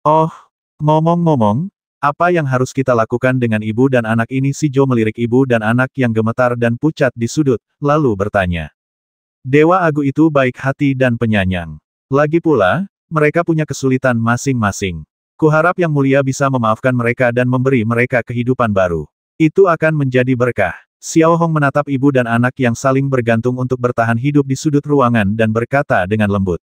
Oh, ngomong-ngomong, apa yang harus kita lakukan dengan ibu dan anak ini? Si Jo melirik ibu dan anak yang gemetar dan pucat di sudut, lalu bertanya. Dewa Agu itu baik hati dan penyayang. Lagi pula, mereka punya kesulitan masing-masing. Kuharap Yang Mulia bisa memaafkan mereka dan memberi mereka kehidupan baru. Itu akan menjadi berkah. Xiao Hong menatap ibu dan anak yang saling bergantung untuk bertahan hidup di sudut ruangan dan berkata dengan lembut.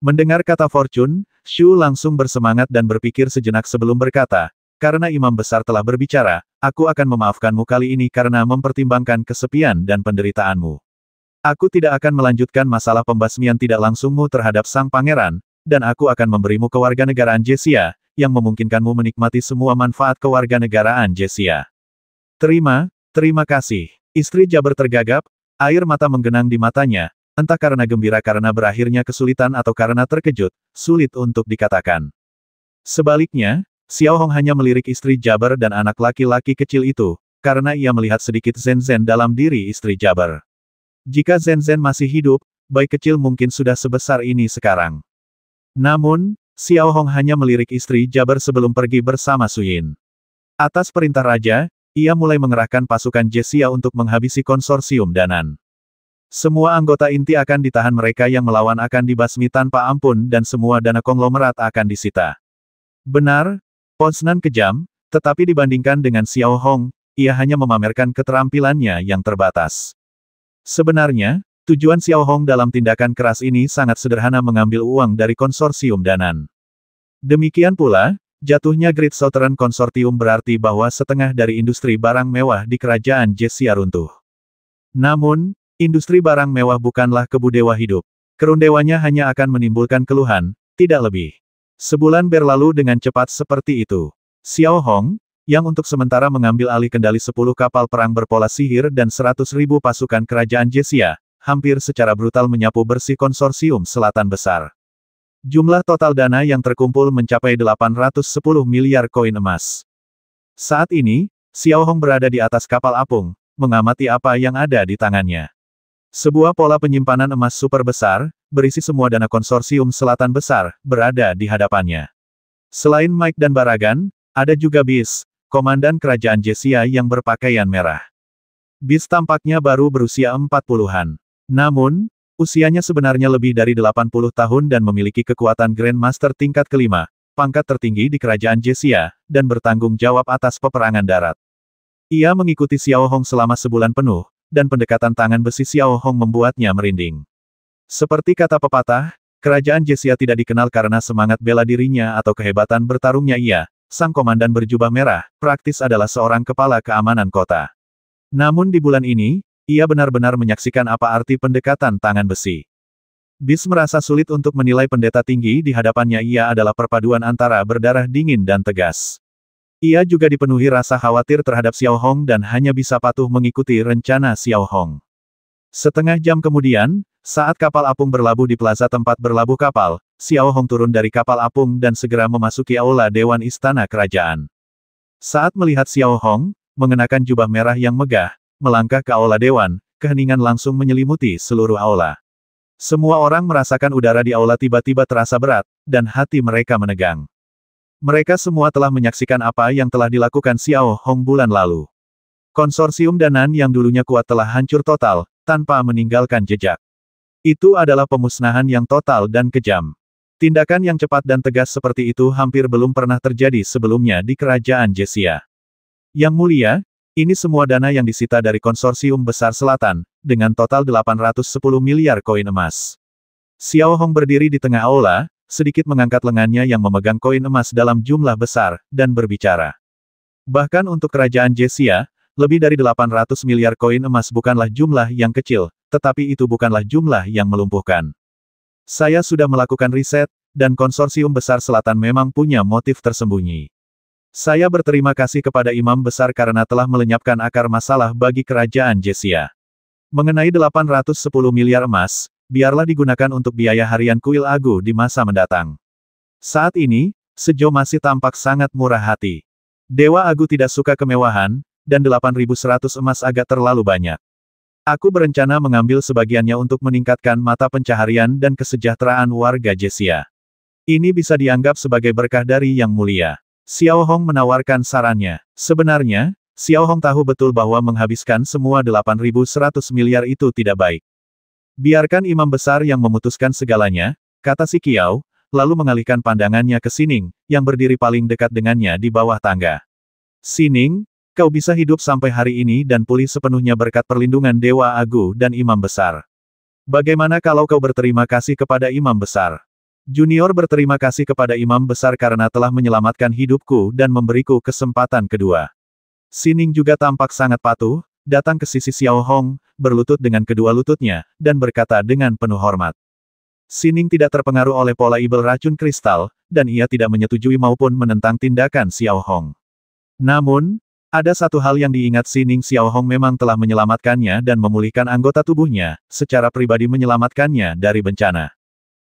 Mendengar kata Fortune, Shu langsung bersemangat dan berpikir sejenak sebelum berkata, karena imam besar telah berbicara, aku akan memaafkanmu kali ini karena mempertimbangkan kesepian dan penderitaanmu. Aku tidak akan melanjutkan masalah pembasmian tidak langsungmu terhadap sang pangeran, dan aku akan memberimu kewarganegaraan Jesia, yang memungkinkanmu menikmati semua manfaat kewarganegaraan Jesia. Terima kasih. Istri Jabber tergagap, air mata menggenang di matanya, entah karena gembira karena berakhirnya kesulitan atau karena terkejut, sulit untuk dikatakan. Sebaliknya, Xiao Hong hanya melirik istri Jabber dan anak laki-laki kecil itu, karena ia melihat sedikit zen-zen dalam diri istri Jabber. Jika zen-zen masih hidup, bayi kecil mungkin sudah sebesar ini sekarang. Namun, Xiao Hong hanya melirik istri Jabber sebelum pergi bersama Suyin. Atas perintah raja, ia mulai mengerahkan pasukan Jesia untuk menghabisi konsorsium Danan. Semua anggota inti akan ditahan, mereka yang melawan akan dibasmi tanpa ampun dan semua dana konglomerat akan disita. Benar, Poznan kejam, tetapi dibandingkan dengan Xiao Hong, ia hanya memamerkan keterampilannya yang terbatas. Sebenarnya, tujuan Xiao Hong dalam tindakan keras ini sangat sederhana, mengambil uang dari konsorsium Danan. Demikian pula, jatuhnya Great Southern Consortium berarti bahwa setengah dari industri barang mewah di kerajaan Jesia runtuh. Namun, industri barang mewah bukanlah kebu dewa hidup. Kerundewanya hanya akan menimbulkan keluhan, tidak lebih. Sebulan berlalu dengan cepat seperti itu. Xiao Hong, yang untuk sementara mengambil alih kendali 10 kapal perang berpola sihir dan 100.000 pasukan kerajaan Jesia, hampir secara brutal menyapu bersih konsorsium Selatan Besar. Jumlah total dana yang terkumpul mencapai 810 miliar koin emas. Saat ini, Xiao Hong berada di atas kapal apung, mengamati apa yang ada di tangannya. Sebuah pola penyimpanan emas super besar, berisi semua dana konsorsium Selatan Besar, berada di hadapannya. Selain Mike dan Baragan, ada juga Bis, komandan kerajaan Jesia yang berpakaian merah. Bis tampaknya baru berusia 40-an. Namun, usianya sebenarnya lebih dari 80 tahun dan memiliki kekuatan Grandmaster tingkat kelima, pangkat tertinggi di kerajaan Jesia, dan bertanggung jawab atas peperangan darat. Ia mengikuti Xiao Hong selama sebulan penuh, dan pendekatan tangan besi Xiao Hong membuatnya merinding. Seperti kata pepatah, kerajaan Jesia tidak dikenal karena semangat bela dirinya atau kehebatan bertarungnya. Sang komandan berjubah merah, praktis adalah seorang kepala keamanan kota. Namun di bulan ini, ia benar-benar menyaksikan apa arti pendekatan tangan besi. Bis merasa sulit untuk menilai pendeta tinggi di hadapannya. Ia adalah perpaduan antara berdarah dingin dan tegas. Ia juga dipenuhi rasa khawatir terhadap Xiao Hong dan hanya bisa patuh mengikuti rencana Xiao Hong. Setengah jam kemudian, saat kapal apung berlabuh di plaza tempat berlabuh kapal, Xiao Hong turun dari kapal apung dan segera memasuki aula Dewan Istana Kerajaan. Saat melihat Xiao Hong, mengenakan jubah merah yang megah, melangkah ke aula dewan, keheningan langsung menyelimuti seluruh aula. Semua orang merasakan udara di aula tiba-tiba terasa berat, dan hati mereka menegang. Mereka semua telah menyaksikan apa yang telah dilakukan Xiao Hong bulan lalu. Konsorsium Danan yang dulunya kuat telah hancur total, tanpa meninggalkan jejak. Itu adalah pemusnahan yang total dan kejam. Tindakan yang cepat dan tegas seperti itu hampir belum pernah terjadi sebelumnya di kerajaan Jesia. Yang Mulia, ini semua dana yang disita dari konsorsium besar selatan, dengan total 810 miliar koin emas. Xiao Hong berdiri di tengah aula, sedikit mengangkat lengannya yang memegang koin emas dalam jumlah besar, dan berbicara. Bahkan untuk kerajaan Jesia, lebih dari 800 miliar koin emas bukanlah jumlah yang kecil, tetapi itu bukanlah jumlah yang melumpuhkan. Saya sudah melakukan riset, dan konsorsium besar selatan memang punya motif tersembunyi. Saya berterima kasih kepada Imam Besar karena telah melenyapkan akar masalah bagi kerajaan Jesia. Mengenai 810 miliar emas, biarlah digunakan untuk biaya harian kuil Agu di masa mendatang. Saat ini, Sejo masih tampak sangat murah hati. Dewa Agu tidak suka kemewahan, dan 8.100 emas agak terlalu banyak. Aku berencana mengambil sebagiannya untuk meningkatkan mata pencaharian dan kesejahteraan warga Jesia. Ini bisa dianggap sebagai berkah dari Yang Mulia. Xiao Hong menawarkan sarannya. Sebenarnya, Xiao Hong tahu betul bahwa menghabiskan semua 8.100 miliar itu tidak baik. Biarkan imam besar yang memutuskan segalanya, kata si Qiao, lalu mengalihkan pandangannya ke Sining, yang berdiri paling dekat dengannya di bawah tangga. Sining, kau bisa hidup sampai hari ini dan pulih sepenuhnya berkat perlindungan Dewa Agu dan Imam Besar. Bagaimana kalau kau berterima kasih kepada Imam Besar? Junior berterima kasih kepada Imam Besar karena telah menyelamatkan hidupku dan memberiku kesempatan kedua. Sining juga tampak sangat patuh, datang ke sisi Xiao Hong, berlutut dengan kedua lututnya, dan berkata dengan penuh hormat. Sining tidak terpengaruh oleh pola ibel racun kristal, dan ia tidak menyetujui maupun menentang tindakan Xiao Hong. Namun, ada satu hal yang diingat Sining, Xiao Hong memang telah menyelamatkannya dan memulihkan anggota tubuhnya, secara pribadi menyelamatkannya dari bencana.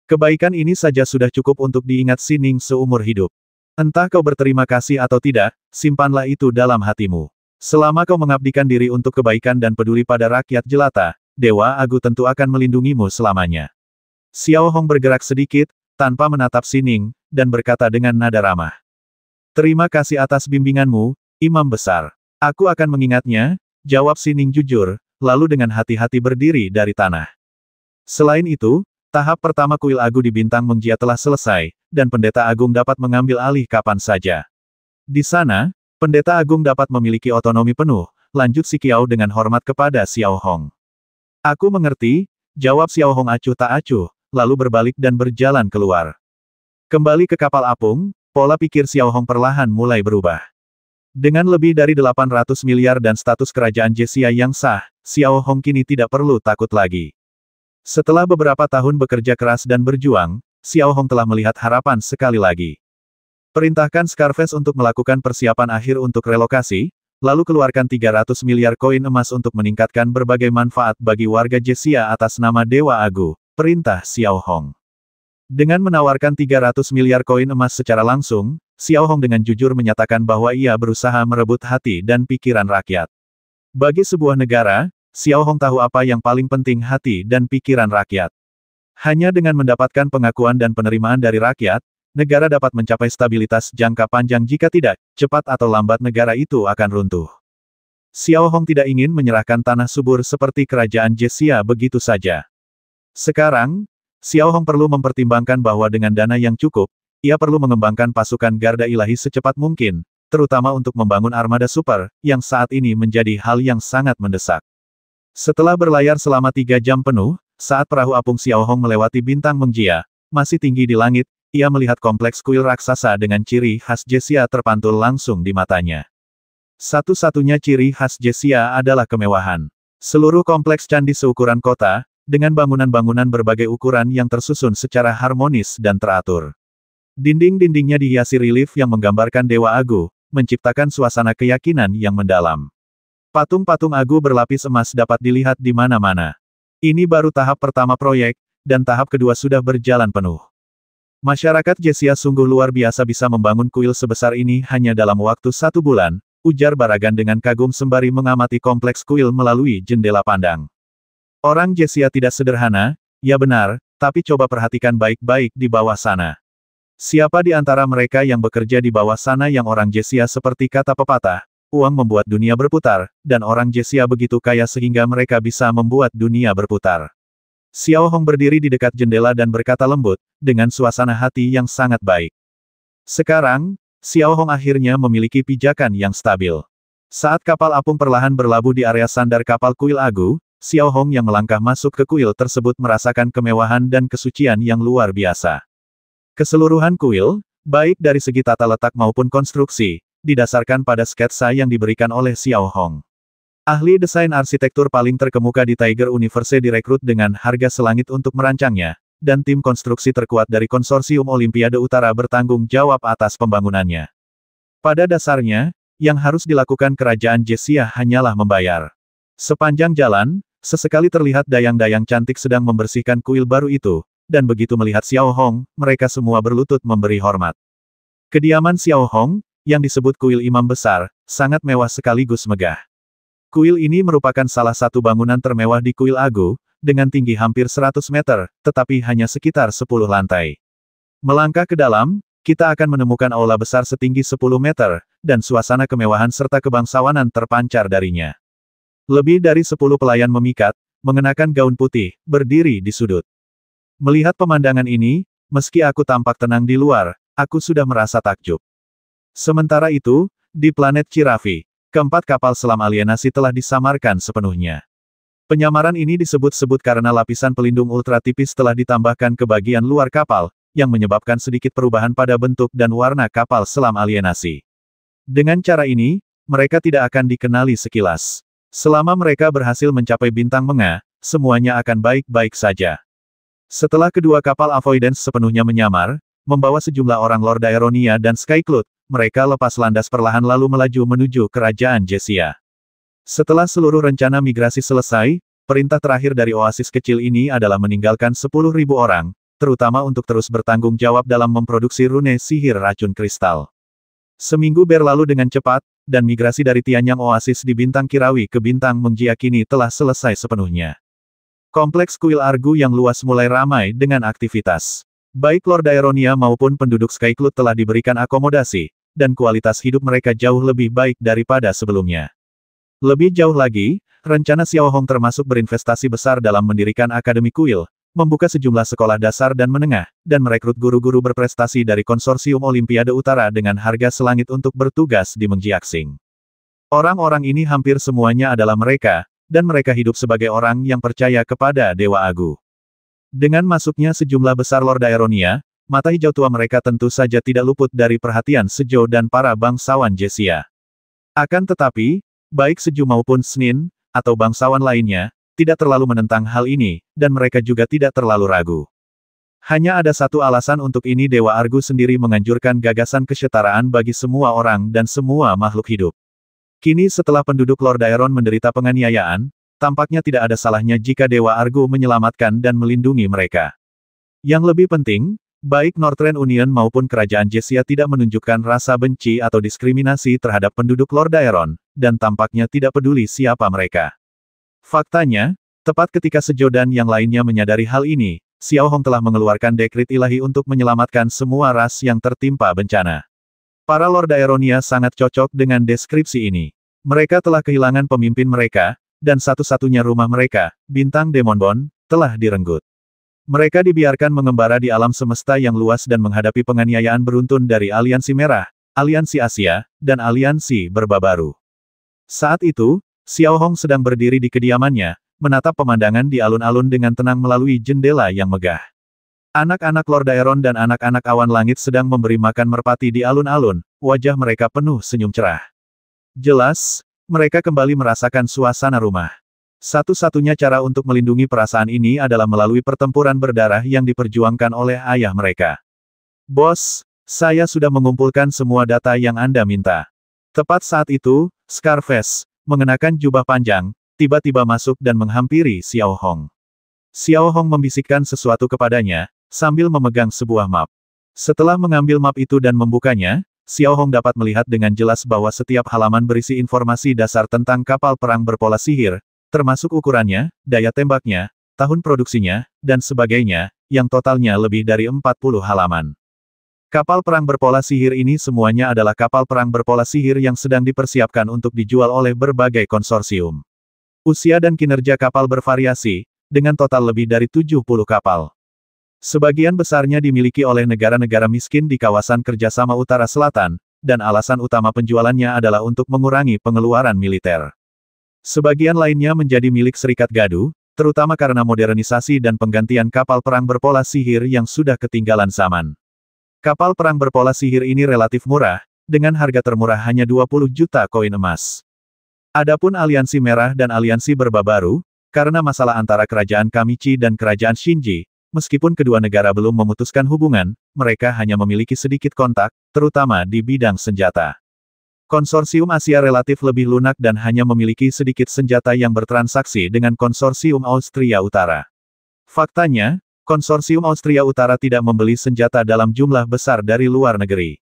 Kebaikan ini saja sudah cukup untuk diingat Sining seumur hidup. Entah kau berterima kasih atau tidak, simpanlah itu dalam hatimu. Selama kau mengabdikan diri untuk kebaikan dan peduli pada rakyat jelata, Dewa Agu tentu akan melindungimu selamanya. Xiao Hong bergerak sedikit, tanpa menatap Sining, dan berkata dengan nada ramah. Terima kasih atas bimbinganmu, Imam Besar. Aku akan mengingatnya, jawab Sining jujur, lalu dengan hati-hati berdiri dari tanah. Selain itu, tahap pertama kuil Agu di Bintang Mengjia telah selesai, dan Pendeta Agung dapat mengambil alih kapan saja. Di sana, Pendeta Agung dapat memiliki otonomi penuh, lanjut si Qiao dengan hormat kepada Xiao Hong. Aku mengerti, jawab Xiao Hong acuh tak acuh, lalu berbalik dan berjalan keluar. Kembali ke kapal apung, pola pikir Xiao Hong perlahan mulai berubah. Dengan lebih dari 800 miliar dan status kerajaan Jiexia yang sah, Xiao Hong kini tidak perlu takut lagi. Setelah beberapa tahun bekerja keras dan berjuang, Xiao Hong telah melihat harapan sekali lagi. Perintahkan Scarface untuk melakukan persiapan akhir untuk relokasi, lalu keluarkan 300 miliar koin emas untuk meningkatkan berbagai manfaat bagi warga Jiexia atas nama Dewa Agu. Perintah Xiao Hong. Dengan menawarkan 300 miliar koin emas secara langsung, Xiao Hong dengan jujur menyatakan bahwa ia berusaha merebut hati dan pikiran rakyat. Bagi sebuah negara, Xiao Hong tahu apa yang paling penting hati dan pikiran rakyat. Hanya dengan mendapatkan pengakuan dan penerimaan dari rakyat, negara dapat mencapai stabilitas jangka panjang. Jika tidak, cepat atau lambat negara itu akan runtuh. Xiao Hong tidak ingin menyerahkan tanah subur seperti kerajaan Jiexia begitu saja. Sekarang, Xiao Hong perlu mempertimbangkan bahwa dengan dana yang cukup, ia perlu mengembangkan pasukan Garda Ilahi secepat mungkin, terutama untuk membangun armada super, yang saat ini menjadi hal yang sangat mendesak. Setelah berlayar selama 3 jam penuh, saat perahu apung Xiao Hong melewati Bintang Mengjia, masih tinggi di langit, ia melihat kompleks kuil raksasa dengan ciri khas Jiexia terpantul langsung di matanya. Satu-satunya ciri khas Jiexia adalah kemewahan. Seluruh kompleks candi seukuran kota, dengan bangunan-bangunan berbagai ukuran yang tersusun secara harmonis dan teratur. Dinding-dindingnya dihiasi relief yang menggambarkan Dewa Agu, menciptakan suasana keyakinan yang mendalam. Patung-patung Agu berlapis emas dapat dilihat di mana-mana. Ini baru tahap pertama proyek, dan tahap kedua sudah berjalan penuh. Masyarakat Jiexia sungguh luar biasa bisa membangun kuil sebesar ini hanya dalam waktu 1 bulan, ujar Baragan dengan kagum sembari mengamati kompleks kuil melalui jendela pandang. Orang Jiexia tidak sederhana, ya benar, tapi coba perhatikan baik-baik di bawah sana. Siapa di antara mereka yang bekerja di bawah sana yang orang Jiexia seperti kata pepatah, uang membuat dunia berputar, dan orang Jiexia begitu kaya sehingga mereka bisa membuat dunia berputar. Xiao Hong berdiri di dekat jendela dan berkata lembut, dengan suasana hati yang sangat baik. Sekarang, Xiao Hong akhirnya memiliki pijakan yang stabil. Saat kapal apung perlahan berlabuh di area sandar kapal kuil Agu, Xiao Hong yang melangkah masuk ke kuil tersebut merasakan kemewahan dan kesucian yang luar biasa. Keseluruhan kuil, baik dari segi tata letak maupun konstruksi, didasarkan pada sketsa yang diberikan oleh Xiao Hong. Ahli desain arsitektur paling terkemuka di Tiger Universe direkrut dengan harga selangit untuk merancangnya, dan tim konstruksi terkuat dari Konsorsium Olimpiade Utara bertanggung jawab atas pembangunannya. Pada dasarnya, yang harus dilakukan kerajaan Jiexia hanyalah membayar. Sepanjang jalan, sesekali terlihat dayang-dayang cantik sedang membersihkan kuil baru itu, dan begitu melihat Xiao Hong, mereka semua berlutut memberi hormat. Kediaman Xiao Hong, yang disebut kuil Imam Besar, sangat mewah sekaligus megah. Kuil ini merupakan salah satu bangunan termewah di kuil Agu, dengan tinggi hampir 100 meter, tetapi hanya sekitar 10 lantai. Melangkah ke dalam, kita akan menemukan aula besar setinggi 10 meter, dan suasana kemewahan serta kebangsawanan terpancar darinya. Lebih dari 10 pelayan memikat, mengenakan gaun putih, berdiri di sudut. Melihat pemandangan ini, meski aku tampak tenang di luar, aku sudah merasa takjub. Sementara itu, di planet Ciravi, keempat kapal selam alienasi telah disamarkan sepenuhnya. Penyamaran ini disebut-sebut karena lapisan pelindung ultra tipis telah ditambahkan ke bagian luar kapal, yang menyebabkan sedikit perubahan pada bentuk dan warna kapal selam alienasi. Dengan cara ini, mereka tidak akan dikenali sekilas. Selama mereka berhasil mencapai bintang Menga, semuanya akan baik-baik saja. Setelah kedua kapal Avoidance sepenuhnya menyamar, membawa sejumlah orang Lord Aeronia dan Skycloud, mereka lepas landas perlahan lalu melaju menuju kerajaan Jessia. Setelah seluruh rencana migrasi selesai, perintah terakhir dari oasis kecil ini adalah meninggalkan 10.000 orang, terutama untuk terus bertanggung jawab dalam memproduksi rune sihir racun kristal. Seminggu berlalu dengan cepat, dan migrasi dari Tianyang Oasis di Bintang Kirawi ke Bintang Mengjia kini telah selesai sepenuhnya. Kompleks kuil Argu yang luas mulai ramai dengan aktivitas. Baik Lord Aeronia maupun penduduk Skycloud telah diberikan akomodasi, dan kualitas hidup mereka jauh lebih baik daripada sebelumnya. Lebih jauh lagi, rencana Xiao Hong termasuk berinvestasi besar dalam mendirikan Akademi Kuil, membuka sejumlah sekolah dasar dan menengah, dan merekrut guru-guru berprestasi dari Konsorsium Olimpiade Utara dengan harga selangit untuk bertugas di Mengjiaxing. Orang-orang ini hampir semuanya adalah mereka, dan mereka hidup sebagai orang yang percaya kepada Dewa Agu. Dengan masuknya sejumlah besar Lord Aeronia, mata hijau tua mereka tentu saja tidak luput dari perhatian Sejo dan para bangsawan Jessia. Akan tetapi, baik Sejo maupun Snin, atau bangsawan lainnya, tidak terlalu menentang hal ini, dan mereka juga tidak terlalu ragu. Hanya ada satu alasan untuk ini Dewa Argu sendiri menganjurkan gagasan kesetaraan bagi semua orang dan semua makhluk hidup. Kini setelah penduduk Lord Aeron menderita penganiayaan, tampaknya tidak ada salahnya jika Dewa Argu menyelamatkan dan melindungi mereka. Yang lebih penting, baik Northern Union maupun Kerajaan Jessia tidak menunjukkan rasa benci atau diskriminasi terhadap penduduk Lord Aeron, dan tampaknya tidak peduli siapa mereka. Faktanya, tepat ketika Sejo dan yang lainnya menyadari hal ini, Xiao Hong telah mengeluarkan dekrit ilahi untuk menyelamatkan semua ras yang tertimpa bencana. Para Lord Aeronia sangat cocok dengan deskripsi ini. Mereka telah kehilangan pemimpin mereka, dan satu-satunya rumah mereka, Bintang Demonbon, telah direnggut. Mereka dibiarkan mengembara di alam semesta yang luas dan menghadapi penganiayaan beruntun dari Aliansi Merah, Aliansi Asia, dan Aliansi Berbabaru. Saat itu, Xiao Hong sedang berdiri di kediamannya, menatap pemandangan di alun-alun dengan tenang melalui jendela yang megah. Anak-anak Lord Aeron dan anak-anak awan langit sedang memberi makan merpati di alun-alun, wajah mereka penuh senyum cerah. Jelas, mereka kembali merasakan suasana rumah. Satu-satunya cara untuk melindungi perasaan ini adalah melalui pertempuran berdarah yang diperjuangkan oleh ayah mereka. Bos, saya sudah mengumpulkan semua data yang Anda minta. Tepat saat itu, Scarface, mengenakan jubah panjang, tiba-tiba masuk dan menghampiri Xiao Hong. Xiao Hong membisikkan sesuatu kepadanya, sambil memegang sebuah map. Setelah mengambil map itu dan membukanya, Xiao Hong dapat melihat dengan jelas bahwa setiap halaman berisi informasi dasar tentang kapal perang berpola sihir, termasuk ukurannya, daya tembaknya, tahun produksinya, dan sebagainya, yang totalnya lebih dari 40 halaman. Kapal perang berpola sihir ini semuanya adalah kapal perang berpola sihir yang sedang dipersiapkan untuk dijual oleh berbagai konsorsium. Usia dan kinerja kapal bervariasi, dengan total lebih dari 70 kapal. Sebagian besarnya dimiliki oleh negara-negara miskin di kawasan kerjasama Utara Selatan, dan alasan utama penjualannya adalah untuk mengurangi pengeluaran militer. Sebagian lainnya menjadi milik Serikat Gadu, terutama karena modernisasi dan penggantian kapal perang berpola sihir yang sudah ketinggalan zaman. Kapal perang berpola sihir ini relatif murah, dengan harga termurah hanya 20 juta koin emas. Adapun Aliansi Merah dan Aliansi Berbabaru, karena masalah antara Kerajaan Kamichi dan Kerajaan Shinji, meskipun kedua negara belum memutuskan hubungan, mereka hanya memiliki sedikit kontak, terutama di bidang senjata. Konsorsium Asia relatif lebih lunak dan hanya memiliki sedikit senjata yang bertransaksi dengan Konsorsium Austria Utara. Faktanya, Konsorsium Austria Utara tidak membeli senjata dalam jumlah besar dari luar negeri.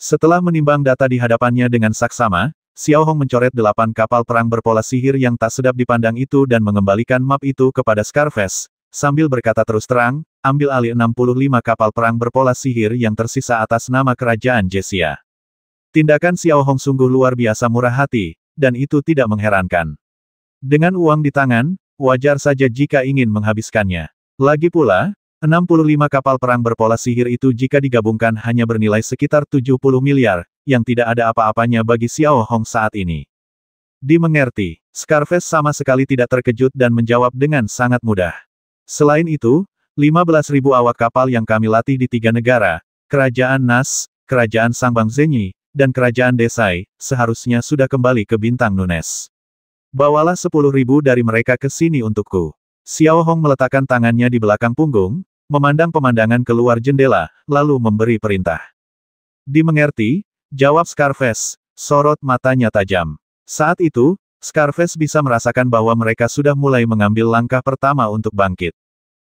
Setelah menimbang data di hadapannya dengan saksama, Xiao Hong mencoret 8 kapal perang berpola sihir yang tak sedap dipandang itu dan mengembalikan map itu kepada Scarface, sambil berkata terus terang, ambil alih 65 kapal perang berpola sihir yang tersisa atas nama kerajaan Jiexia. Tindakan Xiao Hong sungguh luar biasa murah hati, dan itu tidak mengherankan. Dengan uang di tangan, wajar saja jika ingin menghabiskannya. Lagi pula, 65 kapal perang berpola sihir itu jika digabungkan hanya bernilai sekitar 70 miliar, yang tidak ada apa-apanya bagi Xiao Hong saat ini. Dimengerti, Scarface sama sekali tidak terkejut dan menjawab dengan sangat mudah. Selain itu, 15.000 awak kapal yang kami latih di 3 negara, Kerajaan Nas, Kerajaan Sangbang Zenyi, dan Kerajaan Desai, seharusnya sudah kembali ke Bintang Nunes. Bawalah 10.000 dari mereka ke sini untukku. Xiao Hong meletakkan tangannya di belakang punggung, memandang pemandangan keluar jendela, lalu memberi perintah. Dimengerti, jawab Scarface, sorot matanya tajam. Saat itu, Scarface bisa merasakan bahwa mereka sudah mulai mengambil langkah pertama untuk bangkit.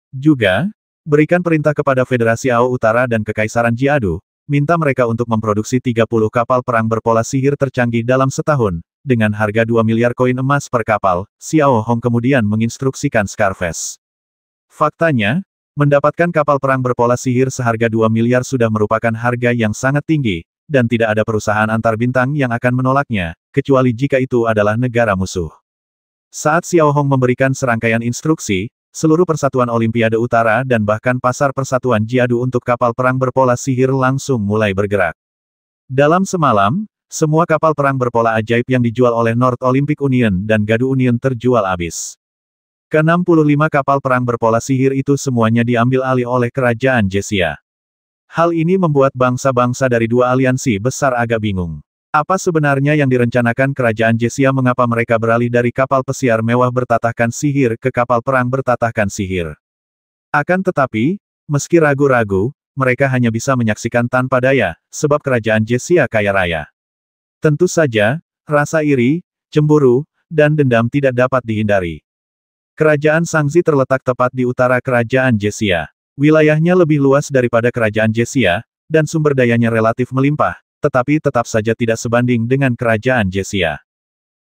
Juga, berikan perintah kepada Federasi Ao Utara dan Kekaisaran Jiadu, minta mereka untuk memproduksi 30 kapal perang berpola sihir tercanggih dalam setahun, dengan harga 2 miliar koin emas per kapal. Xiao Hong kemudian menginstruksikan Scarface. Faktanya, mendapatkan kapal perang berpola sihir seharga 2 miliar sudah merupakan harga yang sangat tinggi, dan tidak ada perusahaan antar bintang yang akan menolaknya, kecuali jika itu adalah negara musuh. Saat Xiao Hong memberikan serangkaian instruksi, seluruh Persatuan Olimpiade Utara dan bahkan pasar Persatuan Jiadu untuk kapal perang berpola sihir langsung mulai bergerak. Dalam semalam, semua kapal perang berpola ajaib yang dijual oleh North Olympic Union dan Gadu Union terjual habis. Ke-65 kapal perang berpola sihir itu semuanya diambil alih oleh kerajaan Jiexia. Hal ini membuat bangsa-bangsa dari dua aliansi besar agak bingung. Apa sebenarnya yang direncanakan kerajaan Jiexia, mengapa mereka beralih dari kapal pesiar mewah bertatahkan sihir ke kapal perang bertatahkan sihir? Akan tetapi, meski ragu-ragu, mereka hanya bisa menyaksikan tanpa daya, sebab kerajaan Jiexia kaya raya. Tentu saja, rasa iri, cemburu, dan dendam tidak dapat dihindari. Kerajaan Shangzi terletak tepat di utara kerajaan Jiexia. Wilayahnya lebih luas daripada kerajaan Jiexia, dan sumber dayanya relatif melimpah, tetapi tetap saja tidak sebanding dengan kerajaan Jiexia.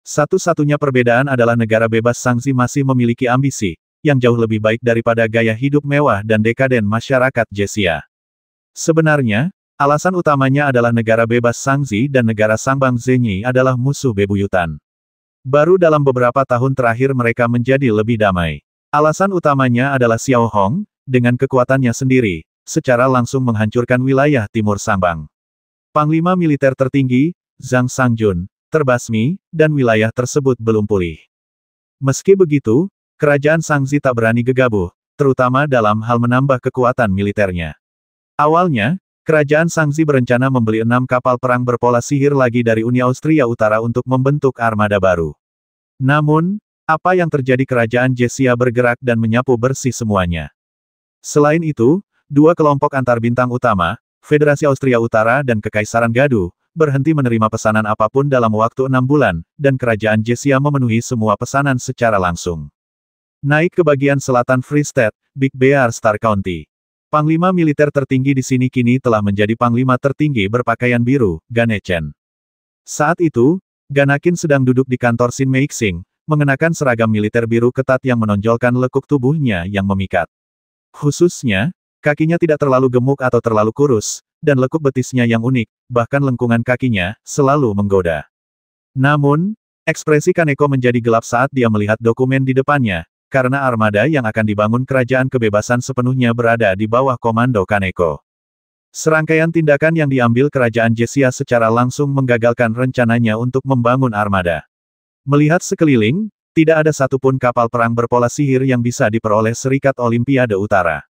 Satu-satunya perbedaan adalah negara bebas Shangzi masih memiliki ambisi, yang jauh lebih baik daripada gaya hidup mewah dan dekaden masyarakat Jiexia. Sebenarnya, alasan utamanya adalah negara bebas Shangzi dan negara Sangbang Zenyi adalah musuh bebuyutan. Baru dalam beberapa tahun terakhir mereka menjadi lebih damai. Alasan utamanya adalah Xiao Hong, dengan kekuatannya sendiri, secara langsung menghancurkan wilayah timur Sangbang. Panglima militer tertinggi, Zhang Sangjun, terbasmi, dan wilayah tersebut belum pulih. Meski begitu, kerajaan Shangzi tak berani gegabah, terutama dalam hal menambah kekuatan militernya. Awalnya, kerajaan Shangzi berencana membeli 6 kapal perang berpola sihir lagi dari Uni Austria Utara untuk membentuk armada baru. Namun, apa yang terjadi, kerajaan Jiexia bergerak dan menyapu bersih semuanya. Selain itu, dua kelompok antar bintang utama, Federasi Austria Utara dan Kekaisaran Gadu, berhenti menerima pesanan apapun dalam waktu 6 bulan, dan kerajaan Jiexia memenuhi semua pesanan secara langsung. Naik ke bagian selatan Free State, Big Bear Star County. Panglima militer tertinggi di sini kini telah menjadi panglima tertinggi berpakaian biru, Ganechen. Saat itu, Ganakin sedang duduk di kantor Xin Meixing, mengenakan seragam militer biru ketat yang menonjolkan lekuk tubuhnya yang memikat. Khususnya, kakinya tidak terlalu gemuk atau terlalu kurus, dan lekuk betisnya yang unik, bahkan lengkungan kakinya, selalu menggoda. Namun, ekspresi Kaneko menjadi gelap saat dia melihat dokumen di depannya, karena armada yang akan dibangun kerajaan kebebasan sepenuhnya berada di bawah komando Kaneko. Serangkaian tindakan yang diambil kerajaan Jiexia secara langsung menggagalkan rencananya untuk membangun armada. Melihat sekeliling, tidak ada satupun kapal perang berpola sihir yang bisa diperoleh Serikat Olimpiade Utara.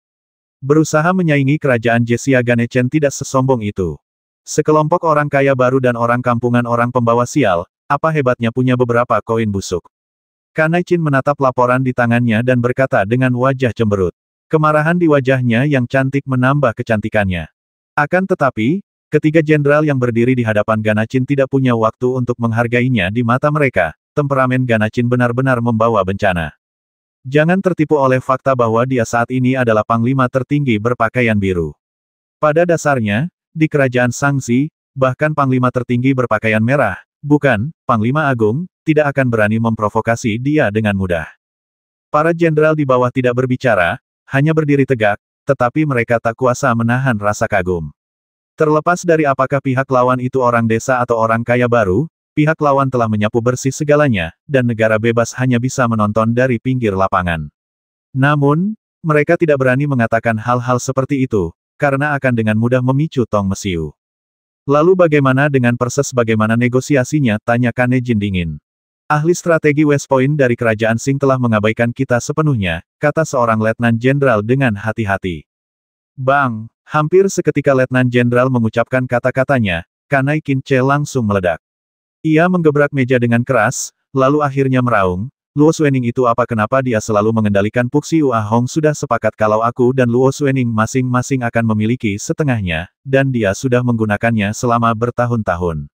Berusaha menyaingi kerajaan Jiexia, Ganechen tidak sesombong itu. Sekelompok orang kaya baru dan orang kampungan orang pembawa sial, apa hebatnya punya beberapa koin busuk. Kanechin menatap laporan di tangannya dan berkata dengan wajah cemberut. Kemarahan di wajahnya yang cantik menambah kecantikannya. Akan tetapi, ketiga jenderal yang berdiri di hadapan Ganachin tidak punya waktu untuk menghargainya di mata mereka. Temperamen Ganachin benar-benar membawa bencana. Jangan tertipu oleh fakta bahwa dia saat ini adalah panglima tertinggi berpakaian biru. Pada dasarnya, di kerajaan Shangzi, bahkan panglima tertinggi berpakaian merah, bukan, panglima agung, tidak akan berani memprovokasi dia dengan mudah. Para jenderal di bawah tidak berbicara, hanya berdiri tegak, tetapi mereka tak kuasa menahan rasa kagum. Terlepas dari apakah pihak lawan itu orang desa atau orang kaya baru, pihak lawan telah menyapu bersih segalanya, dan negara bebas hanya bisa menonton dari pinggir lapangan. Namun, mereka tidak berani mengatakan hal-hal seperti itu, karena akan dengan mudah memicu Tong Mesiu. Lalu bagaimana dengan Perses, bagaimana negosiasinya, tanya Kane Jin dingin. Ahli strategi West Point dari kerajaan Sing telah mengabaikan kita sepenuhnya, kata seorang letnan jenderal dengan hati-hati. Bang, hampir seketika letnan jenderal mengucapkan kata-katanya, Kanai Kince langsung meledak. Ia menggebrak meja dengan keras, lalu akhirnya meraung, Luo Suening itu apa, kenapa dia selalu mengendalikan Puxiu Ahong? Sudah sepakat kalau aku dan Luo Suening masing-masing akan memiliki setengahnya, dan dia sudah menggunakannya selama bertahun-tahun.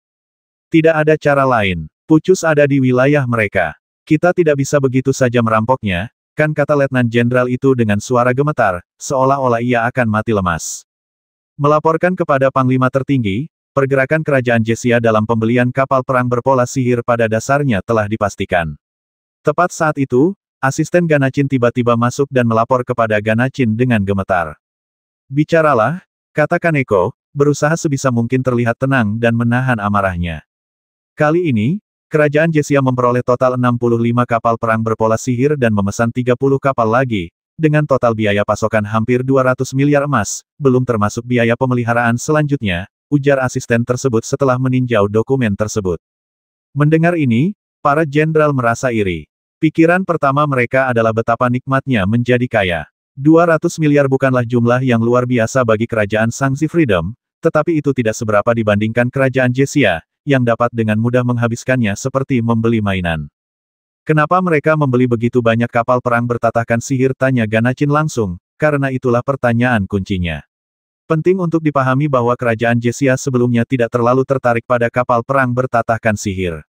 Tidak ada cara lain. Pucus ada di wilayah mereka. Kita tidak bisa begitu saja merampoknya, kan, kata letnan jenderal itu dengan suara gemetar, seolah-olah ia akan mati lemas. Melaporkan kepada Panglima tertinggi, pergerakan kerajaan Jesia dalam pembelian kapal perang berpola sihir pada dasarnya telah dipastikan. Tepat saat itu, asisten Ganacin tiba-tiba masuk dan melapor kepada Ganacin dengan gemetar. Bicaralah, kata Kaneko, berusaha sebisa mungkin terlihat tenang dan menahan amarahnya. Kali ini, kerajaan Jesia memperoleh total 65 kapal perang berpola sihir dan memesan 30 kapal lagi, dengan total biaya pasokan hampir 200 miliar emas, belum termasuk biaya pemeliharaan selanjutnya, ujar asisten tersebut setelah meninjau dokumen tersebut. Mendengar ini, para jenderal merasa iri. Pikiran pertama mereka adalah betapa nikmatnya menjadi kaya. 200 miliar bukanlah jumlah yang luar biasa bagi kerajaan Shangxi Freedom, tetapi itu tidak seberapa dibandingkan kerajaan Jesia, yang dapat dengan mudah menghabiskannya seperti membeli mainan. Kenapa mereka membeli begitu banyak kapal perang bertatahkan sihir, tanya Ganacin langsung, karena itulah pertanyaan kuncinya. Penting untuk dipahami bahwa kerajaan Jesia sebelumnya tidak terlalu tertarik pada kapal perang bertatahkan sihir.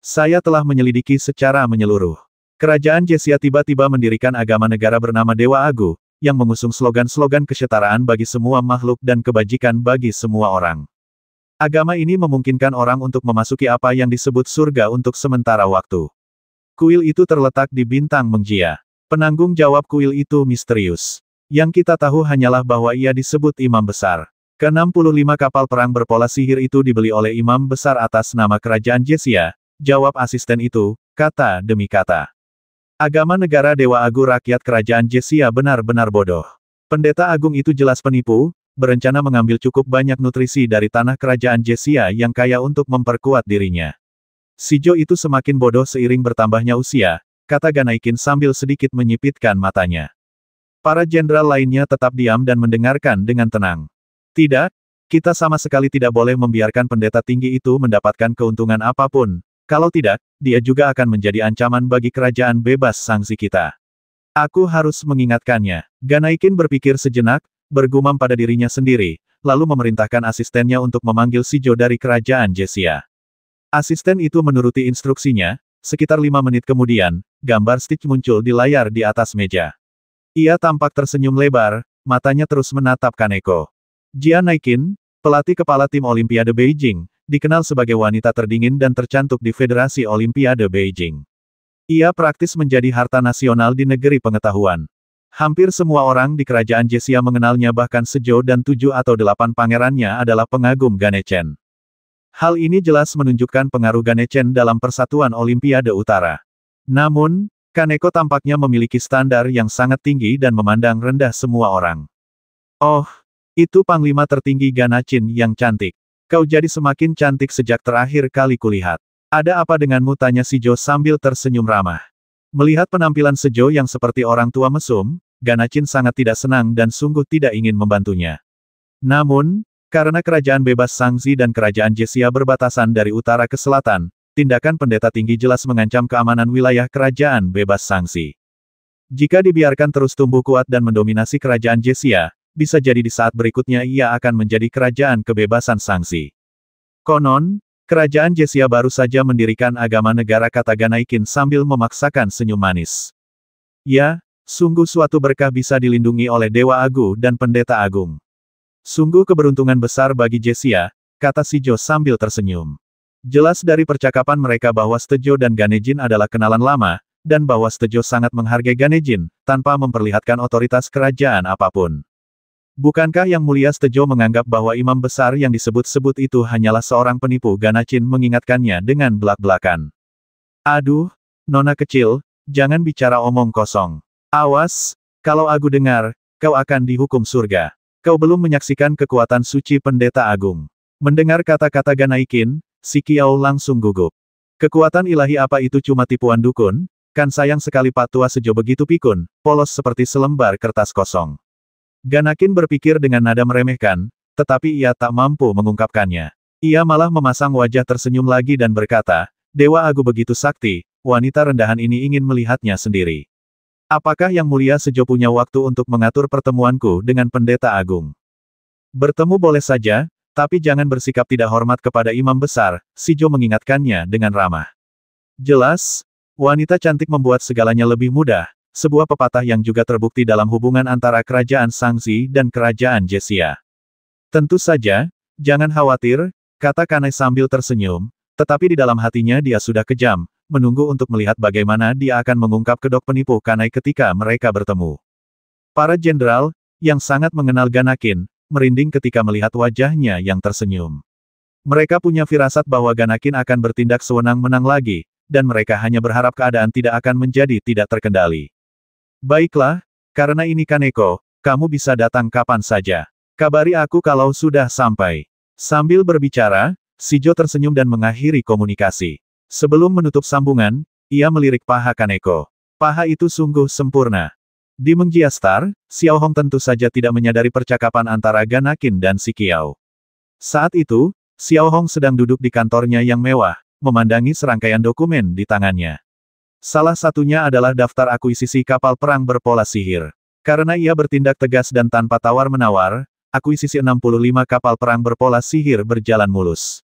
Saya telah menyelidiki secara menyeluruh. Kerajaan Jesia tiba-tiba mendirikan agama negara bernama Dewa Agu, yang mengusung slogan-slogan kesetaraan bagi semua makhluk dan kebajikan bagi semua orang. Agama ini memungkinkan orang untuk memasuki apa yang disebut surga untuk sementara waktu. Kuil itu terletak di bintang Mengjia. Penanggung jawab kuil itu misterius. Yang kita tahu hanyalah bahwa ia disebut Imam Besar. Ke-65 kapal perang berpola sihir itu dibeli oleh Imam Besar atas nama kerajaan Jesia. Jawab asisten itu, kata demi kata. Agama negara Dewa Agu rakyat kerajaan Jesia benar-benar bodoh. Pendeta agung itu jelas penipu, berencana mengambil cukup banyak nutrisi dari tanah kerajaan Jesia yang kaya untuk memperkuat dirinya. Sijo itu semakin bodoh seiring bertambahnya usia, kata Ganaikin sambil sedikit menyipitkan matanya. Para jenderal lainnya tetap diam dan mendengarkan dengan tenang. Tidak, kita sama sekali tidak boleh membiarkan pendeta tinggi itu mendapatkan keuntungan apapun. Kalau tidak, dia juga akan menjadi ancaman bagi kerajaan bebas Shangxi kita. Aku harus mengingatkannya. Ganaikin berpikir sejenak, bergumam pada dirinya sendiri, lalu memerintahkan asistennya untuk memanggil Sijo dari kerajaan Jesia. Asisten itu menuruti instruksinya, sekitar 5 menit kemudian, gambar Stitch muncul di layar di atas meja. Ia tampak tersenyum lebar, matanya terus menatap Kaneko. Jia Naikin, pelatih kepala tim Olimpiade Beijing, dikenal sebagai wanita terdingin dan tercantik di Federasi Olimpiade Beijing. Ia praktis menjadi harta nasional di negeri pengetahuan. Hampir semua orang di kerajaan Jesia mengenalnya, bahkan Sejo dan 7 atau 8 pangerannya adalah pengagum Ganecen. Hal ini jelas menunjukkan pengaruh Ganecen dalam Persatuan Olimpiade Utara. Namun, Kaneko tampaknya memiliki standar yang sangat tinggi dan memandang rendah semua orang. Oh, itu Panglima tertinggi Ganacin yang cantik. Kau jadi semakin cantik sejak terakhir kali kulihat. Ada apa denganmu, tanya Sijo sambil tersenyum ramah. Melihat penampilan Sejo yang seperti orang tua mesum, Ganacin sangat tidak senang dan sungguh tidak ingin membantunya. Namun, karena kerajaan bebas Shangxi dan kerajaan Jesia berbatasan dari utara ke selatan, tindakan pendeta tinggi jelas mengancam keamanan wilayah kerajaan bebas Shangxi. Jika dibiarkan terus tumbuh kuat dan mendominasi kerajaan Jesia, bisa jadi di saat berikutnya ia akan menjadi kerajaan kebebasan Shangxi. Konon, kerajaan Jesia baru saja mendirikan agama negara, kata Ganaikin sambil memaksakan senyum manis. Ya, sungguh suatu berkah bisa dilindungi oleh Dewa Agu dan Pendeta Agung. Sungguh keberuntungan besar bagi Jesia, kata Sijo sambil tersenyum. Jelas dari percakapan mereka bahwa Stejo dan Ganejin adalah kenalan lama, dan bahwa Stejo sangat menghargai Ganejin, tanpa memperlihatkan otoritas kerajaan apapun. Bukankah Yang Mulia Stejo menganggap bahwa imam besar yang disebut-sebut itu hanyalah seorang penipu? Ganacin mengingatkannya dengan belak-belakan. Aduh, nona kecil, jangan bicara omong kosong. Awas, kalau aku dengar, kau akan dihukum surga. Kau belum menyaksikan kekuatan suci pendeta agung. Mendengar kata-kata Ganaikin, si Kiao langsung gugup. Kekuatan ilahi apa itu, cuma tipuan dukun? Kan sayang sekali Pak Tua Sejo begitu pikun, polos seperti selembar kertas kosong. Ganakin berpikir dengan nada meremehkan, tetapi ia tak mampu mengungkapkannya. Ia malah memasang wajah tersenyum lagi dan berkata, Dewa Agu begitu sakti, wanita rendahan ini ingin melihatnya sendiri. Apakah Yang Mulia Sejo punya waktu untuk mengatur pertemuanku dengan pendeta agung? Bertemu boleh saja, tapi jangan bersikap tidak hormat kepada imam besar, Sijo mengingatkannya dengan ramah. Jelas, wanita cantik membuat segalanya lebih mudah, sebuah pepatah yang juga terbukti dalam hubungan antara kerajaan Shangzi dan kerajaan Jiexia. Tentu saja, jangan khawatir, kata Kanai sambil tersenyum, tetapi di dalam hatinya dia sudah kejam, menunggu untuk melihat bagaimana dia akan mengungkap kedok penipu Kanai ketika mereka bertemu. Para jenderal, yang sangat mengenal Ganakin, merinding ketika melihat wajahnya yang tersenyum. Mereka punya firasat bahwa Ganakin akan bertindak sewenang-wenang lagi, dan mereka hanya berharap keadaan tidak akan menjadi tidak terkendali. Baiklah, karena ini Kaneko, kamu bisa datang kapan saja. Kabari aku kalau sudah sampai. Sambil berbicara, Sijo tersenyum dan mengakhiri komunikasi. Sebelum menutup sambungan, ia melirik paha Kaneko. Paha itu sungguh sempurna. Di Mengjiastar, Xiao Hong tentu saja tidak menyadari percakapan antara Ganakin dan si Kiao. Saat itu, Xiao Hong sedang duduk di kantornya yang mewah, memandangi serangkaian dokumen di tangannya. Salah satunya adalah daftar akuisisi kapal perang berpola sihir. Karena ia bertindak tegas dan tanpa tawar-menawar, akuisisi 65 kapal perang berpola sihir berjalan mulus.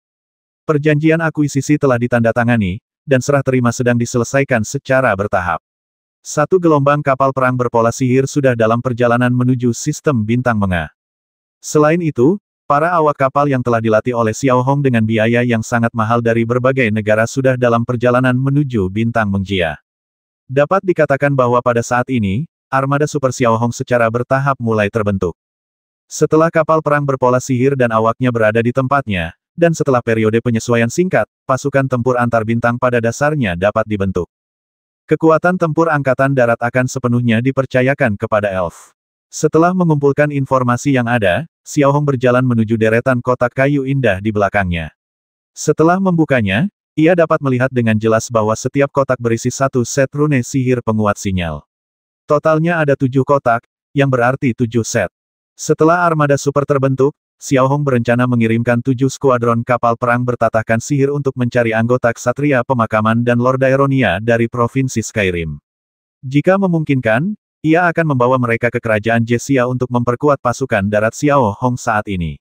Perjanjian akuisisi telah ditandatangani, dan serah terima sedang diselesaikan secara bertahap. Satu gelombang kapal perang berpola sihir sudah dalam perjalanan menuju sistem bintang Menga. Selain itu, para awak kapal yang telah dilatih oleh Xiao Hong dengan biaya yang sangat mahal dari berbagai negara sudah dalam perjalanan menuju bintang Mengjia. Dapat dikatakan bahwa pada saat ini, armada Super Xiao Hong secara bertahap mulai terbentuk. Setelah kapal perang berpola sihir dan awaknya berada di tempatnya, dan setelah periode penyesuaian singkat, pasukan tempur antar bintang pada dasarnya dapat dibentuk. Kekuatan tempur Angkatan Darat akan sepenuhnya dipercayakan kepada elf. Setelah mengumpulkan informasi yang ada, Xiao Hong berjalan menuju deretan kotak kayu indah di belakangnya. Setelah membukanya, ia dapat melihat dengan jelas bahwa setiap kotak berisi satu set rune sihir penguat sinyal. Totalnya ada 7 kotak, yang berarti 7 set. Setelah armada super terbentuk, Xiao Hong berencana mengirimkan 7 skuadron kapal perang bertatahkan sihir untuk mencari anggota Ksatria Pemakaman dan Lord Daeronia dari Provinsi Skyrim. Jika memungkinkan, ia akan membawa mereka ke kerajaan Jiexia untuk memperkuat pasukan darat Xiao Hong saat ini.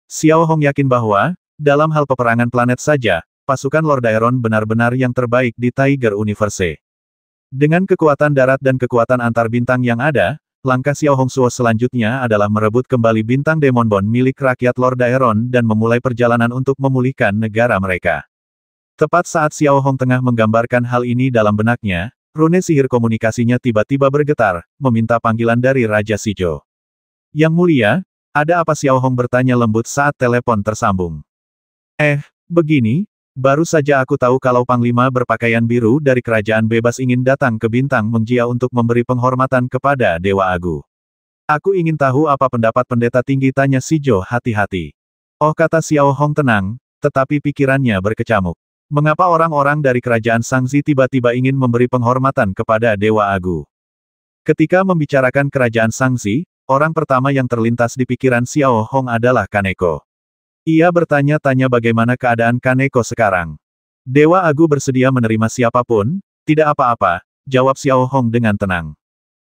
Xiao Hong yakin bahwa, dalam hal peperangan planet saja, pasukan Lord Daeron benar-benar yang terbaik di Tiger Universe. Dengan kekuatan darat dan kekuatan antar bintang yang ada, langkah Xiao Hongsuo selanjutnya adalah merebut kembali bintang Demon Bond milik rakyat Lord Daeron dan memulai perjalanan untuk memulihkan negara mereka. Tepat saat Xiao Hong tengah menggambarkan hal ini dalam benaknya, rune sihir komunikasinya tiba-tiba bergetar, meminta panggilan dari Raja Sijo. Yang Mulia, ada apa? Xiao Hong bertanya lembut saat telepon tersambung. Begini, baru saja aku tahu kalau Panglima berpakaian biru dari Kerajaan Bebas ingin datang ke Bintang Mengjia untuk memberi penghormatan kepada Dewa Agu. Aku ingin tahu apa pendapat pendeta tinggi, tanya Sijo hati-hati. Oh, kata Xiao Hong tenang, tetapi pikirannya berkecamuk. Mengapa orang-orang dari Kerajaan Shangzi tiba-tiba ingin memberi penghormatan kepada Dewa Agu? Ketika membicarakan Kerajaan Shangzi, orang pertama yang terlintas di pikiran Xiao Hong adalah Kaneko. Ia bertanya-tanya bagaimana keadaan Kaneko sekarang. Dewa Agu bersedia menerima siapapun, tidak apa-apa, jawab Xiao Hong dengan tenang.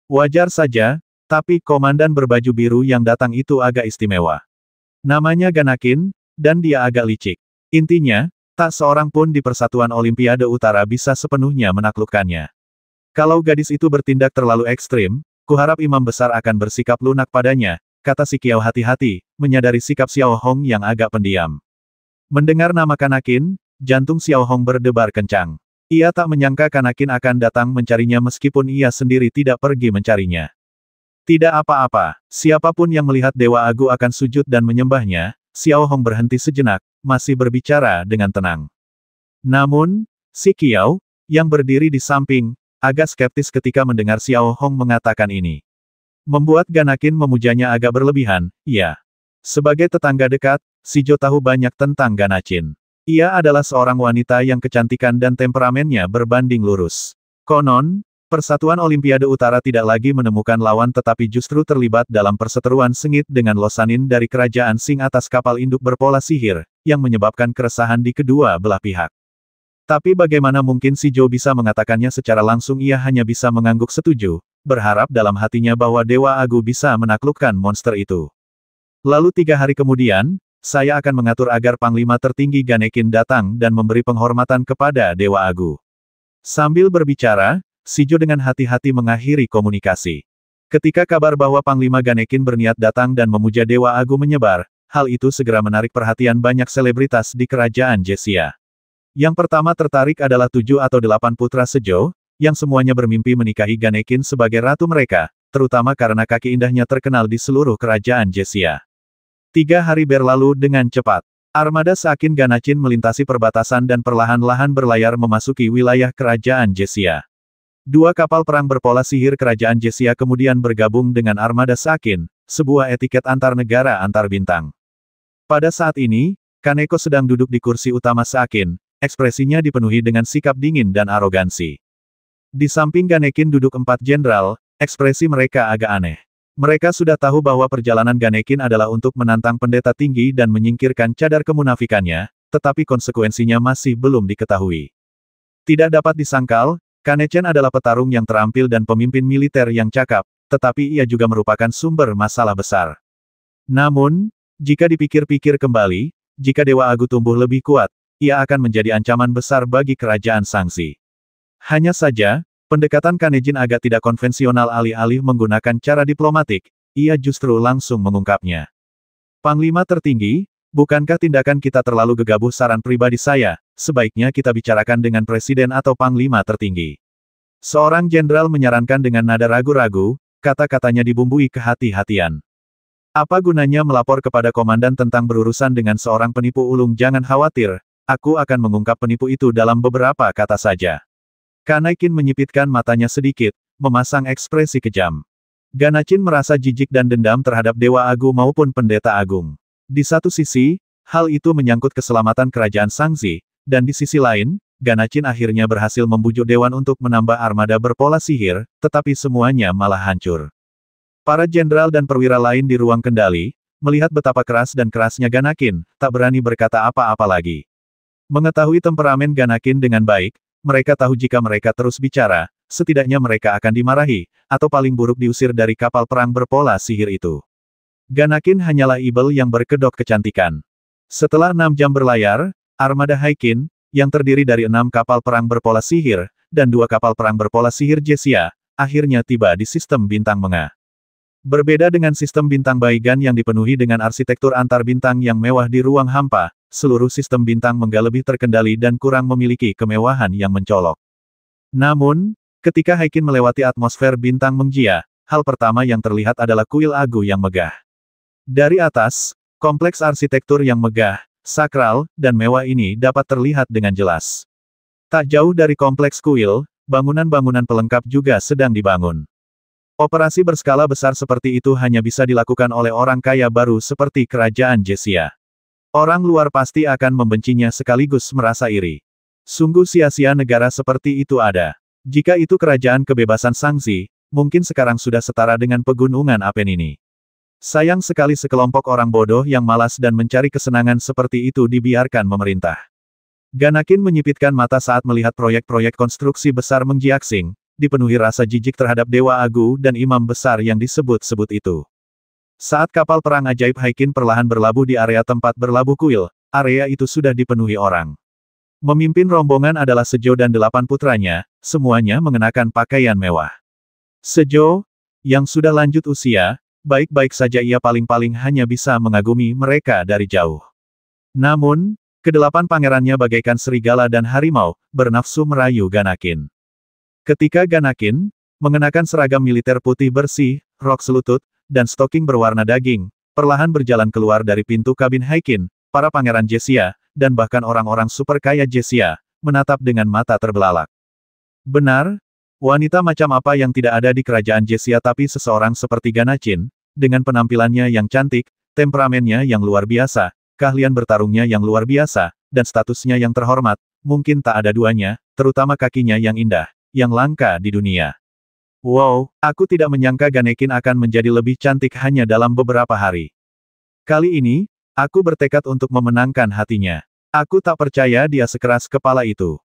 Wajar saja, tapi komandan berbaju biru yang datang itu agak istimewa. Namanya Ganakin, dan dia agak licik. Intinya, tak seorang pun di Persatuan Olimpiade Utara bisa sepenuhnya menaklukkannya. Kalau gadis itu bertindak terlalu ekstrim, kuharap imam besar akan bersikap lunak padanya, kata si Kiao hati-hati, menyadari sikap Xiao Hong yang agak pendiam. Mendengar nama Ganakin, jantung Xiao Hong berdebar kencang. Ia tak menyangka Kanakin akan datang mencarinya meskipun ia sendiri tidak pergi mencarinya. Tidak apa-apa, siapapun yang melihat Dewa Agu akan sujud dan menyembahnya. Xiao Hong berhenti sejenak, masih berbicara dengan tenang. Namun, si Qiao, yang berdiri di samping, agak skeptis ketika mendengar Xiao Hong mengatakan ini. Membuat Ganakin memujanya agak berlebihan, ya. Sebagai tetangga dekat, si Jo tahu banyak tentang Ganacin. Ia adalah seorang wanita yang kecantikan dan temperamennya berbanding lurus. Konon, Persatuan Olimpiade Utara tidak lagi menemukan lawan tetapi justru terlibat dalam perseteruan sengit dengan Losanin dari Kerajaan Sing atas kapal induk berpola sihir, yang menyebabkan keresahan di kedua belah pihak. Tapi bagaimana mungkin si Jo bisa mengatakannya secara langsung? Ia hanya bisa mengangguk setuju, berharap dalam hatinya bahwa Dewa Agu bisa menaklukkan monster itu. Lalu 3 hari kemudian, saya akan mengatur agar Panglima Tertinggi Ganekin datang dan memberi penghormatan kepada Dewa Agu. Sambil berbicara, si Jo dengan hati-hati mengakhiri komunikasi. Ketika kabar bahwa Panglima Ganekin berniat datang dan memuja Dewa Agu menyebar, hal itu segera menarik perhatian banyak selebritas di kerajaan Jesia. Yang pertama tertarik adalah 7 atau 8 putra Sejo, yang semuanya bermimpi menikahi Ganekin sebagai ratu mereka, terutama karena kaki indahnya terkenal di seluruh kerajaan Jesia. 3 hari berlalu dengan cepat. Armada Sakin Ganacin melintasi perbatasan dan perlahan-lahan berlayar memasuki wilayah kerajaan Jesia. 2 kapal perang berpola sihir kerajaan Jesia kemudian bergabung dengan Armada Sakin, sebuah etiket antar negara antar bintang. Pada saat ini, Kaneko sedang duduk di kursi utama Sakin, ekspresinya dipenuhi dengan sikap dingin dan arogansi. Di samping Ganekin duduk 4 jenderal, ekspresi mereka agak aneh. Mereka sudah tahu bahwa perjalanan Ganekin adalah untuk menantang pendeta tinggi dan menyingkirkan cadar kemunafikannya, tetapi konsekuensinya masih belum diketahui. Tidak dapat disangkal, Kanechan adalah petarung yang terampil dan pemimpin militer yang cakap, tetapi ia juga merupakan sumber masalah besar. Namun, jika dipikir-pikir kembali, jika Dewa Agu tumbuh lebih kuat, ia akan menjadi ancaman besar bagi kerajaan Sangsi. Hanya saja, pendekatan Kanejin agak tidak konvensional alih-alih menggunakan cara diplomatik, ia justru langsung mengungkapnya. Panglima Tertinggi, bukankah tindakan kita terlalu gegabah? Saran pribadi saya, sebaiknya kita bicarakan dengan Presiden atau Panglima Tertinggi. Seorang jenderal menyarankan dengan nada ragu-ragu, kata-katanya dibumbui kehati-hatian. Apa gunanya melapor kepada komandan tentang berurusan dengan seorang penipu ulung? Jangan khawatir, aku akan mengungkap penipu itu dalam beberapa kata saja. Kanaikin menyipitkan matanya sedikit, memasang ekspresi kejam. Ganacin merasa jijik dan dendam terhadap Dewa Agu maupun Pendeta Agung. Di satu sisi, hal itu menyangkut keselamatan kerajaan Sangzi, dan di sisi lain, Ganacin akhirnya berhasil membujuk Dewan untuk menambah armada berpola sihir, tetapi semuanya malah hancur. Para jenderal dan perwira lain di ruang kendali, melihat betapa keras dan kerasnya Ganakin, tak berani berkata apa-apa lagi. Mengetahui temperamen Ganakin dengan baik, mereka tahu jika mereka terus bicara, setidaknya mereka akan dimarahi, atau paling buruk diusir dari kapal perang berpola sihir itu. Ganakin hanyalah ibel yang berkedok kecantikan. Setelah 6 jam berlayar, armada Haikin, yang terdiri dari 6 kapal perang berpola sihir, dan 2 kapal perang berpola sihir Jesia, akhirnya tiba di sistem bintang Menga. Berbeda dengan sistem bintang Baigan yang dipenuhi dengan arsitektur antar bintang yang mewah di ruang hampa, seluruh sistem bintang Menga lebih terkendali dan kurang memiliki kemewahan yang mencolok. Namun, ketika Haikin melewati atmosfer bintang Mengjia, hal pertama yang terlihat adalah kuil Agu yang megah. Dari atas, kompleks arsitektur yang megah, sakral, dan mewah ini dapat terlihat dengan jelas. Tak jauh dari kompleks kuil, bangunan-bangunan pelengkap juga sedang dibangun. Operasi berskala besar seperti itu hanya bisa dilakukan oleh orang kaya baru seperti kerajaan Jesia. Orang luar pasti akan membencinya sekaligus merasa iri. Sungguh sia-sia negara seperti itu ada. Jika itu kerajaan kebebasan Sangzi, mungkin sekarang sudah setara dengan pegunungan Apenini. Sayang sekali sekelompok orang bodoh yang malas dan mencari kesenangan seperti itu dibiarkan memerintah. Ganakin menyipitkan mata saat melihat proyek-proyek konstruksi besar Mengjiaxing, dipenuhi rasa jijik terhadap Dewa Agu dan imam besar yang disebut-sebut itu. Saat kapal perang ajaib Haikin perlahan berlabuh di area tempat berlabuh kuil, area itu sudah dipenuhi orang. Memimpin rombongan adalah Sejo dan 8 putranya, semuanya mengenakan pakaian mewah. Sejo, yang sudah lanjut usia, baik-baik saja ia paling-paling hanya bisa mengagumi mereka dari jauh. Namun, Kedelapan pangerannya bagaikan serigala dan harimau, bernafsu merayu Ganakin. Ketika Ganakin, mengenakan seragam militer putih bersih, rok selutut, dan stoking berwarna daging, perlahan berjalan keluar dari pintu kabin Haikin, para pangeran Jessia, dan bahkan orang-orang super kaya Jessia, menatap dengan mata terbelalak. Benar, wanita macam apa yang tidak ada di kerajaan Jessia tapi seseorang seperti Ganacin, dengan penampilannya yang cantik, temperamennya yang luar biasa, keahlian bertarungnya yang luar biasa, dan statusnya yang terhormat, mungkin tak ada duanya, terutama kakinya yang indah, yang langka di dunia. Wow, aku tidak menyangka Ganakin akan menjadi lebih cantik hanya dalam beberapa hari. Kali ini, aku bertekad untuk memenangkan hatinya. Aku tak percaya dia sekeras kepala itu.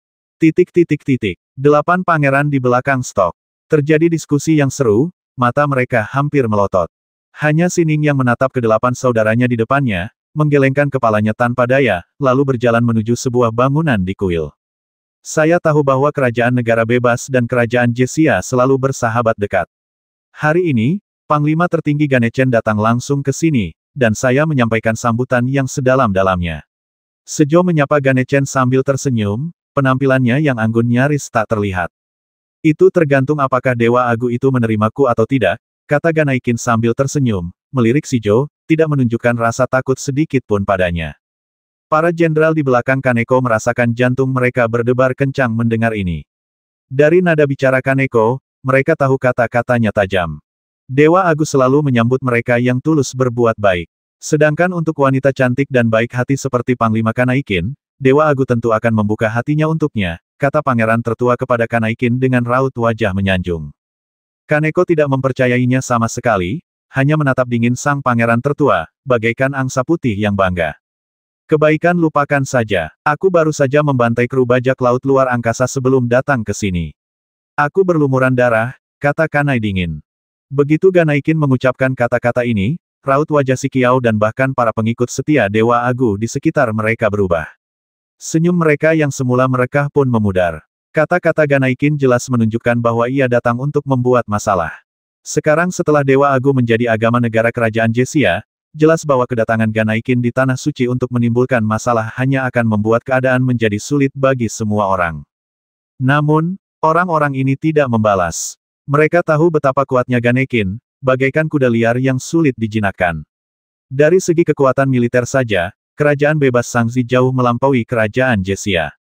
Delapan pangeran di belakang stok. Terjadi diskusi yang seru, mata mereka hampir melotot. Hanya Sining yang menatap ke delapan saudaranya di depannya, menggelengkan kepalanya tanpa daya, lalu berjalan menuju sebuah bangunan di kuil. Saya tahu bahwa kerajaan negara bebas dan kerajaan Jessia selalu bersahabat dekat. Hari ini, Panglima tertinggi Ganecen datang langsung ke sini, dan saya menyampaikan sambutan yang sedalam-dalamnya. Sejo menyapa Ganecen sambil tersenyum, penampilannya yang anggun nyaris tak terlihat. Itu tergantung apakah Dewa Agu itu menerimaku atau tidak, kata Ganaikin sambil tersenyum, melirik Shijo, tidak menunjukkan rasa takut sedikit pun padanya. Para jenderal di belakang Kaneko merasakan jantung mereka berdebar kencang mendengar ini. Dari nada bicara Kaneko, mereka tahu kata-katanya tajam. Dewa Agu selalu menyambut mereka yang tulus berbuat baik. Sedangkan untuk wanita cantik dan baik hati seperti Panglima Kanaikin, Dewa Agu tentu akan membuka hatinya untuknya, kata pangeran tertua kepada Kanaikin dengan raut wajah menyanjung. Kaneko tidak mempercayainya sama sekali, hanya menatap dingin sang pangeran tertua, bagaikan angsa putih yang bangga. Kebaikan lupakan saja, aku baru saja membantai kru bajak laut luar angkasa sebelum datang ke sini. Aku berlumuran darah, kata Kanai dingin. Begitu Ganaikin mengucapkan kata-kata ini, raut wajah si Kiao dan bahkan para pengikut setia Dewa Agu di sekitar mereka berubah. Senyum mereka yang semula merekah pun memudar. Kata-kata Ganaikin jelas menunjukkan bahwa ia datang untuk membuat masalah. Sekarang setelah Dewa Agu menjadi agama negara kerajaan Jessia, jelas bahwa kedatangan Ganaikin di Tanah Suci untuk menimbulkan masalah hanya akan membuat keadaan menjadi sulit bagi semua orang. Namun, orang-orang ini tidak membalas. Mereka tahu betapa kuatnya Ganaikin, bagaikan kuda liar yang sulit dijinakkan. Dari segi kekuatan militer saja, kerajaan bebas Sangzi jauh melampaui kerajaan Jessia.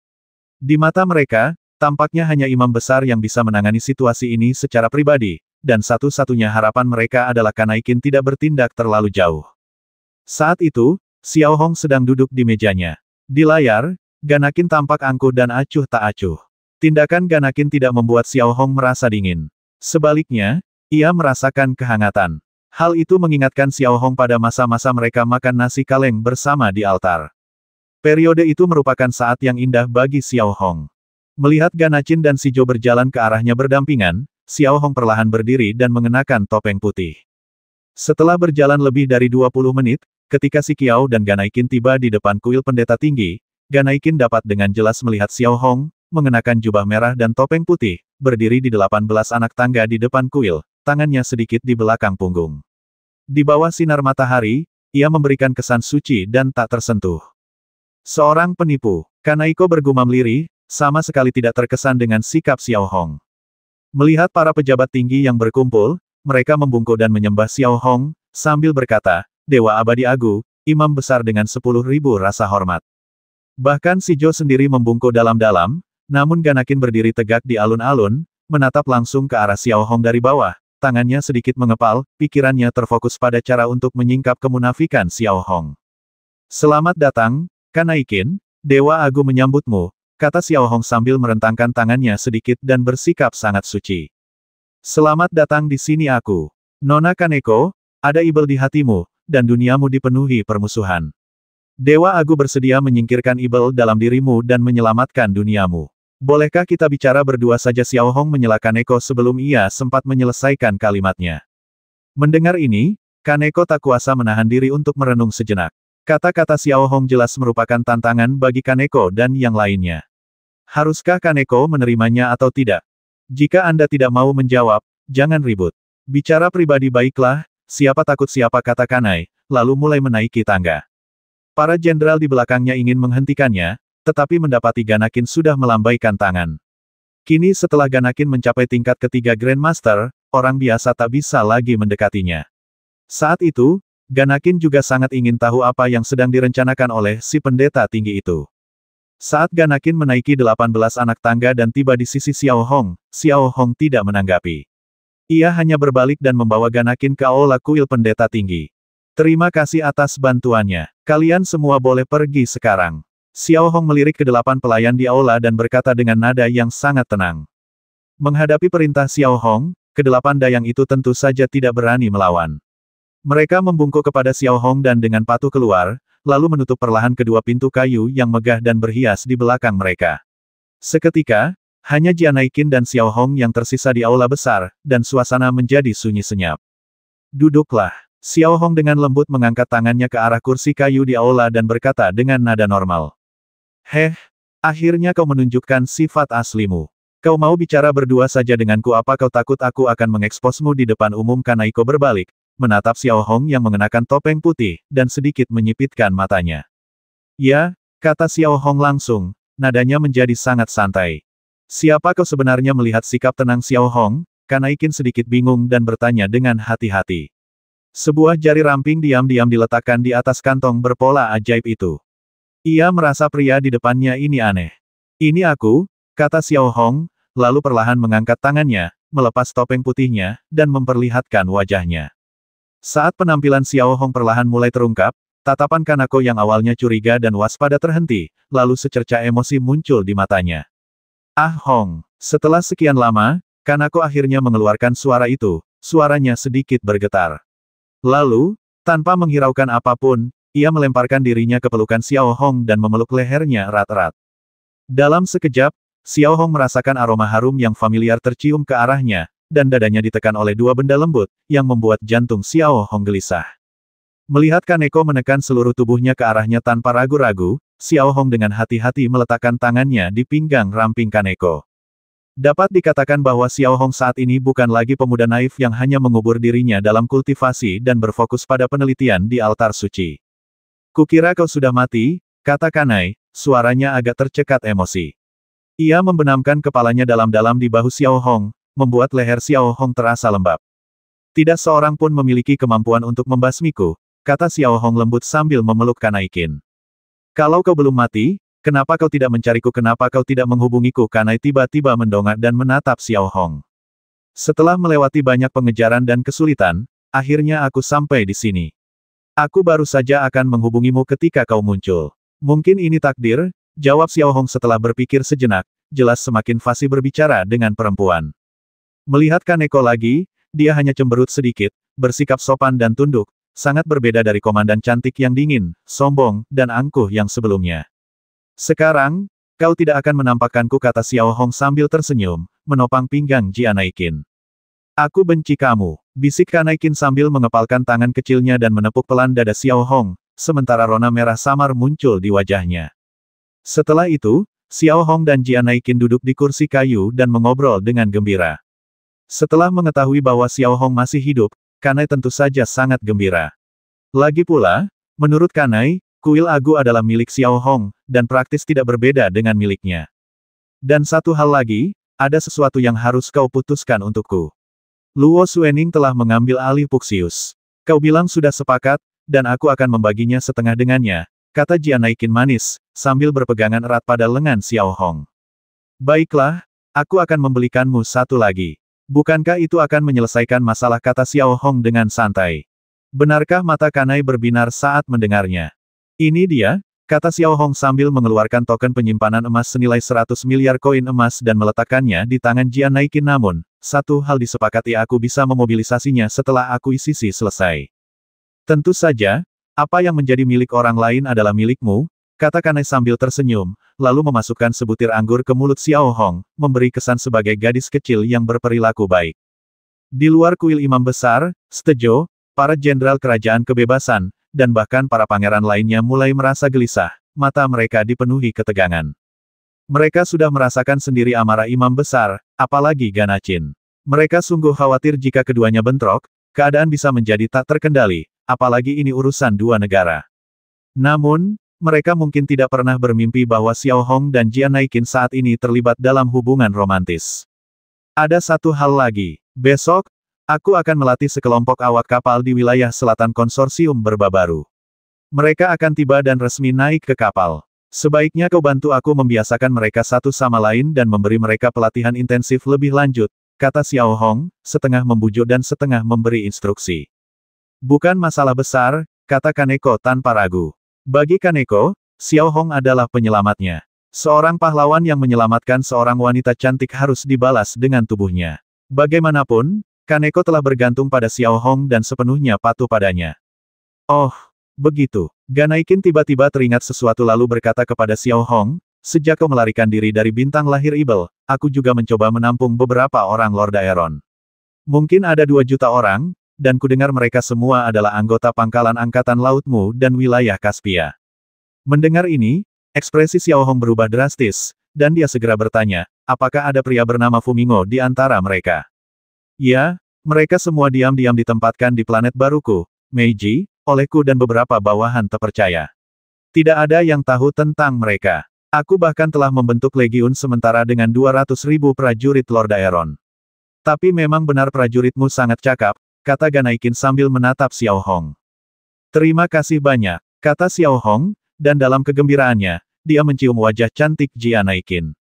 Di mata mereka, tampaknya hanya imam besar yang bisa menangani situasi ini secara pribadi, dan satu-satunya harapan mereka adalah Kanaikin tidak bertindak terlalu jauh. Saat itu, Xiao Hong sedang duduk di mejanya. Di layar, Ganakin tampak angkuh dan acuh tak acuh. Tindakan Ganakin tidak membuat Xiao Hong merasa dingin. Sebaliknya, ia merasakan kehangatan. Hal itu mengingatkan Xiao Hong pada masa-masa mereka makan nasi kaleng bersama di altar. Periode itu merupakan saat yang indah bagi Xiao Hong. Melihat Ganacin dan Shijo berjalan ke arahnya berdampingan, Xiao Hong perlahan berdiri dan mengenakan topeng putih. Setelah berjalan lebih dari 20 menit, ketika si Kiao dan Ganaikin tiba di depan kuil pendeta tinggi, Ganaikin dapat dengan jelas melihat Xiao Hong, mengenakan jubah merah dan topeng putih, berdiri di 18 anak tangga di depan kuil, tangannya sedikit di belakang punggung. Di bawah sinar matahari, ia memberikan kesan suci dan tak tersentuh. Seorang penipu, Kanaiko bergumam lirih, sama sekali tidak terkesan dengan sikap Xiao Hong. Melihat para pejabat tinggi yang berkumpul, mereka membungkuk dan menyembah Xiao Hong, sambil berkata, Dewa Abadi Agu, imam besar dengan 10.000 rasa hormat. Bahkan Shijo sendiri membungkuk dalam-dalam, namun Ganakin berdiri tegak di alun-alun, menatap langsung ke arah Xiao Hong dari bawah, tangannya sedikit mengepal, pikirannya terfokus pada cara untuk menyingkap kemunafikan Xiao Hong. Selamat datang, Kanaikin, Dewa Agu menyambutmu, kata Xiao Hong sambil merentangkan tangannya sedikit dan bersikap sangat suci. Selamat datang di sini aku. Nona Kaneko, ada ibel di hatimu, dan duniamu dipenuhi permusuhan. Dewa Agu bersedia menyingkirkan ibel dalam dirimu dan menyelamatkan duniamu. Bolehkah kita bicara berdua saja? Xiao Hong menyela Kaneko sebelum ia sempat menyelesaikan kalimatnya. Mendengar ini, Kaneko tak kuasa menahan diri untuk merenung sejenak. Kata-kata Xiao Hong jelas merupakan tantangan bagi Kaneko dan yang lainnya. Haruskah Kaneko menerimanya atau tidak? Jika Anda tidak mau menjawab, jangan ribut. Bicara pribadi baiklah, siapa takut siapa, kata Kanai, lalu mulai menaiki tangga. Para jenderal di belakangnya ingin menghentikannya, tetapi mendapati Ganakin sudah melambaikan tangan. Kini setelah Ganakin mencapai tingkat ketiga Grandmaster, orang biasa tak bisa lagi mendekatinya. Saat itu, Ganakin juga sangat ingin tahu apa yang sedang direncanakan oleh si pendeta tinggi itu. Saat Ganakin menaiki 18 anak tangga dan tiba di sisi Xiao Hong tidak menanggapi. Ia hanya berbalik dan membawa Ganakin ke aula kuil pendeta tinggi. Terima kasih atas bantuannya. Kalian semua boleh pergi sekarang. Xiao Hong melirik ke 8 pelayan di aula dan berkata dengan nada yang sangat tenang. Menghadapi perintah Xiao Hong, ke-8 dayang itu tentu saja tidak berani melawan. Mereka membungkuk kepada Xiao Hong dan dengan patuh keluar, lalu menutup perlahan kedua pintu kayu yang megah dan berhias di belakang mereka. Seketika, hanya Jianaikin dan Xiao Hong yang tersisa di aula besar, dan suasana menjadi sunyi senyap. Duduklah. Xiao Hong dengan lembut mengangkat tangannya ke arah kursi kayu di aula dan berkata dengan nada normal. Akhirnya kau menunjukkan sifat aslimu. Kau mau bicara berdua saja denganku, apa kau takut aku akan mengeksposmu di depan umum? Kanaiko berbalik, menatap Xiao Hong yang mengenakan topeng putih, dan sedikit menyipitkan matanya. Ya, kata Xiao Hong langsung, nadanya menjadi sangat santai. Siapa kau sebenarnya? Melihat sikap tenang Xiao Hong, Kanaikin sedikit bingung dan bertanya dengan hati-hati. Sebuah jari ramping diam-diam diletakkan di atas kantong berpola ajaib itu. Ia merasa pria di depannya ini aneh. Ini aku, kata Xiao Hong, lalu perlahan mengangkat tangannya, melepas topeng putihnya, dan memperlihatkan wajahnya. Saat penampilan Xiao Hong perlahan mulai terungkap, tatapan Kanako yang awalnya curiga dan waspada terhenti, lalu secerca emosi muncul di matanya. Ah Hong, setelah sekian lama, Kanako akhirnya mengeluarkan suara itu, suaranya sedikit bergetar. Lalu, tanpa menghiraukan apapun, ia melemparkan dirinya ke pelukan Xiao Hong dan memeluk lehernya erat-erat. Dalam sekejap, Xiao Hong merasakan aroma harum yang familiar tercium ke arahnya, dan dadanya ditekan oleh dua benda lembut, yang membuat jantung Xiao Hong gelisah. Melihat Kaneko menekan seluruh tubuhnya ke arahnya tanpa ragu-ragu, Xiao Hong dengan hati-hati meletakkan tangannya di pinggang ramping Kaneko. Dapat dikatakan bahwa Xiao Hong saat ini bukan lagi pemuda naif yang hanya mengubur dirinya dalam kultivasi dan berfokus pada penelitian di altar suci. Kukira kau sudah mati, kata Kanai, suaranya agak tercekat emosi. Ia membenamkan kepalanya dalam-dalam di bahu Xiao Hong, membuat leher Xiao Hong terasa lembab. Tidak seorang pun memiliki kemampuan untuk membasmiku, kata Xiao Hong lembut sambil memeluk Kanaikin. Kalau kau belum mati, kenapa kau tidak mencariku? Kenapa kau tidak menghubungiku? Kanai tiba-tiba mendongak dan menatap Xiao Hong. Setelah melewati banyak pengejaran dan kesulitan, akhirnya aku sampai di sini. Aku baru saja akan menghubungimu ketika kau muncul. Mungkin ini takdir, jawab Xiao Hong setelah berpikir sejenak, jelas semakin fasih berbicara dengan perempuan. Melihat Kaneko lagi, dia hanya cemberut sedikit, bersikap sopan dan tunduk, sangat berbeda dari komandan cantik yang dingin, sombong, dan angkuh yang sebelumnya. Sekarang, kau tidak akan menampakkanku, kata Xiao Hong sambil tersenyum, menopang pinggang Jianaikin. Aku benci kamu, bisik Kanaikin sambil mengepalkan tangan kecilnya dan menepuk pelan dada Xiao Hong, sementara rona merah samar muncul di wajahnya. Setelah itu, Xiao Hong dan Jianaikin duduk di kursi kayu dan mengobrol dengan gembira. Setelah mengetahui bahwa Xiao Hong masih hidup, Kanai tentu saja sangat gembira. Lagi pula, menurut Kanai, kuil Agu adalah milik Xiao Hong, dan praktis tidak berbeda dengan miliknya. Dan satu hal lagi, ada sesuatu yang harus kau putuskan untukku. Luo Xuening telah mengambil alih Puxius. Kau bilang sudah sepakat, dan aku akan membaginya setengah dengannya, kata Jianaikin manis, sambil berpegangan erat pada lengan Xiao Hong. Baiklah, aku akan membelikanmu satu lagi. Bukankah itu akan menyelesaikan masalah, kata Xiao Hong dengan santai. Benarkah? Mata Kanai berbinar saat mendengarnya. Ini dia, kata Xiao Hong sambil mengeluarkan token penyimpanan emas senilai 100 miliar koin emas dan meletakkannya di tangan Jianaikin. Namun, satu hal disepakati, aku bisa memobilisasinya setelah akuisisi selesai. Tentu saja, apa yang menjadi milik orang lain adalah milikmu, kata Kanai sambil tersenyum, lalu memasukkan sebutir anggur ke mulut Xiao Hong, memberi kesan sebagai gadis kecil yang berperilaku baik. Di luar kuil Imam Besar, Stejo, para jenderal kerajaan kebebasan, dan bahkan para pangeran lainnya mulai merasa gelisah, mata mereka dipenuhi ketegangan. Mereka sudah merasakan sendiri amarah Imam Besar, apalagi Ganachin. Mereka sungguh khawatir jika keduanya bentrok, keadaan bisa menjadi tak terkendali, apalagi ini urusan dua negara. Namun, mereka mungkin tidak pernah bermimpi bahwa Xiao Hong dan Jian Naikin saat ini terlibat dalam hubungan romantis. Ada satu hal lagi. Besok, aku akan melatih sekelompok awak kapal di wilayah selatan konsorsium berbabaru. Mereka akan tiba dan resmi naik ke kapal. Sebaiknya kau bantu aku membiasakan mereka satu sama lain dan memberi mereka pelatihan intensif lebih lanjut, kata Xiao Hong, setengah membujuk dan setengah memberi instruksi. Bukan masalah besar, kata Kaneko tanpa ragu. Bagi Kaneko, Xiao Hong adalah penyelamatnya. Seorang pahlawan yang menyelamatkan seorang wanita cantik harus dibalas dengan tubuhnya. Bagaimanapun, Kaneko telah bergantung pada Xiao Hong dan sepenuhnya patuh padanya. Oh, begitu. Ganaikin tiba-tiba teringat sesuatu lalu berkata kepada Xiao Hong, sejak kau melarikan diri dari bintang lahir Ibel, aku juga mencoba menampung beberapa orang Lord Aeron. Mungkin ada 2 juta orang, dan kudengar mereka semua adalah anggota pangkalan angkatan lautmu dan wilayah Kaspia. Mendengar ini, ekspresi Xiao Hong berubah drastis, dan dia segera bertanya, apakah ada pria bernama Fumingo di antara mereka? Ya, mereka semua diam-diam ditempatkan di planet baruku, Meiji, olehku dan beberapa bawahan terpercaya. Tidak ada yang tahu tentang mereka. Aku bahkan telah membentuk legiun sementara dengan 200.000 prajurit Lord Aeron. Tapi memang benar prajuritmu sangat cakap, kata Ganaikin sambil menatap Xiao Hong. Terima kasih banyak, kata Xiao Hong, dan dalam kegembiraannya, dia mencium wajah cantik Jian Naikin.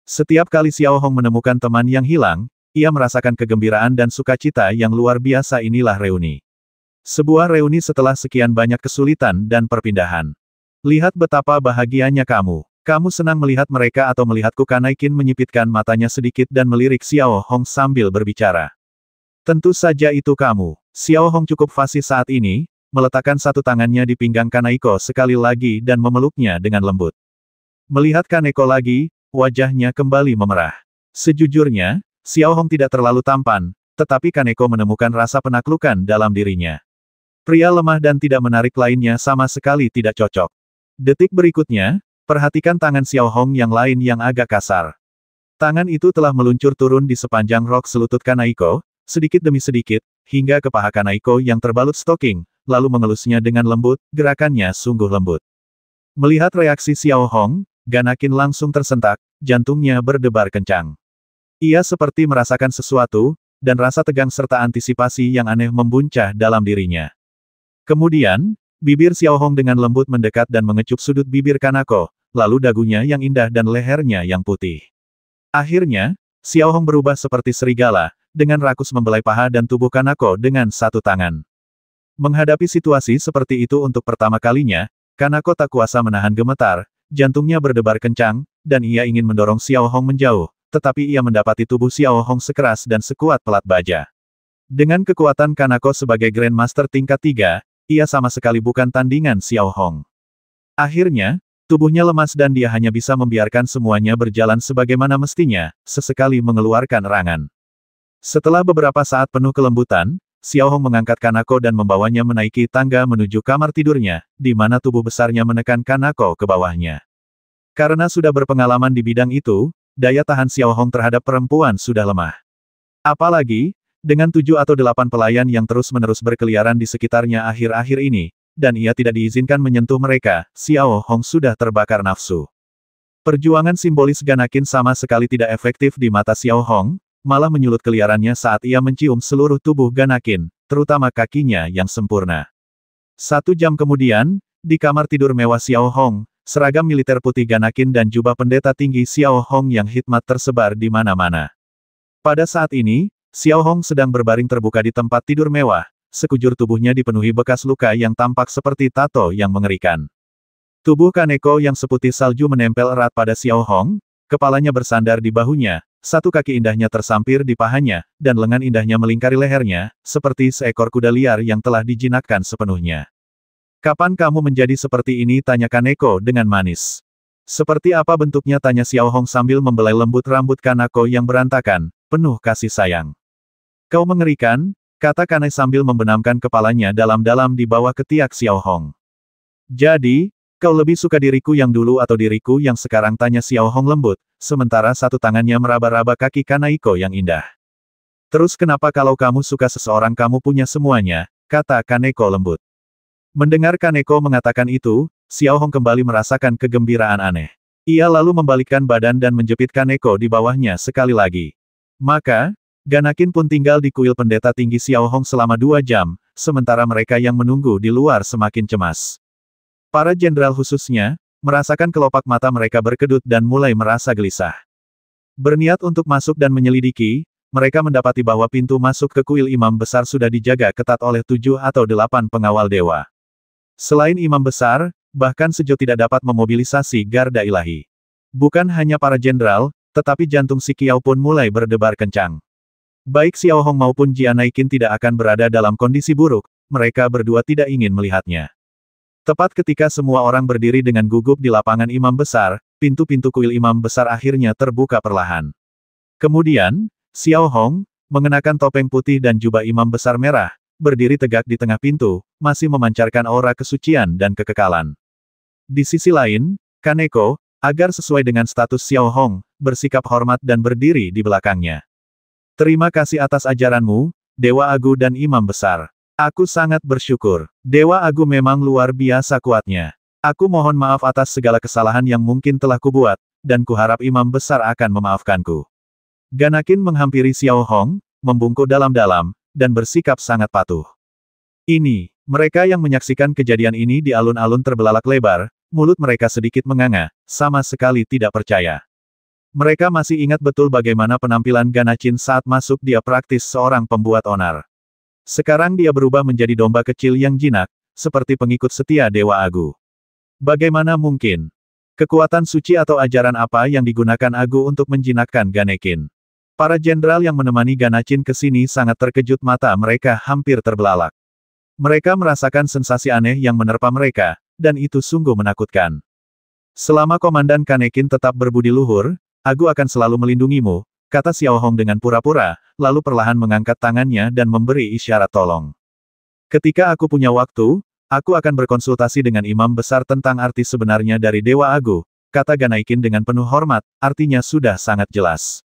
Setiap kali Xiao Hong menemukan teman yang hilang, ia merasakan kegembiraan dan sukacita yang luar biasa. Inilah reuni. Sebuah reuni setelah sekian banyak kesulitan dan perpindahan. Lihat betapa bahagianya kamu. Kamu senang melihat mereka atau melihatku? Kanaikin menyipitkan matanya sedikit dan melirik Xiao Hong sambil berbicara. Tentu saja itu kamu. Xiao Hong cukup fasih saat ini, meletakkan satu tangannya di pinggang Kaneko sekali lagi dan memeluknya dengan lembut. Melihat Kaneko lagi, wajahnya kembali memerah. Sejujurnya, Xiao Hong tidak terlalu tampan, tetapi Kaneko menemukan rasa penaklukan dalam dirinya. Pria lemah dan tidak menarik lainnya sama sekali tidak cocok. Detik berikutnya, perhatikan tangan Xiao Hong yang lain yang agak kasar. Tangan itu telah meluncur turun di sepanjang rok selutut Kaneko, sedikit demi sedikit, hingga ke paha Kaneko yang terbalut stoking, lalu mengelusnya dengan lembut, gerakannya sungguh lembut. Melihat reaksi Xiao Hong, Ganakin langsung tersentak, jantungnya berdebar kencang. Ia seperti merasakan sesuatu, dan rasa tegang serta antisipasi yang aneh membuncah dalam dirinya. Kemudian, bibir Xiao Hong dengan lembut mendekat dan mengecup sudut bibir Kaneko, lalu dagunya yang indah dan lehernya yang putih. Akhirnya, Xiao Hong berubah seperti serigala, dengan rakus membelai paha dan tubuh Kaneko dengan satu tangan. Menghadapi situasi seperti itu untuk pertama kalinya, Kaneko tak kuasa menahan gemetar, jantungnya berdebar kencang, dan ia ingin mendorong Xiao Hong menjauh, tetapi ia mendapati tubuh Xiao Hong sekeras dan sekuat pelat baja. Dengan kekuatan Kaneko sebagai Grandmaster tingkat 3, ia sama sekali bukan tandingan Xiao Hong. Akhirnya, tubuhnya lemas dan dia hanya bisa membiarkan semuanya berjalan sebagaimana mestinya, sesekali mengeluarkan erangan. Setelah beberapa saat penuh kelembutan, Xiao Hong mengangkat Kaneko dan membawanya menaiki tangga menuju kamar tidurnya, di mana tubuh besarnya menekan Kaneko ke bawahnya. Karena sudah berpengalaman di bidang itu, daya tahan Xiao Hong terhadap perempuan sudah lemah. Apalagi, dengan 7 atau 8 pelayan yang terus-menerus berkeliaran di sekitarnya akhir-akhir ini, dan ia tidak diizinkan menyentuh mereka, Xiao Hong sudah terbakar nafsu. Perjuangan simbolis Ganakin sama sekali tidak efektif di mata Xiao Hong, malah menyulut keliarannya saat ia mencium seluruh tubuh Ganakin, terutama kakinya yang sempurna. 1 jam kemudian, di kamar tidur mewah Xiao Hong, seragam militer putih Ganakin dan jubah pendeta tinggi Xiao Hong yang hikmat tersebar di mana-mana. Pada saat ini, Xiao Hong sedang berbaring terbuka di tempat tidur mewah, sekujur tubuhnya dipenuhi bekas luka yang tampak seperti tato yang mengerikan. Tubuh Kaneko yang seputih salju menempel erat pada Xiao Hong, kepalanya bersandar di bahunya, satu kaki indahnya tersampir di pahanya, dan lengan indahnya melingkari lehernya, seperti seekor kuda liar yang telah dijinakkan sepenuhnya. Kapan kamu menjadi seperti ini? Tanya Kaneko dengan manis. Seperti apa bentuknya? Tanya Xiao Hong sambil membelai lembut rambut Kaneko yang berantakan, penuh kasih sayang. Kau mengerikan, kata Kanai sambil membenamkan kepalanya dalam-dalam di bawah ketiak Xiao Hong. Jadi, kau lebih suka diriku yang dulu atau diriku yang sekarang? Tanya Xiao Hong lembut, sementara satu tangannya meraba-raba kaki Kanaiko yang indah. Terus kenapa kalau kamu suka seseorang kamu punya semuanya, kata Kaneko lembut. Mendengar Kaneko mengatakan itu, Xiao Hong kembali merasakan kegembiraan aneh. Ia lalu membalikkan badan dan menjepit Kaneko di bawahnya sekali lagi. Maka, Ganakin pun tinggal di kuil pendeta tinggi Xiao Hong selama 2 jam, sementara mereka yang menunggu di luar semakin cemas. Para jenderal khususnya, merasakan kelopak mata mereka berkedut dan mulai merasa gelisah. Berniat untuk masuk dan menyelidiki, mereka mendapati bahwa pintu masuk ke kuil imam besar sudah dijaga ketat oleh 7 atau 8 pengawal dewa. Selain imam besar, bahkan Sejo tidak dapat memobilisasi garda ilahi. Bukan hanya para jenderal, tetapi jantung si Kiao pun mulai berdebar kencang. Baik Xiao Hong maupun Jia Naikin tidak akan berada dalam kondisi buruk, mereka berdua tidak ingin melihatnya. Tepat ketika semua orang berdiri dengan gugup di lapangan imam besar, pintu-pintu kuil imam besar akhirnya terbuka perlahan. Kemudian, Xiao Hong, mengenakan topeng putih dan jubah imam besar merah, berdiri tegak di tengah pintu, masih memancarkan aura kesucian dan kekekalan. Di sisi lain, Kaneko, agar sesuai dengan status Xiao Hong, bersikap hormat dan berdiri di belakangnya. Terima kasih atas ajaranmu, Dewa Agu dan Imam Besar. Aku sangat bersyukur. Dewa Agu memang luar biasa kuatnya. Aku mohon maaf atas segala kesalahan yang mungkin telah kubuat, dan kuharap Imam Besar akan memaafkanku. Ganakin menghampiri Xiao Hong, membungkuk dalam-dalam, dan bersikap sangat patuh. Mereka yang menyaksikan kejadian ini di alun-alun terbelalak lebar, mulut mereka sedikit menganga, sama sekali tidak percaya. Mereka masih ingat betul bagaimana penampilan Ganacin saat masuk dia praktis seorang pembuat onar. Sekarang dia berubah menjadi domba kecil yang jinak, seperti pengikut setia Dewa Agu. Bagaimana mungkin? Kekuatan suci atau ajaran apa yang digunakan Agu untuk menjinakkan Ganekin? Para jenderal yang menemani Ganacin ke sini sangat terkejut, mata mereka hampir terbelalak. Mereka merasakan sensasi aneh yang menerpa mereka, dan itu sungguh menakutkan. Selama Komandan Ganekin tetap berbudi luhur, Agu akan selalu melindungimu, kata Xiao Hong dengan pura-pura, lalu perlahan mengangkat tangannya dan memberi isyarat tolong. Ketika aku punya waktu, aku akan berkonsultasi dengan Imam Besar tentang arti sebenarnya dari Dewa Agu, kata Ganaikin dengan penuh hormat, artinya sudah sangat jelas.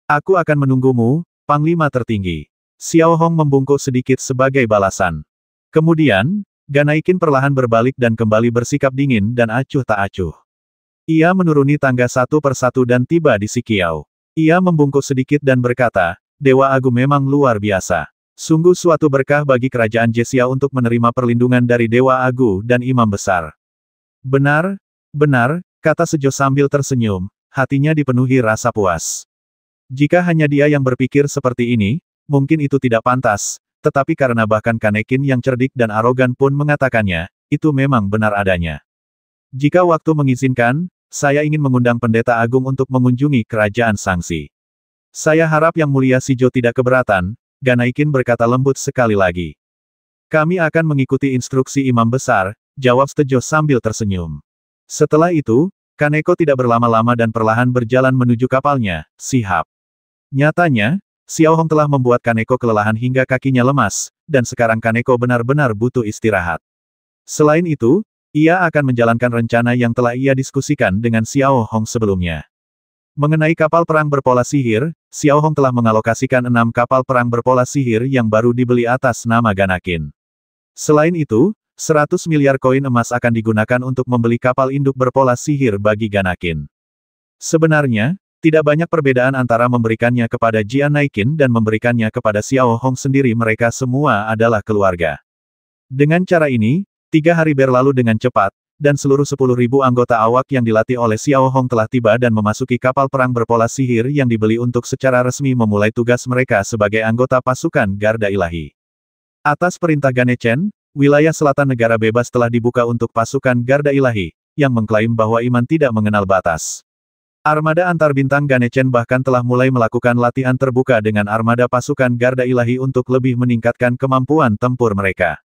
Aku akan menunggumu, Panglima tertinggi. Xiao Hong membungkuk sedikit sebagai balasan. Kemudian, Ganaikin perlahan berbalik dan kembali bersikap dingin dan acuh tak acuh. Ia menuruni tangga satu persatu dan tiba di si Kiao. Ia membungkuk sedikit dan berkata, Dewa Agu memang luar biasa. Sungguh suatu berkah bagi kerajaan Jesia untuk menerima perlindungan dari Dewa Agu dan Imam Besar. Benar, kata Sejo sambil tersenyum, hatinya dipenuhi rasa puas. Jika hanya dia yang berpikir seperti ini, mungkin itu tidak pantas. Tetapi karena bahkan Ganekin yang cerdik dan arogan pun mengatakannya, itu memang benar adanya. Jika waktu mengizinkan, saya ingin mengundang Pendeta Agung untuk mengunjungi kerajaan Sangsi. Saya harap Yang Mulia Sijo tidak keberatan, Ganaikin berkata lembut sekali lagi. Kami akan mengikuti instruksi Imam Besar, jawab Sejo sambil tersenyum. Setelah itu, Kaneko tidak berlama-lama dan perlahan berjalan menuju kapalnya, Sihab. Nyatanya, Xiao Hong telah membuat Kaneko kelelahan hingga kakinya lemas, dan sekarang Kaneko benar-benar butuh istirahat. Selain itu, ia akan menjalankan rencana yang telah ia diskusikan dengan Xiao Hong sebelumnya. Mengenai kapal perang berpola sihir, Xiao Hong telah mengalokasikan 6 kapal perang berpola sihir yang baru dibeli atas nama Ganakin. Selain itu, 100 miliar koin emas akan digunakan untuk membeli kapal induk berpola sihir bagi Ganakin. Sebenarnya, tidak banyak perbedaan antara memberikannya kepada Jia Naikin dan memberikannya kepada Xiao Hong sendiri, mereka semua adalah keluarga. Dengan cara ini, 3 hari berlalu dengan cepat, dan seluruh 10.000 anggota awak yang dilatih oleh Xiao Hong telah tiba dan memasuki kapal perang berpola sihir yang dibeli untuk secara resmi memulai tugas mereka sebagai anggota pasukan Garda Ilahi. Atas perintah Ganecen, wilayah selatan negara bebas telah dibuka untuk pasukan Garda Ilahi, yang mengklaim bahwa iman tidak mengenal batas. Armada antar bintang Ganecen bahkan telah mulai melakukan latihan terbuka dengan armada pasukan Garda Ilahi untuk lebih meningkatkan kemampuan tempur mereka.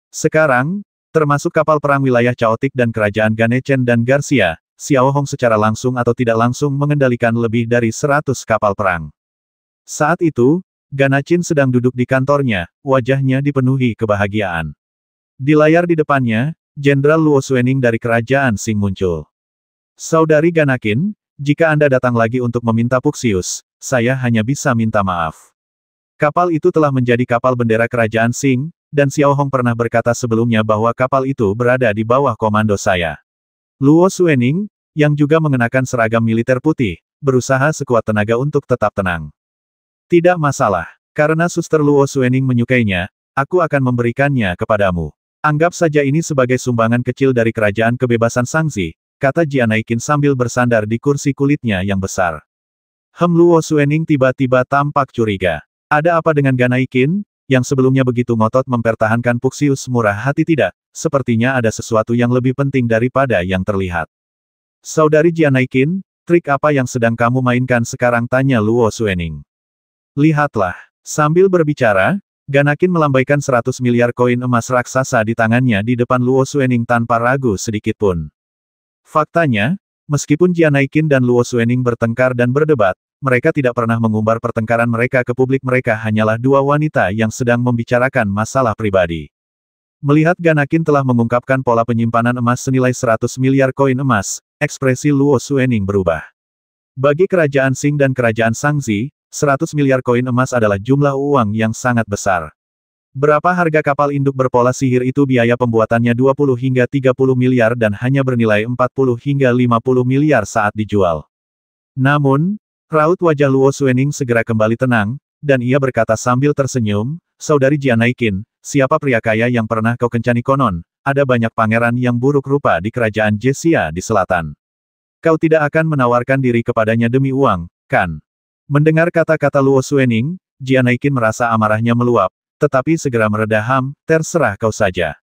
Sekarang, termasuk kapal perang wilayah Chaotic dan kerajaan Ganecen dan Garcia, Xiao Hong secara langsung atau tidak langsung mengendalikan lebih dari 100 kapal perang. Saat itu, Ganacin sedang duduk di kantornya, wajahnya dipenuhi kebahagiaan. Di layar di depannya, Jenderal Luo Xuening dari kerajaan Qing muncul. Saudari Ganakin, jika Anda datang lagi untuk meminta Puxius, saya hanya bisa minta maaf. Kapal itu telah menjadi kapal bendera kerajaan Qing, dan Xiao Hong pernah berkata sebelumnya bahwa kapal itu berada di bawah komando saya. Luo Suening, yang juga mengenakan seragam militer putih, berusaha sekuat tenaga untuk tetap tenang. Tidak masalah, karena Suster Luo Suening menyukainya, aku akan memberikannya kepadamu. Anggap saja ini sebagai sumbangan kecil dari kerajaan kebebasan Shangzi, kata Jianaikin sambil bersandar di kursi kulitnya yang besar. Luo Suening tiba-tiba tampak curiga. Ada apa dengan Ganaikin, yang sebelumnya begitu ngotot mempertahankan Puxius murah hati tidak, sepertinya ada sesuatu yang lebih penting daripada yang terlihat. Saudari Jianaikin, trik apa yang sedang kamu mainkan sekarang, tanya Luo Suening. Lihatlah, sambil berbicara, Ganakin melambaikan 100 miliar koin emas raksasa di tangannya di depan Luo Suening tanpa ragu sedikitpun. Faktanya, meskipun Jianaikin dan Luo Suening bertengkar dan berdebat, mereka tidak pernah mengumbar pertengkaran mereka ke publik. Mereka hanyalah dua wanita yang sedang membicarakan masalah pribadi. Melihat Ganakin telah mengungkapkan pola penyimpanan emas senilai 100 miliar koin emas, ekspresi Luo Suening berubah. Bagi kerajaan Qing dan kerajaan Shangzi, 100 miliar koin emas adalah jumlah uang yang sangat besar. Berapa harga kapal induk berpola sihir itu? Biaya pembuatannya 20 hingga 30 miliar dan hanya bernilai 40 hingga 50 miliar saat dijual. Namun, raut wajah Luo Suening segera kembali tenang, dan ia berkata sambil tersenyum, Saudari Jianaikin, siapa pria kaya yang pernah kau kencani konon? Ada banyak pangeran yang buruk rupa di kerajaan Jiexia di selatan. Kau tidak akan menawarkan diri kepadanya demi uang, kan? Mendengar kata-kata Luo Suening, Jianaikin merasa amarahnya meluap, tetapi segera mereda. Terserah kau saja.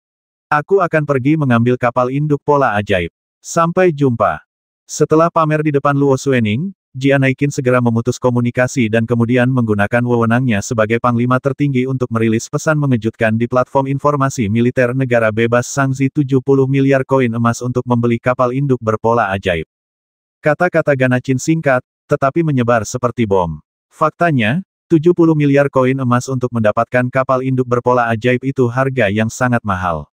Aku akan pergi mengambil kapal induk pola ajaib. Sampai jumpa. Setelah pamer di depan Luo Suening, Jianaikin segera memutus komunikasi dan kemudian menggunakan wewenangnya sebagai panglima tertinggi untuk merilis pesan mengejutkan di platform informasi militer negara bebas Shangzi 70 miliar koin emas untuk membeli kapal induk berpola ajaib. Kata-kata Ganacin singkat, tetapi menyebar seperti bom. Faktanya, 70 miliar koin emas untuk mendapatkan kapal induk berpola ajaib itu harga yang sangat mahal.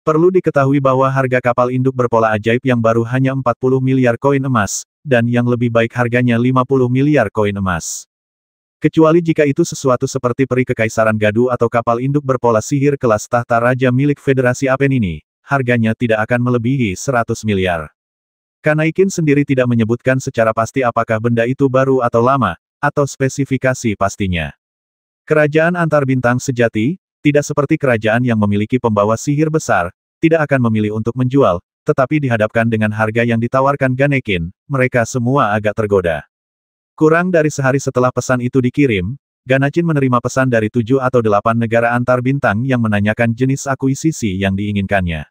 Perlu diketahui bahwa harga kapal induk berpola ajaib yang baru hanya 40 miliar koin emas, dan yang lebih baik harganya 50 miliar koin emas. Kecuali jika itu sesuatu seperti peri kekaisaran Gadu atau kapal induk berpola sihir kelas tahta raja milik Federasi Apenini, harganya tidak akan melebihi 100 miliar. Ganaikin sendiri tidak menyebutkan secara pasti apakah benda itu baru atau lama, atau spesifikasi pastinya. Kerajaan antar bintang sejati, tidak seperti kerajaan yang memiliki pembawa sihir besar, tidak akan memilih untuk menjual, tetapi dihadapkan dengan harga yang ditawarkan Ganaikin, mereka semua agak tergoda. Kurang dari sehari setelah pesan itu dikirim, Ganacin menerima pesan dari 7 atau 8 negara antar bintang yang menanyakan jenis akuisisi yang diinginkannya.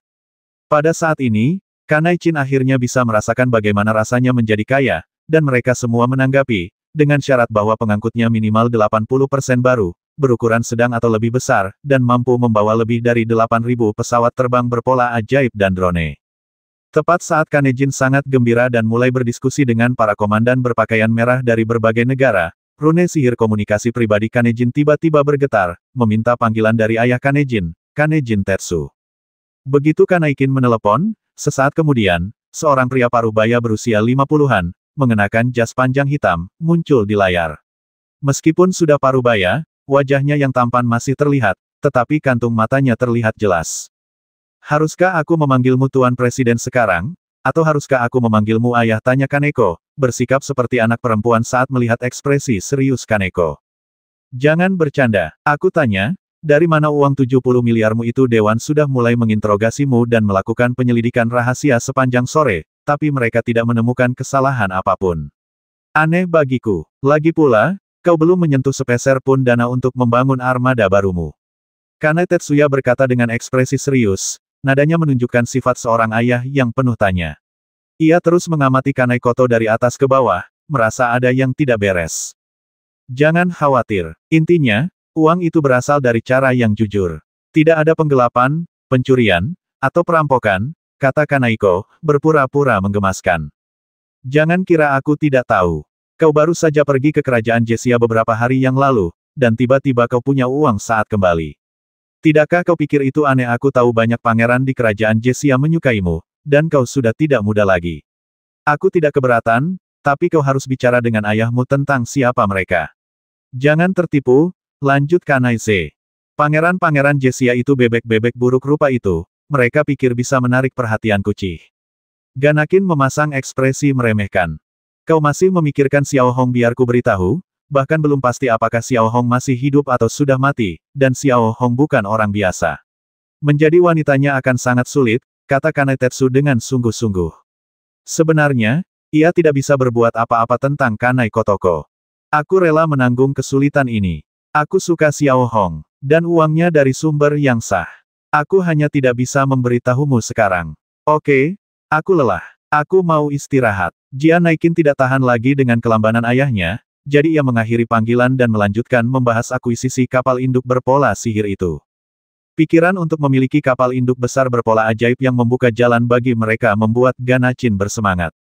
Pada saat ini, Ganacin akhirnya bisa merasakan bagaimana rasanya menjadi kaya, dan mereka semua menanggapi, dengan syarat bahwa pengangkutnya minimal 80% baru, berukuran sedang atau lebih besar, dan mampu membawa lebih dari 8.000 pesawat terbang berpola ajaib dan drone. Tepat saat Ganacin sangat gembira dan mulai berdiskusi dengan para komandan berpakaian merah dari berbagai negara, rune sihir komunikasi pribadi Ganacin tiba-tiba bergetar, meminta panggilan dari ayah Ganacin, Ganacin Tetsu. Begitu Ganaikin menelepon, sesaat kemudian, seorang pria parubaya berusia 50-an, mengenakan jas panjang hitam, muncul di layar. Meskipun sudah parubaya, wajahnya yang tampan masih terlihat, tetapi kantung matanya terlihat jelas. Haruskah aku memanggilmu Tuan Presiden sekarang? Atau haruskah aku memanggilmu ayah? Tanya Kaneko, bersikap seperti anak perempuan saat melihat ekspresi serius Kaneko. Jangan bercanda, aku tanya, dari mana uang 70 miliarmu itu? Dewan sudah mulai menginterogasimu dan melakukan penyelidikan rahasia sepanjang sore, tapi mereka tidak menemukan kesalahan apapun. Aneh bagiku. Lagi pula, kau belum menyentuh sepeser pun dana untuk membangun armada barumu. Kane Tetsuya berkata dengan ekspresi serius, nadanya menunjukkan sifat seorang ayah yang penuh tanya. Ia terus mengamati Kanai Koto dari atas ke bawah, merasa ada yang tidak beres. Jangan khawatir, intinya, uang itu berasal dari cara yang jujur. Tidak ada penggelapan, pencurian, atau perampokan, kata Kanaiko, berpura-pura menggemaskan. Jangan kira aku tidak tahu. Kau baru saja pergi ke kerajaan Jiexia beberapa hari yang lalu, dan tiba-tiba kau punya uang saat kembali. Tidakkah kau pikir itu aneh? Aku tahu banyak pangeran di kerajaan Jiexia menyukaimu, dan kau sudah tidak muda lagi. Aku tidak keberatan, tapi kau harus bicara dengan ayahmu tentang siapa mereka. Jangan tertipu, lanjut Kanai Z. Pangeran-pangeran Jesia itu bebek-bebek buruk rupa itu, mereka pikir bisa menarik perhatian Kuci. Ganakin memasang ekspresi meremehkan. Kau masih memikirkan Xiao Hong biar ku beritahu, bahkan belum pasti apakah Xiao Hong masih hidup atau sudah mati, dan Xiao Hong bukan orang biasa. Menjadi wanitanya akan sangat sulit, kata Kanai-tetsu dengan sungguh-sungguh. Sebenarnya, ia tidak bisa berbuat apa-apa tentang Kanai Kotoko. Aku rela menanggung kesulitan ini. Aku suka Xiao Hong, dan uangnya dari sumber yang sah. Aku hanya tidak bisa memberitahumu sekarang. Oke, aku lelah. Aku mau istirahat. Jian Naikin tidak tahan lagi dengan kelambanan ayahnya, jadi ia mengakhiri panggilan dan melanjutkan membahas akuisisi kapal induk berpola sihir itu. Pikiran untuk memiliki kapal induk besar berpola ajaib yang membuka jalan bagi mereka membuat Ganacin bersemangat.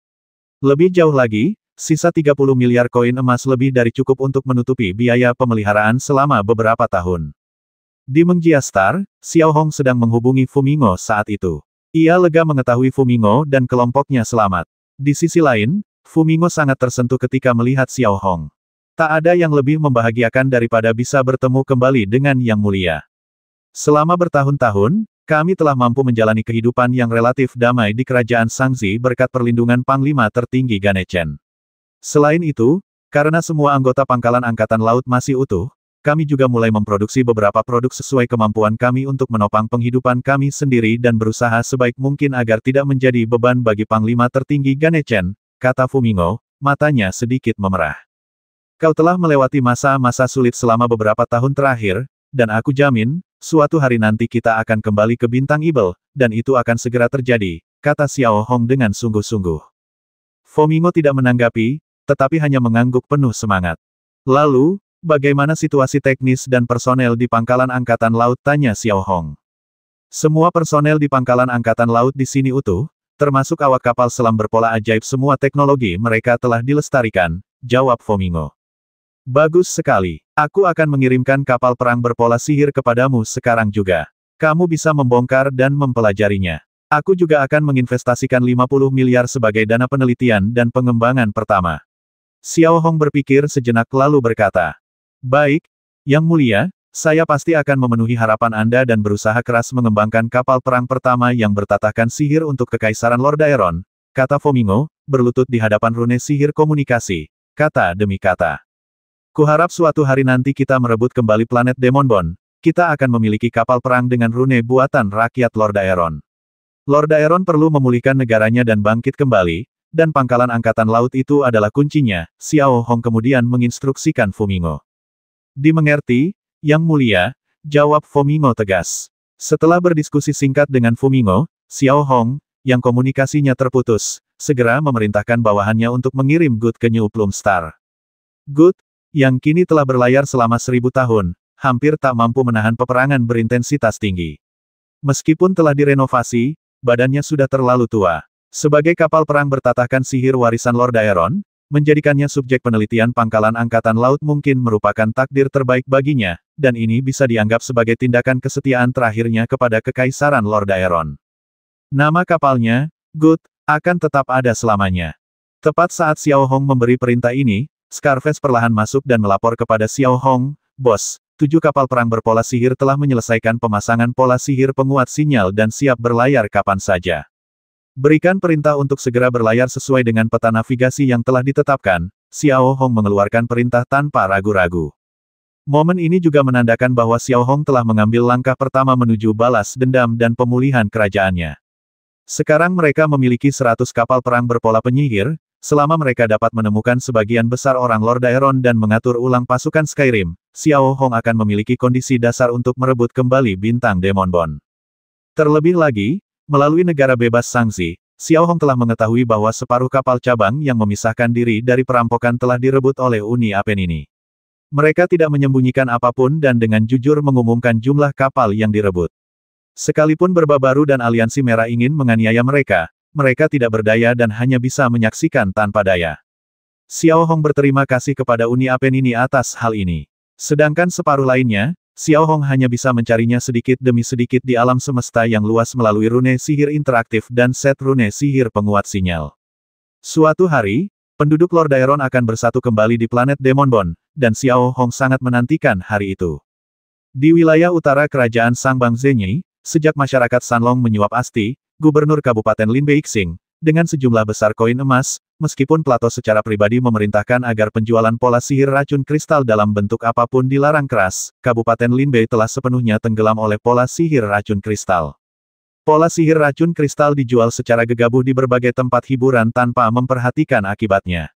Lebih jauh lagi, sisa 30 miliar koin emas lebih dari cukup untuk menutupi biaya pemeliharaan selama beberapa tahun. Di Mengjia Star, Xiao Hong sedang menghubungi Fumingo saat itu. Ia lega mengetahui Fumingo dan kelompoknya selamat. Di sisi lain, Fumingo sangat tersentuh ketika melihat Xiao Hong. Tak ada yang lebih membahagiakan daripada bisa bertemu kembali dengan Yang Mulia. Selama bertahun-tahun, kami telah mampu menjalani kehidupan yang relatif damai di kerajaan Sangzi berkat perlindungan Panglima tertinggi Ganecen. Selain itu, karena semua anggota pangkalan Angkatan Laut masih utuh, kami juga mulai memproduksi beberapa produk sesuai kemampuan kami untuk menopang penghidupan kami sendiri dan berusaha sebaik mungkin agar tidak menjadi beban bagi Panglima tertinggi Ganecen, kata Fumingo, matanya sedikit memerah. Kau telah melewati masa-masa sulit selama beberapa tahun terakhir, dan aku jamin, suatu hari nanti kita akan kembali ke Bintang Ibel, dan itu akan segera terjadi, kata Xiao Hong dengan sungguh-sungguh. Fumingo tidak menanggapi, tetapi hanya mengangguk penuh semangat. Lalu, bagaimana situasi teknis dan personel di Pangkalan Angkatan Laut, tanya Xiao Hong. Semua personel di Pangkalan Angkatan Laut di sini utuh, termasuk awak kapal selam berpola ajaib, semua teknologi mereka telah dilestarikan, jawab Fumingo. Bagus sekali. Aku akan mengirimkan kapal perang berpola sihir kepadamu sekarang juga. Kamu bisa membongkar dan mempelajarinya. Aku juga akan menginvestasikan 50 miliar sebagai dana penelitian dan pengembangan pertama. Xiao Hong berpikir sejenak lalu berkata, baik, Yang Mulia, saya pasti akan memenuhi harapan Anda dan berusaha keras mengembangkan kapal perang pertama yang bertatahkan sihir untuk Kekaisaran Lord Daeron, kata Fumingo, berlutut di hadapan rune sihir komunikasi, kata demi kata. Kuharap suatu hari nanti kita merebut kembali planet Demonbon, kita akan memiliki kapal perang dengan rune buatan rakyat Lord Daeron. Lord Daeron perlu memulihkan negaranya dan bangkit kembali, dan pangkalan angkatan laut itu adalah kuncinya, Xiao Hong kemudian menginstruksikan Fumingo. Dimengerti, Yang Mulia, jawab Fumingo tegas. Setelah berdiskusi singkat dengan Fumingo, Xiao Hong, yang komunikasinya terputus, segera memerintahkan bawahannya untuk mengirim Good ke New Plum Star. Good, yang kini telah berlayar selama 1000 tahun, hampir tak mampu menahan peperangan berintensitas tinggi. Meskipun telah direnovasi, badannya sudah terlalu tua. Sebagai kapal perang bertatahkan sihir warisan Lord Daeron, menjadikannya subjek penelitian Pangkalan Angkatan Laut mungkin merupakan takdir terbaik baginya, dan ini bisa dianggap sebagai tindakan kesetiaan terakhirnya kepada Kekaisaran Lord Daeron. Nama kapalnya, Good, akan tetap ada selamanya. Tepat saat Xiao Hong memberi perintah ini, Scarface perlahan masuk dan melapor kepada Xiao Hong, bos, 7 kapal perang berpola sihir telah menyelesaikan pemasangan pola sihir penguat sinyal dan siap berlayar kapan saja. Berikan perintah untuk segera berlayar sesuai dengan peta navigasi yang telah ditetapkan, Xiao Hong mengeluarkan perintah tanpa ragu-ragu. Momen ini juga menandakan bahwa Xiao Hong telah mengambil langkah pertama menuju balas dendam dan pemulihan kerajaannya. Sekarang mereka memiliki 100 kapal perang berpola penyihir. Selama mereka dapat menemukan sebagian besar orang Lord Daeron dan mengatur ulang pasukan Skyrim, Xiao Hong akan memiliki kondisi dasar untuk merebut kembali bintang Demonbon. Terlebih lagi, melalui negara bebas Sangzi, Xiao Hong telah mengetahui bahwa separuh kapal cabang yang memisahkan diri dari perampokan telah direbut oleh Uni Apenini. Mereka tidak menyembunyikan apapun dan dengan jujur mengumumkan jumlah kapal yang direbut. Sekalipun Berbabaru dan Aliansi Merah ingin menganiaya mereka tidak berdaya dan hanya bisa menyaksikan tanpa daya. Xiao Hong berterima kasih kepada Uni Apenini atas hal ini. Sedangkan separuh lainnya, Xiao Hong hanya bisa mencarinya sedikit demi sedikit di alam semesta yang luas melalui rune sihir interaktif dan set rune sihir penguat sinyal. Suatu hari, penduduk Lord Daeron akan bersatu kembali di planet Demonbon, dan Xiao Hong sangat menantikan hari itu. Di wilayah utara kerajaan Sangbang Zhenyi, sejak masyarakat Sanlong menyuap Asti, Gubernur Kabupaten Lin Beixing, dengan sejumlah besar koin emas, meskipun Plato secara pribadi memerintahkan agar penjualan pola sihir racun kristal dalam bentuk apapun dilarang keras, Kabupaten Linbei telah sepenuhnya tenggelam oleh pola sihir racun kristal. Pola sihir racun kristal dijual secara gegabah di berbagai tempat hiburan tanpa memperhatikan akibatnya.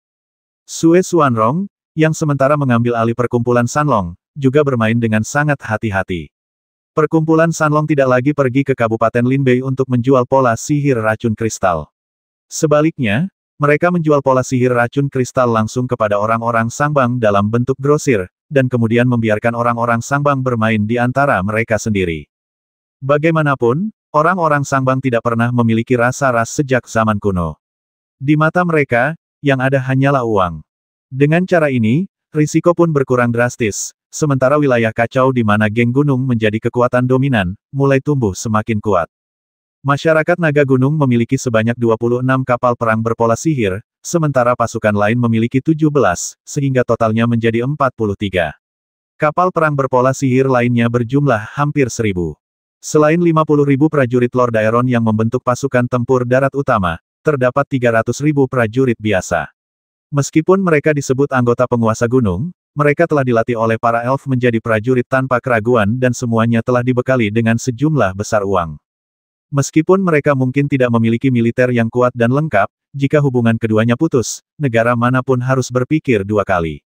Sue Xuanrong, yang sementara mengambil alih perkumpulan Sanlong, juga bermain dengan sangat hati-hati. Perkumpulan Sanlong tidak lagi pergi ke Kabupaten Linbei untuk menjual pola sihir racun kristal. Sebaliknya, mereka menjual pola sihir racun kristal langsung kepada orang-orang Sangbang dalam bentuk grosir, dan kemudian membiarkan orang-orang Sangbang bermain di antara mereka sendiri. Bagaimanapun, orang-orang Sangbang tidak pernah memiliki rasa ras sejak zaman kuno. Di mata mereka, yang ada hanyalah uang. Dengan cara ini, risiko pun berkurang drastis, sementara wilayah kacau di mana geng gunung menjadi kekuatan dominan, mulai tumbuh semakin kuat. Masyarakat Naga Gunung memiliki sebanyak 26 kapal perang berpola sihir, sementara pasukan lain memiliki 17, sehingga totalnya menjadi 43. Kapal perang berpola sihir lainnya berjumlah hampir 1000. Selain 50.000 prajurit Lord Daeron yang membentuk pasukan tempur darat utama, terdapat 300.000 prajurit biasa. Meskipun mereka disebut anggota penguasa gunung, mereka telah dilatih oleh para elf menjadi prajurit tanpa keraguan dan semuanya telah dibekali dengan sejumlah besar uang. Meskipun mereka mungkin tidak memiliki militer yang kuat dan lengkap, jika hubungan keduanya putus, negara manapun harus berpikir dua kali.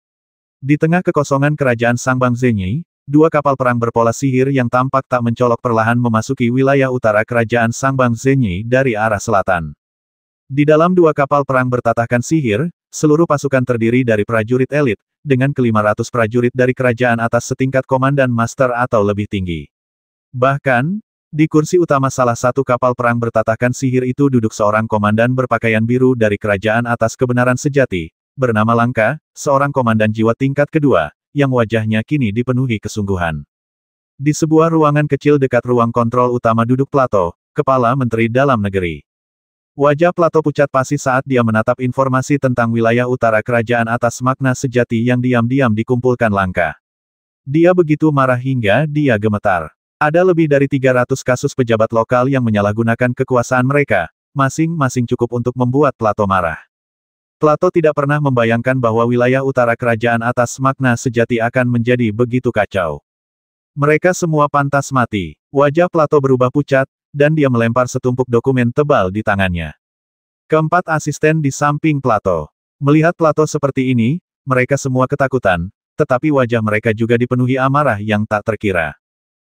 Di tengah kekosongan kerajaan Sangbang Zhenyi, dua kapal perang berpola sihir yang tampak tak mencolok perlahan memasuki wilayah utara kerajaan Sangbang Zhenyi dari arah selatan. Di dalam dua kapal perang bertatahkan sihir, seluruh pasukan terdiri dari prajurit elit, dengan ke-500 prajurit dari kerajaan atas setingkat komandan master atau lebih tinggi. Bahkan, di kursi utama salah satu kapal perang bertatahkan sihir itu duduk seorang komandan berpakaian biru dari kerajaan atas kebenaran sejati, bernama Langka, seorang komandan jiwa tingkat kedua, yang wajahnya kini dipenuhi kesungguhan. Di sebuah ruangan kecil dekat ruang kontrol utama duduk Plato, Kepala Menteri Dalam Negeri. Wajah Plato pucat pasi saat dia menatap informasi tentang wilayah utara kerajaan atas makna sejati yang diam-diam dikumpulkan Langka. Dia begitu marah hingga dia gemetar. Ada lebih dari 300 kasus pejabat lokal yang menyalahgunakan kekuasaan mereka, masing-masing cukup untuk membuat Plato marah. Plato tidak pernah membayangkan bahwa wilayah utara kerajaan atas makna sejati akan menjadi begitu kacau. Mereka semua pantas mati. Wajah Plato berubah pucat, dan dia melempar setumpuk dokumen tebal di tangannya. Keempat asisten di samping Plato. Melihat Plato seperti ini, mereka semua ketakutan, tetapi wajah mereka juga dipenuhi amarah yang tak terkira.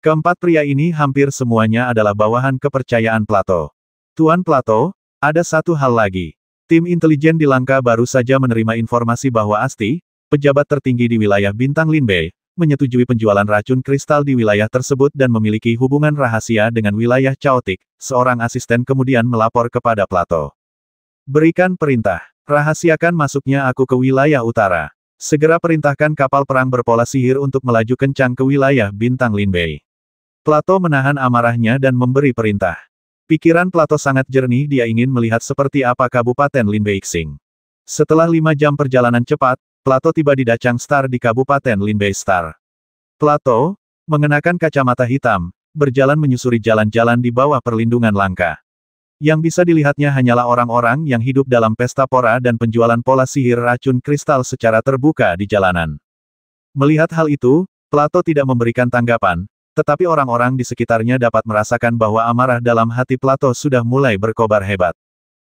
Keempat pria ini hampir semuanya adalah bawahan kepercayaan Plato. Tuan Plato, ada satu hal lagi. Tim intelijen di Langka baru saja menerima informasi bahwa Asti, pejabat tertinggi di wilayah Bintang Linbei, menyetujui penjualan racun kristal di wilayah tersebut dan memiliki hubungan rahasia dengan wilayah Chaotic. Seorang asisten kemudian melapor kepada Plato. Berikan perintah. Rahasiakan masuknya aku ke wilayah utara. Segera perintahkan kapal perang berpola sihir untuk melaju kencang ke wilayah Bintang Linbei. Plato menahan amarahnya dan memberi perintah. Pikiran Plato sangat jernih, dia ingin melihat seperti apa Kabupaten Linbeixing. Setelah 5 jam perjalanan cepat, Plato tiba di Dachang Star di Kabupaten Linbei Star. Plato, mengenakan kacamata hitam, berjalan menyusuri jalan-jalan di bawah perlindungan Langka. Yang bisa dilihatnya hanyalah orang-orang yang hidup dalam pesta pora dan penjualan pola sihir racun kristal secara terbuka di jalanan. Melihat hal itu, Plato tidak memberikan tanggapan, tetapi orang-orang di sekitarnya dapat merasakan bahwa amarah dalam hati Plato sudah mulai berkobar hebat.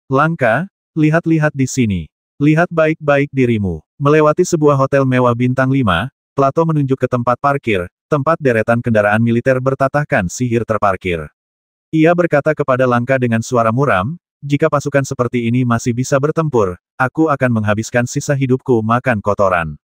Langka, lihat-lihat di sini. Lihat baik-baik dirimu. Melewati sebuah hotel mewah bintang 5, Plato menunjuk ke tempat parkir, tempat deretan kendaraan militer bertatahkan sihir terparkir. Ia berkata kepada Langka dengan suara muram, jika pasukan seperti ini masih bisa bertempur, aku akan menghabiskan sisa hidupku makan kotoran.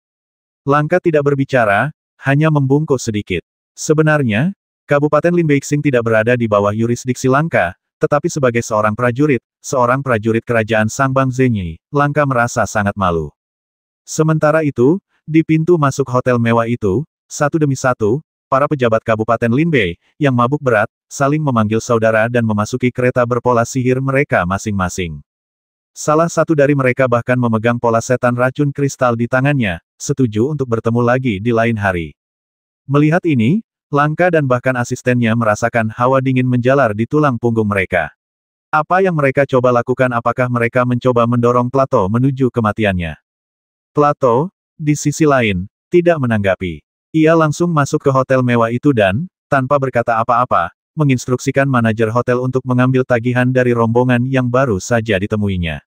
Langka tidak berbicara, hanya membungkuk sedikit. Sebenarnya, Kabupaten Linbeixing tidak berada di bawah yurisdiksi Langka, tetapi sebagai seorang prajurit kerajaan Sangbang Zhenyi, Langka merasa sangat malu. Sementara itu, di pintu masuk hotel mewah itu, satu demi satu, para pejabat Kabupaten Linbei, yang mabuk berat, saling memanggil saudara dan memasuki kereta berpola sihir mereka masing-masing. Salah satu dari mereka bahkan memegang pola setan racun kristal di tangannya, setuju untuk bertemu lagi di lain hari. Melihat ini, Langka dan bahkan asistennya merasakan hawa dingin menjalar di tulang punggung mereka. Apa yang mereka coba lakukan? Apakah mereka mencoba mendorong Plato menuju kematiannya? Plato, di sisi lain, tidak menanggapi. Ia langsung masuk ke hotel mewah itu dan, tanpa berkata apa-apa, menginstruksikan manajer hotel untuk mengambil tagihan dari rombongan yang baru saja ditemuinya.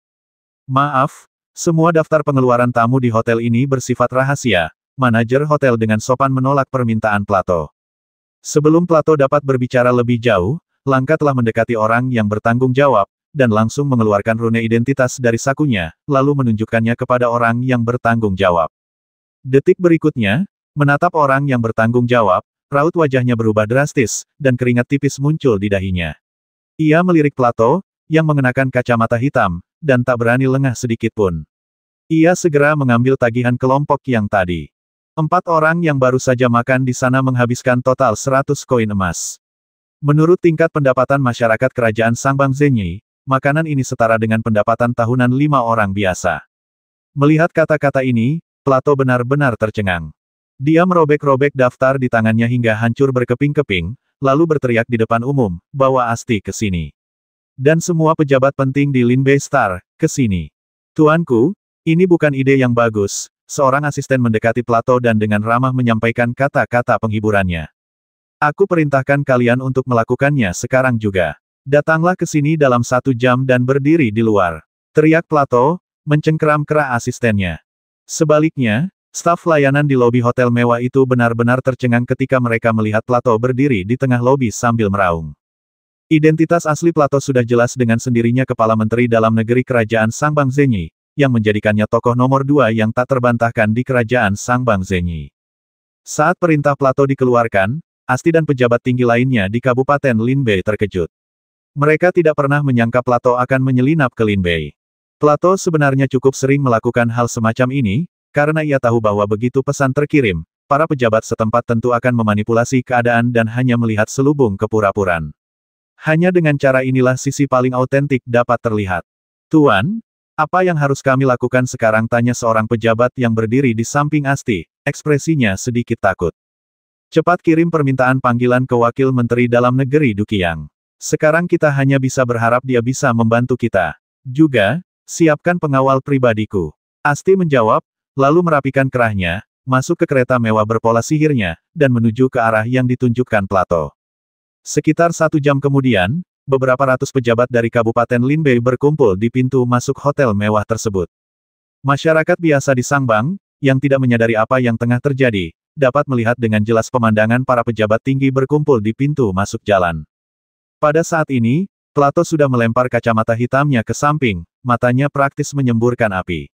Maaf, semua daftar pengeluaran tamu di hotel ini bersifat rahasia. Manajer hotel dengan sopan menolak permintaan Plato. Sebelum Plato dapat berbicara lebih jauh, Langka telah mendekati orang yang bertanggung jawab, dan langsung mengeluarkan rune identitas dari sakunya, lalu menunjukkannya kepada orang yang bertanggung jawab. Detik berikutnya, menatap orang yang bertanggung jawab, raut wajahnya berubah drastis, dan keringat tipis muncul di dahinya. Ia melirik Plato, yang mengenakan kacamata hitam, dan tak berani lengah sedikit pun. Ia segera mengambil tagihan kelompok yang tadi. 4 orang yang baru saja makan di sana menghabiskan total 100 koin emas. Menurut tingkat pendapatan masyarakat kerajaan Sangbang Zenyi, makanan ini setara dengan pendapatan tahunan 5 orang biasa. Melihat kata-kata ini, Plato benar-benar tercengang. Dia merobek-robek daftar di tangannya hingga hancur berkeping-keping, lalu berteriak di depan umum, "Bawa Asti ke sini. Dan semua pejabat penting di Linbei Star, ke sini." "Tuanku, ini bukan ide yang bagus." Seorang asisten mendekati Plato dan dengan ramah menyampaikan kata-kata penghiburannya. "Aku perintahkan kalian untuk melakukannya sekarang juga. Datanglah ke sini dalam 1 jam dan berdiri di luar," teriak Plato, mencengkeram kerah asistennya. Sebaliknya, staf layanan di lobi hotel mewah itu benar-benar tercengang ketika mereka melihat Plato berdiri di tengah lobi sambil meraung. Identitas asli Plato sudah jelas dengan sendirinya kepala menteri dalam negeri kerajaan Sangbang Zenyi, yang menjadikannya tokoh nomor 2 yang tak terbantahkan di kerajaan Sangbang Zenyi. Saat perintah Plato dikeluarkan, Asti dan pejabat tinggi lainnya di Kabupaten Linbei terkejut. Mereka tidak pernah menyangka Plato akan menyelinap ke Linbei. Plato sebenarnya cukup sering melakukan hal semacam ini, karena ia tahu bahwa begitu pesan terkirim, para pejabat setempat tentu akan memanipulasi keadaan dan hanya melihat selubung kepura-puraan. Hanya dengan cara inilah sisi paling autentik dapat terlihat. "Tuan, apa yang harus kami lakukan sekarang?" tanya seorang pejabat yang berdiri di samping Asti, ekspresinya sedikit takut. "Cepat kirim permintaan panggilan ke Wakil Menteri Dalam Negeri Duqiang. Sekarang kita hanya bisa berharap dia bisa membantu kita. Juga, siapkan pengawal pribadiku." Asti menjawab, lalu merapikan kerahnya, masuk ke kereta mewah berpola sihirnya, dan menuju ke arah yang ditunjukkan Plato. Sekitar 1 jam kemudian, beberapa ratus pejabat dari Kabupaten Linbei berkumpul di pintu masuk hotel mewah tersebut. Masyarakat biasa di Sangbang, yang tidak menyadari apa yang tengah terjadi, dapat melihat dengan jelas pemandangan para pejabat tinggi berkumpul di pintu masuk jalan. Pada saat ini, Plato sudah melempar kacamata hitamnya ke samping, matanya praktis menyemburkan api.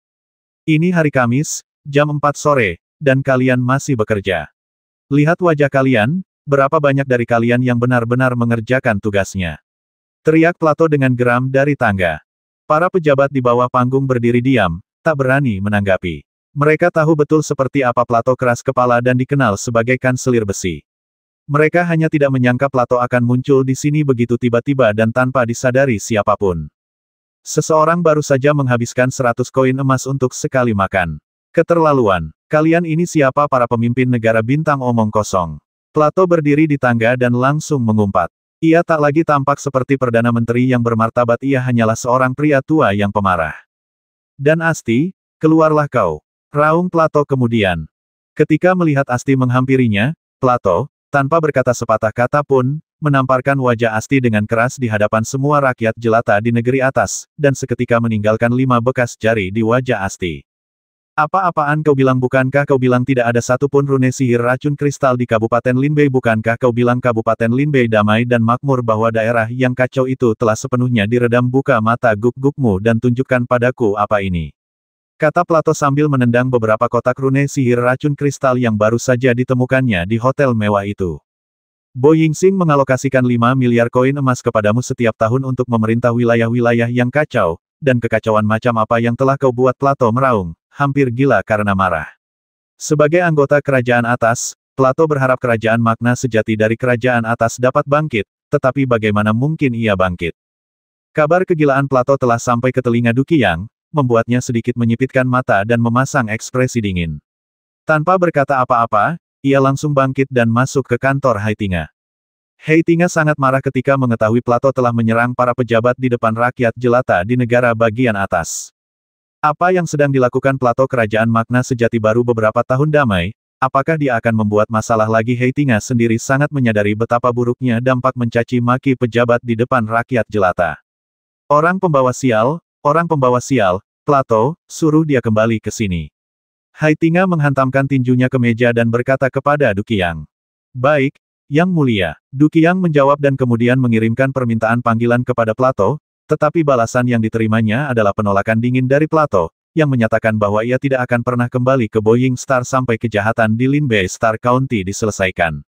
"Ini hari Kamis, jam 4 sore, dan kalian masih bekerja. Lihat wajah kalian, berapa banyak dari kalian yang benar-benar mengerjakan tugasnya?" teriak Plato dengan geram dari tangga. Para pejabat di bawah panggung berdiri diam, tak berani menanggapi. Mereka tahu betul seperti apa Plato keras kepala dan dikenal sebagai kanselir besi. Mereka hanya tidak menyangka Plato akan muncul di sini begitu tiba-tiba dan tanpa disadari siapapun. Seseorang baru saja menghabiskan 100 koin emas untuk sekali makan. Keterlaluan. Kalian ini siapa? Para pemimpin negara bintang omong kosong. Plato berdiri di tangga dan langsung mengumpat. Ia tak lagi tampak seperti Perdana Menteri yang bermartabat, ia hanyalah seorang pria tua yang pemarah. "Dan Asti, keluarlah kau," raung Plato kemudian. Ketika melihat Asti menghampirinya, Plato, tanpa berkata sepatah kata pun, menamparkan wajah Asti dengan keras di hadapan semua rakyat jelata di negeri atas, dan seketika meninggalkan 5 bekas jari di wajah Asti. "Apa-apaan kau bilang? Bukankah kau bilang tidak ada satupun rune sihir racun kristal di Kabupaten Linbei? Bukankah kau bilang Kabupaten Linbei damai dan makmur, bahwa daerah yang kacau itu telah sepenuhnya diredam?" "Buka mata guk-gukmu dan tunjukkan padaku apa ini," kata Plato sambil menendang beberapa kotak rune sihir racun kristal yang baru saja ditemukannya di hotel mewah itu. "Bo Yingxing mengalokasikan 5 miliar koin emas kepadamu setiap tahun untuk memerintah wilayah-wilayah yang kacau, dan kekacauan macam apa yang telah kau buat?" Plato meraung, hampir gila karena marah. Sebagai anggota kerajaan atas, Plato berharap kerajaan makna sejati dari kerajaan atas dapat bangkit, tetapi bagaimana mungkin ia bangkit? Kabar kegilaan Plato telah sampai ke telinga Duqiang, membuatnya sedikit menyipitkan mata dan memasang ekspresi dingin. Tanpa berkata apa-apa, ia langsung bangkit dan masuk ke kantor Haitinga. Haitinga sangat marah ketika mengetahui Plato telah menyerang para pejabat di depan rakyat jelata di negara bagian atas. Apa yang sedang dilakukan Plato kerajaan makna sejati baru beberapa tahun damai? Apakah dia akan membuat masalah lagi? Haitinga sendiri sangat menyadari betapa buruknya dampak mencaci maki pejabat di depan rakyat jelata. Orang pembawa sial, Plato, suruh dia kembali ke sini. Haitinga menghantamkan tinjunya ke meja dan berkata kepada Du Qiang. Baik, Yang Mulia. Du Qiang menjawab dan kemudian mengirimkan permintaan panggilan kepada Plato, tetapi balasan yang diterimanya adalah penolakan dingin dari Plato, yang menyatakan bahwa ia tidak akan pernah kembali ke Boying Star sampai kejahatan di Lin Bei Star County diselesaikan.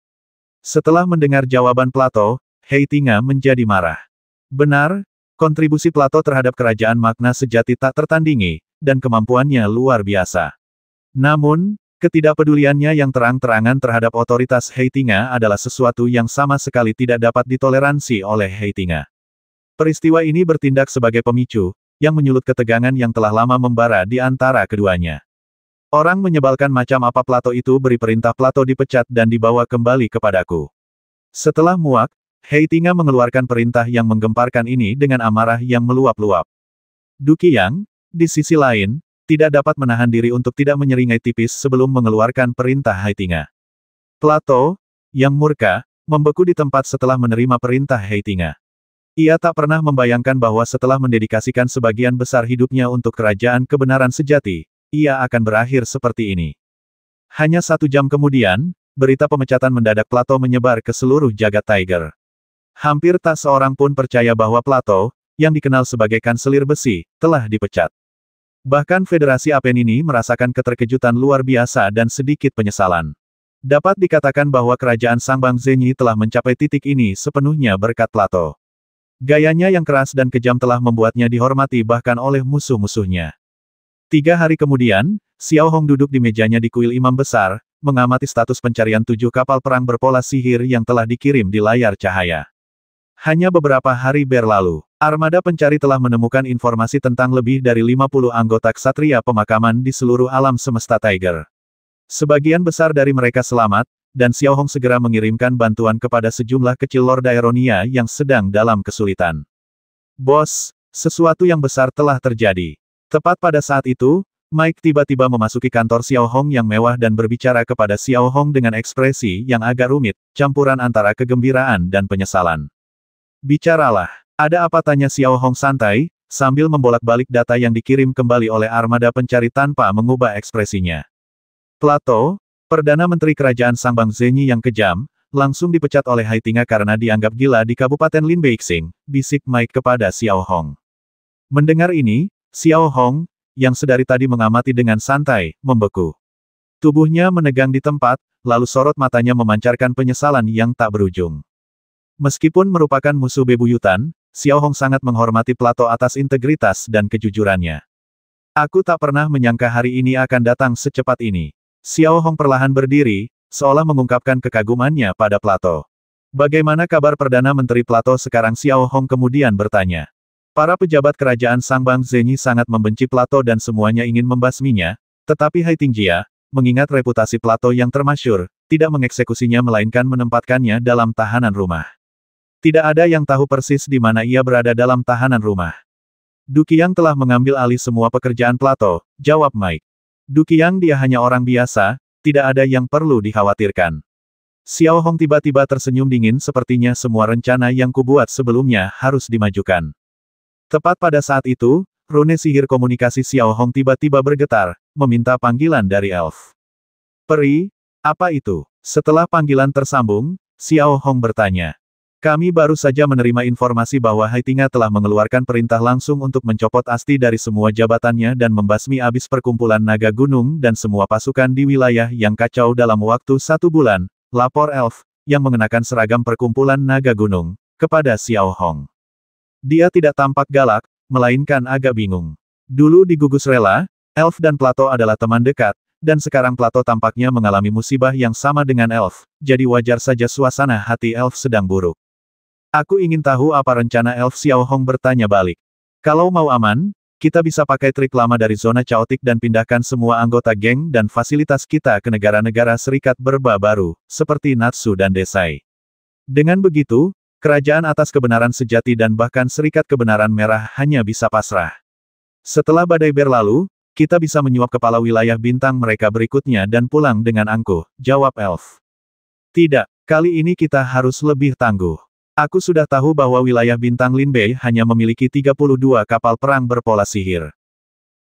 Setelah mendengar jawaban Plato, Haitinga menjadi marah. Benar, kontribusi Plato terhadap kerajaan makna sejati tak tertandingi, dan kemampuannya luar biasa. Namun, ketidakpeduliannya yang terang-terangan terhadap otoritas Haitinga adalah sesuatu yang sama sekali tidak dapat ditoleransi oleh Haitinga. Peristiwa ini bertindak sebagai pemicu, yang menyulut ketegangan yang telah lama membara di antara keduanya. Orang menyebalkan macam apa Plato itu beri perintah Plato dipecat dan dibawa kembali kepadaku. Setelah muak, Haitinga mengeluarkan perintah yang menggemparkan ini dengan amarah yang meluap-luap. Du Qiang, di sisi lain, tidak dapat menahan diri untuk tidak menyeringai tipis sebelum mengeluarkan perintah Haitinga. Plato, yang murka, membeku di tempat setelah menerima perintah Haitinga. Ia tak pernah membayangkan bahwa setelah mendedikasikan sebagian besar hidupnya untuk kerajaan kebenaran sejati, ia akan berakhir seperti ini. Hanya 1 jam kemudian, berita pemecatan mendadak Plato menyebar ke seluruh jagat Tiger. Hampir tak seorang pun percaya bahwa Plato, yang dikenal sebagai kanselir besi, telah dipecat. Bahkan Federasi Apenini merasakan keterkejutan luar biasa dan sedikit penyesalan. Dapat dikatakan bahwa kerajaan Sangbang Zenyi telah mencapai titik ini sepenuhnya berkat Plato. Gayanya yang keras dan kejam telah membuatnya dihormati bahkan oleh musuh-musuhnya. 3 hari kemudian, Xiao Hong duduk di mejanya di kuil imam besar, mengamati status pencarian 7 kapal perang berpola sihir yang telah dikirim di layar cahaya. Hanya beberapa hari berlalu, armada pencari telah menemukan informasi tentang lebih dari 50 anggota ksatria pemakaman di seluruh alam semesta Tiger. Sebagian besar dari mereka selamat, dan Xiao Hong segera mengirimkan bantuan kepada sejumlah kecil Lord Aeronia yang sedang dalam kesulitan. Bos, sesuatu yang besar telah terjadi. Tepat pada saat itu, Mike tiba-tiba memasuki kantor Xiao Hong yang mewah dan berbicara kepada Xiao Hong dengan ekspresi yang agak rumit, campuran antara kegembiraan dan penyesalan. Bicaralah, ada apa? Tanya Xiao Hong santai, sambil membolak-balik data yang dikirim kembali oleh armada pencari tanpa mengubah ekspresinya. Plato, Perdana Menteri Kerajaan Sangbang Zenyi yang kejam, langsung dipecat oleh Haitinga karena dianggap gila di Kabupaten Lin Beixing, bisik Mike kepada Xiao Hong. Mendengar ini, Xiao Hong, yang sedari tadi mengamati dengan santai, membeku. Tubuhnya menegang di tempat, lalu sorot matanya memancarkan penyesalan yang tak berujung. Meskipun merupakan musuh bebuyutan, Xiao Hong sangat menghormati Plato atas integritas dan kejujurannya. Aku tak pernah menyangka hari ini akan datang secepat ini. Xiao Hong perlahan berdiri, seolah mengungkapkan kekagumannya pada Plato. Bagaimana kabar Perdana Menteri Plato sekarang? Xiao Hong kemudian bertanya. Para pejabat kerajaan Sangbang Zenyi sangat membenci Plato dan semuanya ingin membasminya, tetapi Haitingjia, mengingat reputasi Plato yang termasyur, tidak mengeksekusinya melainkan menempatkannya dalam tahanan rumah. Tidak ada yang tahu persis di mana ia berada dalam tahanan rumah. Du Qiang telah mengambil alih semua pekerjaan Plato, jawab Mike. Du Qiang dia hanya orang biasa, tidak ada yang perlu dikhawatirkan. Xiao Hong tiba-tiba tersenyum dingin sepertinya semua rencana yang kubuat sebelumnya harus dimajukan. Tepat pada saat itu, rune sihir komunikasi Xiao Hong tiba-tiba bergetar, meminta panggilan dari elf. Peri, apa itu? Setelah panggilan tersambung, Xiao Hong bertanya. Kami baru saja menerima informasi bahwa Haitinga telah mengeluarkan perintah langsung untuk mencopot Asti dari semua jabatannya dan membasmi abis perkumpulan naga gunung dan semua pasukan di wilayah yang kacau dalam waktu 1 bulan, lapor elf, yang mengenakan seragam perkumpulan naga gunung, kepada Xiao Hong. Dia tidak tampak galak, melainkan agak bingung. Dulu di Gugus Rela, elf dan Plato adalah teman dekat, dan sekarang Plato tampaknya mengalami musibah yang sama dengan elf, jadi wajar saja suasana hati elf sedang buruk. Aku ingin tahu apa rencana elf. Xiao Hong bertanya balik. Kalau mau aman, kita bisa pakai trik lama dari zona chaotic dan pindahkan semua anggota geng dan fasilitas kita ke negara-negara serikat berba baru, seperti Natsu dan Desai. Dengan begitu, kerajaan atas kebenaran sejati dan bahkan serikat kebenaran merah hanya bisa pasrah. Setelah badai berlalu, kita bisa menyuap kepala wilayah bintang mereka berikutnya dan pulang dengan angkuh, jawab Elf. Tidak, kali ini kita harus lebih tangguh. Aku sudah tahu bahwa wilayah bintang Linbei hanya memiliki 32 kapal perang berpola sihir.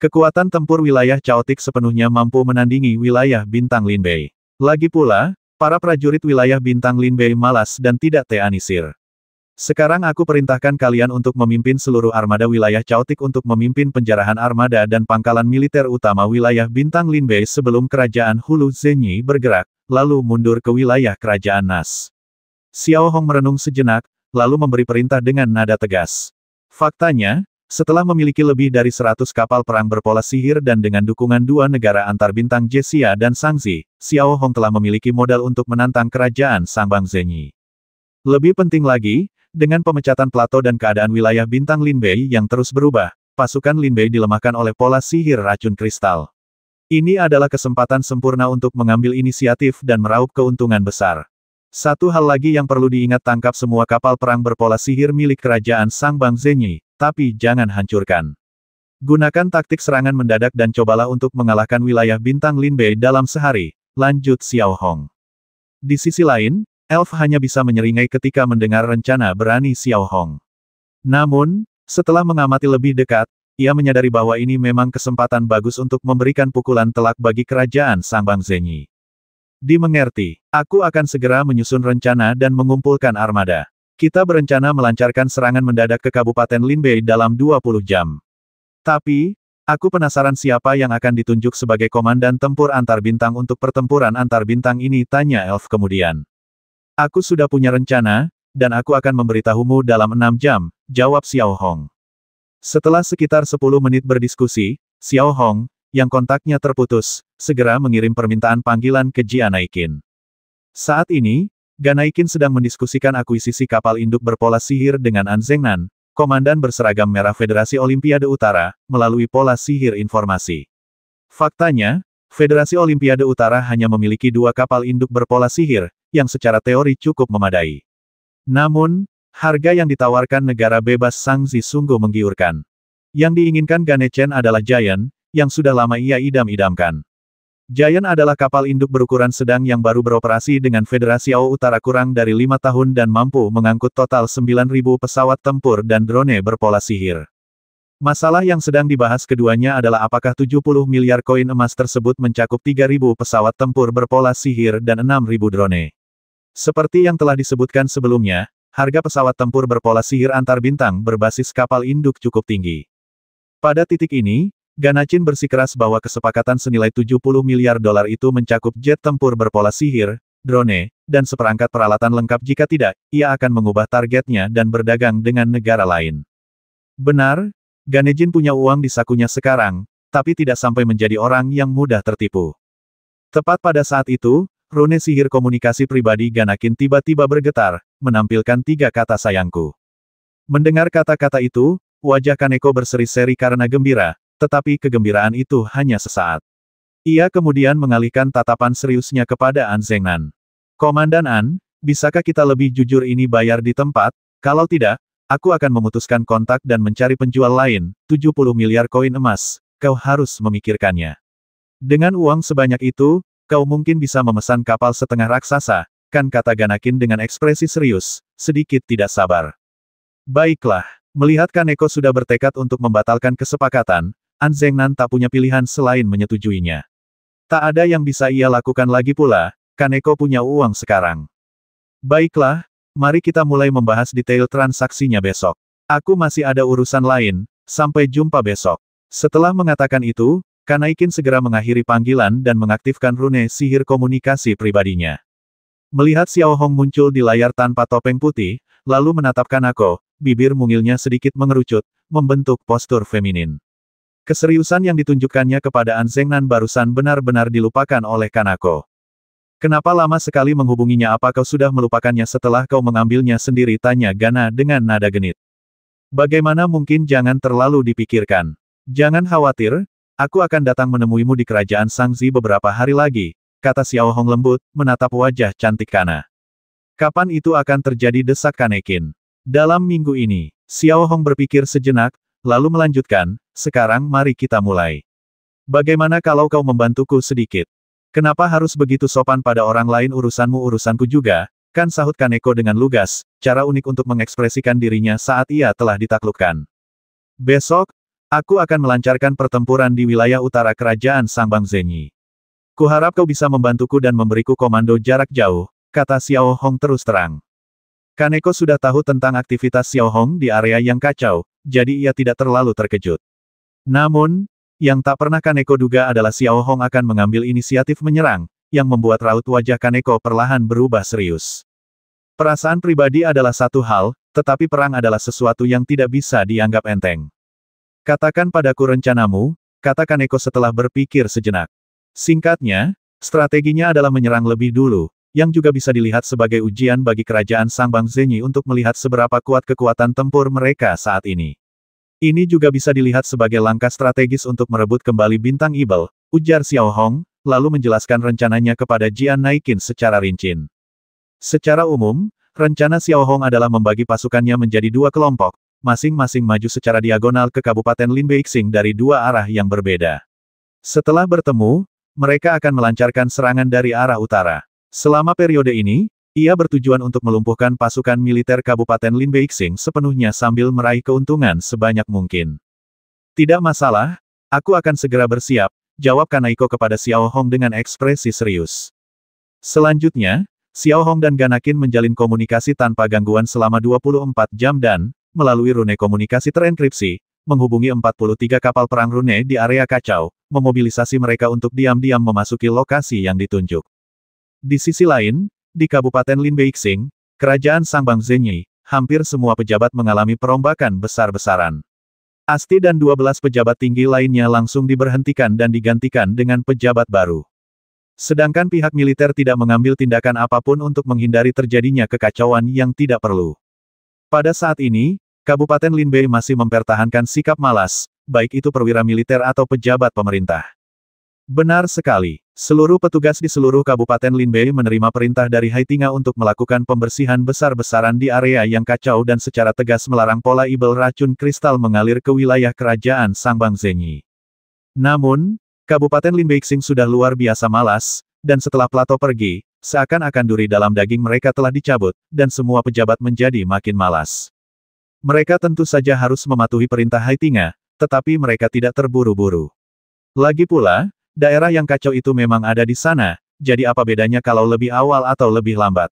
Kekuatan tempur wilayah Chaotic sepenuhnya mampu menandingi wilayah bintang Linbei. Lagi pula, para prajurit wilayah bintang Linbei malas dan tidak teanisir. Sekarang aku perintahkan kalian untuk memimpin seluruh armada wilayah Chaotic untuk memimpin penjarahan armada dan pangkalan militer utama wilayah bintang Linbei sebelum kerajaan Hulu Zenyi bergerak, lalu mundur ke wilayah kerajaan Nas. Xiao Hong merenung sejenak, lalu memberi perintah dengan nada tegas. Faktanya, setelah memiliki lebih dari 100 kapal perang berpola sihir dan dengan dukungan dua negara antar bintang Jiexia dan Shangzi, Xiao Hong telah memiliki modal untuk menantang kerajaan Sangbang Zenyi. Lebih penting lagi, dengan pemecatan plato dan keadaan wilayah bintang Linbei yang terus berubah, pasukan Linbei dilemahkan oleh pola sihir racun kristal. Ini adalah kesempatan sempurna untuk mengambil inisiatif dan meraup keuntungan besar. Satu hal lagi yang perlu diingat, tangkap semua kapal perang berpola sihir milik kerajaan Sangbang Zenyi, tapi jangan hancurkan. Gunakan taktik serangan mendadak dan cobalah untuk mengalahkan wilayah bintang Linbei dalam sehari, lanjut Xiao Hong. Di sisi lain, Elf hanya bisa menyeringai ketika mendengar rencana berani Xiao Hong. Namun, setelah mengamati lebih dekat, ia menyadari bahwa ini memang kesempatan bagus untuk memberikan pukulan telak bagi kerajaan Sangbang Zenyi. Dimengerti, aku akan segera menyusun rencana dan mengumpulkan armada. Kita berencana melancarkan serangan mendadak ke Kabupaten Linbei dalam 20 jam. Tapi, aku penasaran siapa yang akan ditunjuk sebagai komandan tempur antar bintang untuk pertempuran antar bintang ini, tanya Elf kemudian. Aku sudah punya rencana, dan aku akan memberitahumu dalam 6 jam, jawab Xiao Hong. Setelah sekitar 10 menit berdiskusi, Xiao Hong, yang kontaknya terputus, segera mengirim permintaan panggilan ke Jianaikin. Saat ini, Ganaikin sedang mendiskusikan akuisisi kapal induk berpola sihir dengan An Zengnan, komandan berseragam merah Federasi Olimpiade Utara, melalui pola sihir informasi. Faktanya, Federasi Olimpiade Utara hanya memiliki 2 kapal induk berpola sihir, yang secara teori cukup memadai. Namun, harga yang ditawarkan negara bebas Shangzi sungguh menggiurkan. Yang diinginkan Ganechen adalah Giant, yang sudah lama ia idam-idamkan. Giant adalah kapal induk berukuran sedang yang baru beroperasi dengan Federasi AO Utara kurang dari 5 tahun dan mampu mengangkut total 9.000 pesawat tempur dan drone berpola sihir. Masalah yang sedang dibahas keduanya adalah apakah 70 miliar koin emas tersebut mencakup 3.000 pesawat tempur berpola sihir dan 6.000 drone. Seperti yang telah disebutkan sebelumnya, harga pesawat tempur berpola sihir antar bintang berbasis kapal induk cukup tinggi. Pada titik ini, Ganachin bersikeras bahwa kesepakatan senilai 70 miliar dolar itu mencakup jet tempur berpola sihir, drone, dan seperangkat peralatan lengkap. Jika tidak, ia akan mengubah targetnya dan berdagang dengan negara lain. Benar, Ganejin punya uang di sakunya sekarang, tapi tidak sampai menjadi orang yang mudah tertipu. Tepat pada saat itu, rune sihir komunikasi pribadi Ganakin tiba-tiba bergetar, menampilkan 3 kata sayangku. Mendengar kata-kata itu, wajah Kaneko berseri-seri karena gembira, tetapi kegembiraan itu hanya sesaat. Ia kemudian mengalihkan tatapan seriusnya kepada An Zengnan. Komandan An, bisakah kita lebih jujur, ini bayar di tempat? Kalau tidak, aku akan memutuskan kontak dan mencari penjual lain. 70 miliar koin emas, kau harus memikirkannya. Dengan uang sebanyak itu, kau mungkin bisa memesan kapal setengah raksasa, kan, kata Ganakin dengan ekspresi serius, sedikit tidak sabar. Baiklah, melihat Kaneko sudah bertekad untuk membatalkan kesepakatan, An Zengnan tak punya pilihan selain menyetujuinya. Tak ada yang bisa ia lakukan lagi pula, Kaneko punya uang sekarang. Baiklah, mari kita mulai membahas detail transaksinya besok. Aku masih ada urusan lain, sampai jumpa besok. Setelah mengatakan itu, Kanaikin segera mengakhiri panggilan dan mengaktifkan rune sihir komunikasi pribadinya. Melihat Xiao Hong muncul di layar tanpa topeng putih, lalu menatap Kanako, bibir mungilnya sedikit mengerucut, membentuk postur feminin. Keseriusan yang ditunjukkannya kepada An Zengnan barusan benar-benar dilupakan oleh Kanako. Kenapa lama sekali menghubunginya? Apa kau sudah melupakannya setelah kau mengambilnya sendiri? Tanya Gana dengan nada genit. Bagaimana mungkin, jangan terlalu dipikirkan. Jangan khawatir, aku akan datang menemuimu di kerajaan Sangzi beberapa hari lagi, kata Xiao Hong lembut, menatap wajah cantik Kana. Kapan itu akan terjadi, desak Kanekin. Dalam minggu ini, Xiao Hong berpikir sejenak, lalu melanjutkan, sekarang mari kita mulai. Bagaimana kalau kau membantuku sedikit? Kenapa harus begitu sopan pada orang lain, urusanmu urusanku juga, kan, sahut Kaneko dengan lugas, cara unik untuk mengekspresikan dirinya saat ia telah ditaklukkan. Besok, aku akan melancarkan pertempuran di wilayah utara kerajaan Sangbang Zenyi. Kuharap kau bisa membantuku dan memberiku komando jarak jauh, kata Xiao Hong terus terang. Kaneko sudah tahu tentang aktivitas Xiao Hong di area yang kacau, jadi ia tidak terlalu terkejut. Namun, yang tak pernah Kaneko duga adalah Xiao Hong akan mengambil inisiatif menyerang, yang membuat raut wajah Kaneko perlahan berubah serius. Perasaan pribadi adalah satu hal, tetapi perang adalah sesuatu yang tidak bisa dianggap enteng. Katakan padaku rencanamu, kata Kaneko setelah berpikir sejenak. Singkatnya, strateginya adalah menyerang lebih dulu, yang juga bisa dilihat sebagai ujian bagi kerajaan Sangbang Zenyi untuk melihat seberapa kuat kekuatan tempur mereka saat ini. Ini juga bisa dilihat sebagai langkah strategis untuk merebut kembali bintang Ibel, ujar Xiao Hong, lalu menjelaskan rencananya kepada Jian Naikin secara rinci. Secara umum, rencana Xiao Hong adalah membagi pasukannya menjadi dua kelompok, masing-masing maju secara diagonal ke Kabupaten Linbeixing dari dua arah yang berbeda. Setelah bertemu, mereka akan melancarkan serangan dari arah utara. Selama periode ini, ia bertujuan untuk melumpuhkan pasukan militer Kabupaten Linbeixing sepenuhnya sambil meraih keuntungan sebanyak mungkin. Tidak masalah, aku akan segera bersiap, jawab Kanaiko kepada Xiao Hong dengan ekspresi serius. Selanjutnya, Xiao Hong dan Ganakin menjalin komunikasi tanpa gangguan selama 24 jam dan, melalui rune komunikasi terenkripsi, menghubungi 43 kapal perang rune di area kacau, memobilisasi mereka untuk diam-diam memasuki lokasi yang ditunjuk. Di sisi lain, di Kabupaten Linbeixing, kerajaan Sangbang Zenyi, hampir semua pejabat mengalami perombakan besar-besaran. Asti dan 12 pejabat tinggi lainnya langsung diberhentikan dan digantikan dengan pejabat baru. Sedangkan pihak militer tidak mengambil tindakan apapun untuk menghindari terjadinya kekacauan yang tidak perlu. Pada saat ini, Kabupaten Linbei masih mempertahankan sikap malas, baik itu perwira militer atau pejabat pemerintah. Benar sekali, seluruh petugas di seluruh Kabupaten Linbei menerima perintah dari Haitinga untuk melakukan pembersihan besar-besaran di area yang kacau dan secara tegas melarang pola Ibel racun kristal mengalir ke wilayah kerajaan Sangbang Zenyi. Namun, Kabupaten Linbeixing sudah luar biasa malas, dan setelah Plato pergi, seakan-akan duri dalam daging mereka telah dicabut, dan semua pejabat menjadi makin malas. Mereka tentu saja harus mematuhi perintah Haitinga, tetapi mereka tidak terburu-buru. Lagi pula, daerah yang kacau itu memang ada di sana, jadi apa bedanya kalau lebih awal atau lebih lambat?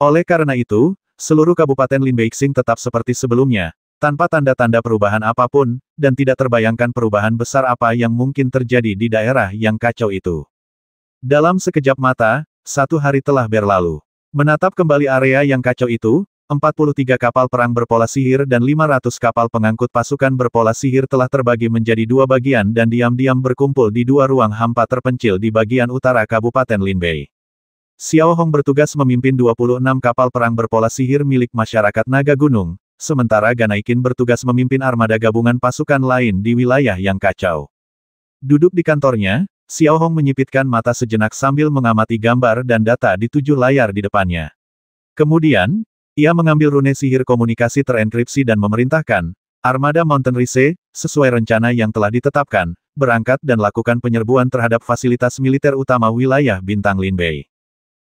Oleh karena itu, seluruh Kabupaten Linbeixing tetap seperti sebelumnya, tanpa tanda-tanda perubahan apapun, dan tidak terbayangkan perubahan besar apa yang mungkin terjadi di daerah yang kacau itu. Dalam sekejap mata, 1 hari telah berlalu. Menatap kembali area yang kacau itu, 43 kapal perang berpola sihir dan 500 kapal pengangkut pasukan berpola sihir telah terbagi menjadi 2 bagian dan diam-diam berkumpul di 2 ruang hampa terpencil di bagian utara Kabupaten Linbei. Xiao Hong bertugas memimpin 26 kapal perang berpola sihir milik masyarakat Naga Gunung, sementara Ganaikin bertugas memimpin armada gabungan pasukan lain di wilayah yang kacau. Duduk di kantornya, Xiao Hong menyipitkan mata sejenak sambil mengamati gambar dan data di 7 layar di depannya. Kemudian, ia mengambil rune sihir komunikasi terenkripsi dan memerintahkan, armada Mountain Rise, sesuai rencana yang telah ditetapkan, berangkat dan lakukan penyerbuan terhadap fasilitas militer utama wilayah Bintang Linbei.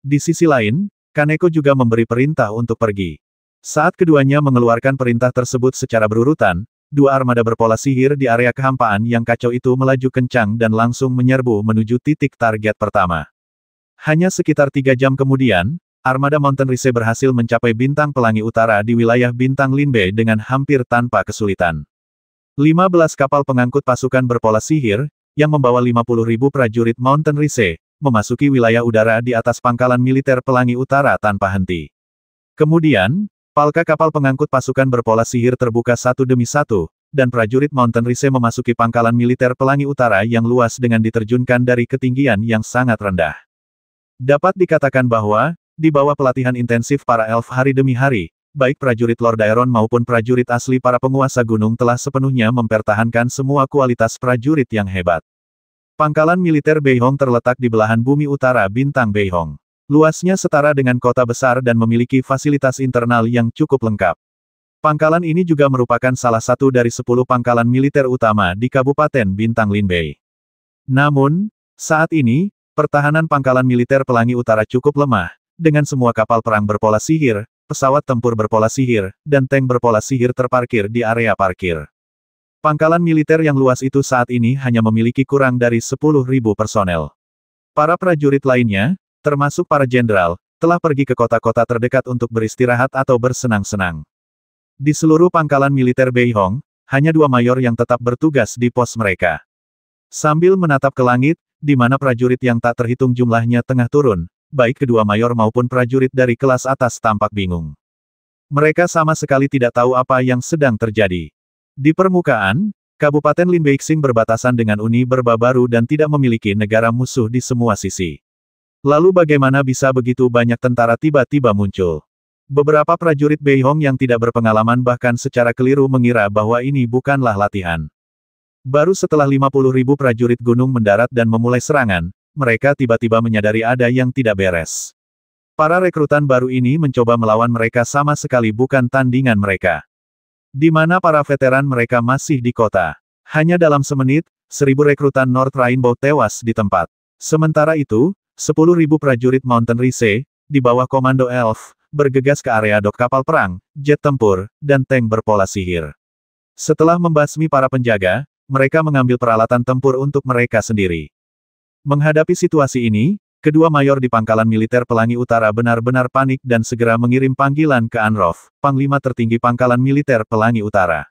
Di sisi lain, Kaneko juga memberi perintah untuk pergi. Saat keduanya mengeluarkan perintah tersebut secara berurutan, 2 armada berpola sihir di area kehampaan yang kacau itu melaju kencang dan langsung menyerbu menuju titik target pertama. Hanya sekitar 3 jam kemudian, armada Mountain Rise berhasil mencapai Bintang Pelangi Utara di wilayah Bintang Linbei dengan hampir tanpa kesulitan. 15 kapal pengangkut pasukan berpola sihir, yang membawa 50.000 prajurit Mountain Rise, memasuki wilayah udara di atas pangkalan militer Pelangi Utara tanpa henti. Kemudian, palka kapal pengangkut pasukan berpola sihir terbuka satu demi satu, dan prajurit Mountain Rise memasuki pangkalan militer Pelangi Utara yang luas dengan diterjunkan dari ketinggian yang sangat rendah. Dapat dikatakan bahwa, di bawah pelatihan intensif para elf hari demi hari, baik prajurit Lord Daeron maupun prajurit asli para penguasa gunung telah sepenuhnya mempertahankan semua kualitas prajurit yang hebat. Pangkalan militer Beihong terletak di belahan bumi utara bintang Beihong. Luasnya setara dengan kota besar dan memiliki fasilitas internal yang cukup lengkap. Pangkalan ini juga merupakan salah satu dari 10 pangkalan militer utama di Kabupaten Bintang Linbei. Namun, saat ini, pertahanan pangkalan militer Pelangi Utara cukup lemah, dengan semua kapal perang berpola sihir, pesawat tempur berpola sihir, dan tank berpola sihir terparkir di area parkir. Pangkalan militer yang luas itu saat ini hanya memiliki kurang dari 10.000 personel. Para prajurit lainnya, termasuk para jenderal, telah pergi ke kota-kota terdekat untuk beristirahat atau bersenang-senang. Di seluruh pangkalan militer Beihong, hanya 2 mayor yang tetap bertugas di pos mereka. Sambil menatap ke langit, di mana prajurit yang tak terhitung jumlahnya tengah turun, baik kedua mayor maupun prajurit dari kelas atas tampak bingung. Mereka sama sekali tidak tahu apa yang sedang terjadi. Di permukaan, Kabupaten Linbeixing berbatasan dengan Uni Berba Baru dan tidak memiliki negara musuh di semua sisi. Lalu bagaimana bisa begitu banyak tentara tiba-tiba muncul? Beberapa prajurit Beihong yang tidak berpengalaman bahkan secara keliru mengira bahwa ini bukanlah latihan. Baru setelah 50.000 prajurit gunung mendarat dan memulai serangan, mereka tiba-tiba menyadari ada yang tidak beres. Para rekrutan baru ini mencoba melawan mereka sama sekali bukan tandingan mereka. Di mana para veteran mereka masih di kota. Hanya dalam semenit, 1.000 rekrutan North Rainbow tewas di tempat. Sementara itu, 10.000 prajurit Mountain Rise, di bawah komando Elf, bergegas ke area dok kapal perang, jet tempur, dan tank berpola sihir. Setelah membasmi para penjaga, mereka mengambil peralatan tempur untuk mereka sendiri. Menghadapi situasi ini, kedua mayor di pangkalan militer Pelangi Utara benar-benar panik dan segera mengirim panggilan ke Anrof, panglima tertinggi pangkalan militer Pelangi Utara.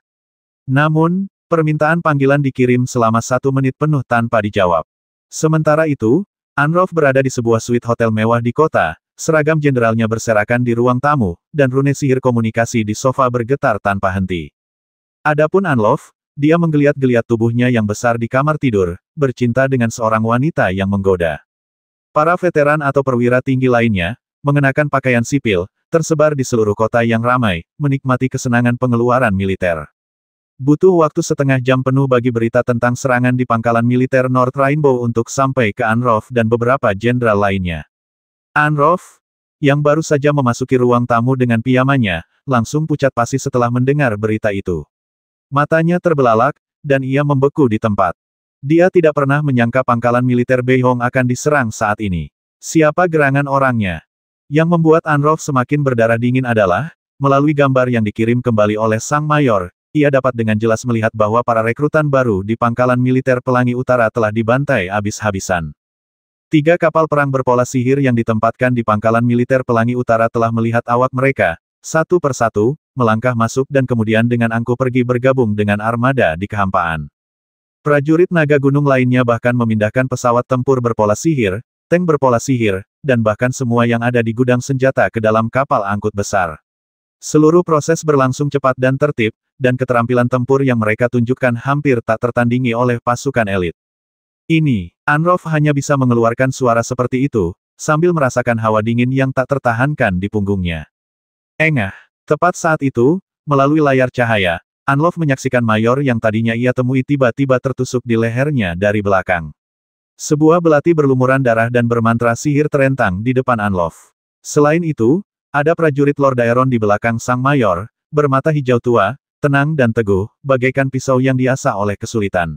Namun, permintaan panggilan dikirim selama 1 menit penuh tanpa dijawab. Sementara itu, Anrof berada di sebuah suite hotel mewah di kota. Seragam jenderalnya berserakan di ruang tamu, dan rune sihir komunikasi di sofa bergetar tanpa henti. Adapun Anlov, dia menggeliat-geliat tubuhnya yang besar di kamar tidur, bercinta dengan seorang wanita yang menggoda. Para veteran atau perwira tinggi lainnya, mengenakan pakaian sipil, tersebar di seluruh kota yang ramai, menikmati kesenangan pengeluaran militer. Butuh waktu setengah jam penuh bagi berita tentang serangan di pangkalan militer North Rainbow untuk sampai ke Anrof dan beberapa jenderal lainnya. Anrof, yang baru saja memasuki ruang tamu dengan pijamannya, langsung pucat pasi setelah mendengar berita itu. Matanya terbelalak, dan ia membeku di tempat. Dia tidak pernah menyangka pangkalan militer Beihong akan diserang saat ini. Siapa gerangan orangnya? Yang membuat Anrof semakin berdarah dingin adalah, melalui gambar yang dikirim kembali oleh sang mayor, ia dapat dengan jelas melihat bahwa para rekrutan baru di pangkalan militer Pelangi Utara telah dibantai habis-habisan. 3 kapal perang berpola sihir yang ditempatkan di pangkalan militer Pelangi Utara telah melihat awak mereka, satu persatu, melangkah masuk dan kemudian dengan angkuh pergi bergabung dengan armada di kehampaan. Prajurit naga gunung lainnya bahkan memindahkan pesawat tempur berpola sihir, tank berpola sihir, dan bahkan semua yang ada di gudang senjata ke dalam kapal angkut besar. Seluruh proses berlangsung cepat dan tertib, dan keterampilan tempur yang mereka tunjukkan hampir tak tertandingi oleh pasukan elit. Ini, Anrof hanya bisa mengeluarkan suara seperti itu, sambil merasakan hawa dingin yang tak tertahankan di punggungnya. Engah. Tepat saat itu, melalui layar cahaya, Anrof menyaksikan mayor yang tadinya ia temui tiba-tiba tertusuk di lehernya dari belakang. Sebuah belati berlumuran darah dan bermantra sihir terentang di depan Anrof. Selain itu, ada prajurit Lord Daeron di belakang sang mayor, bermata hijau tua, tenang dan teguh, bagaikan pisau yang diasah oleh kesulitan.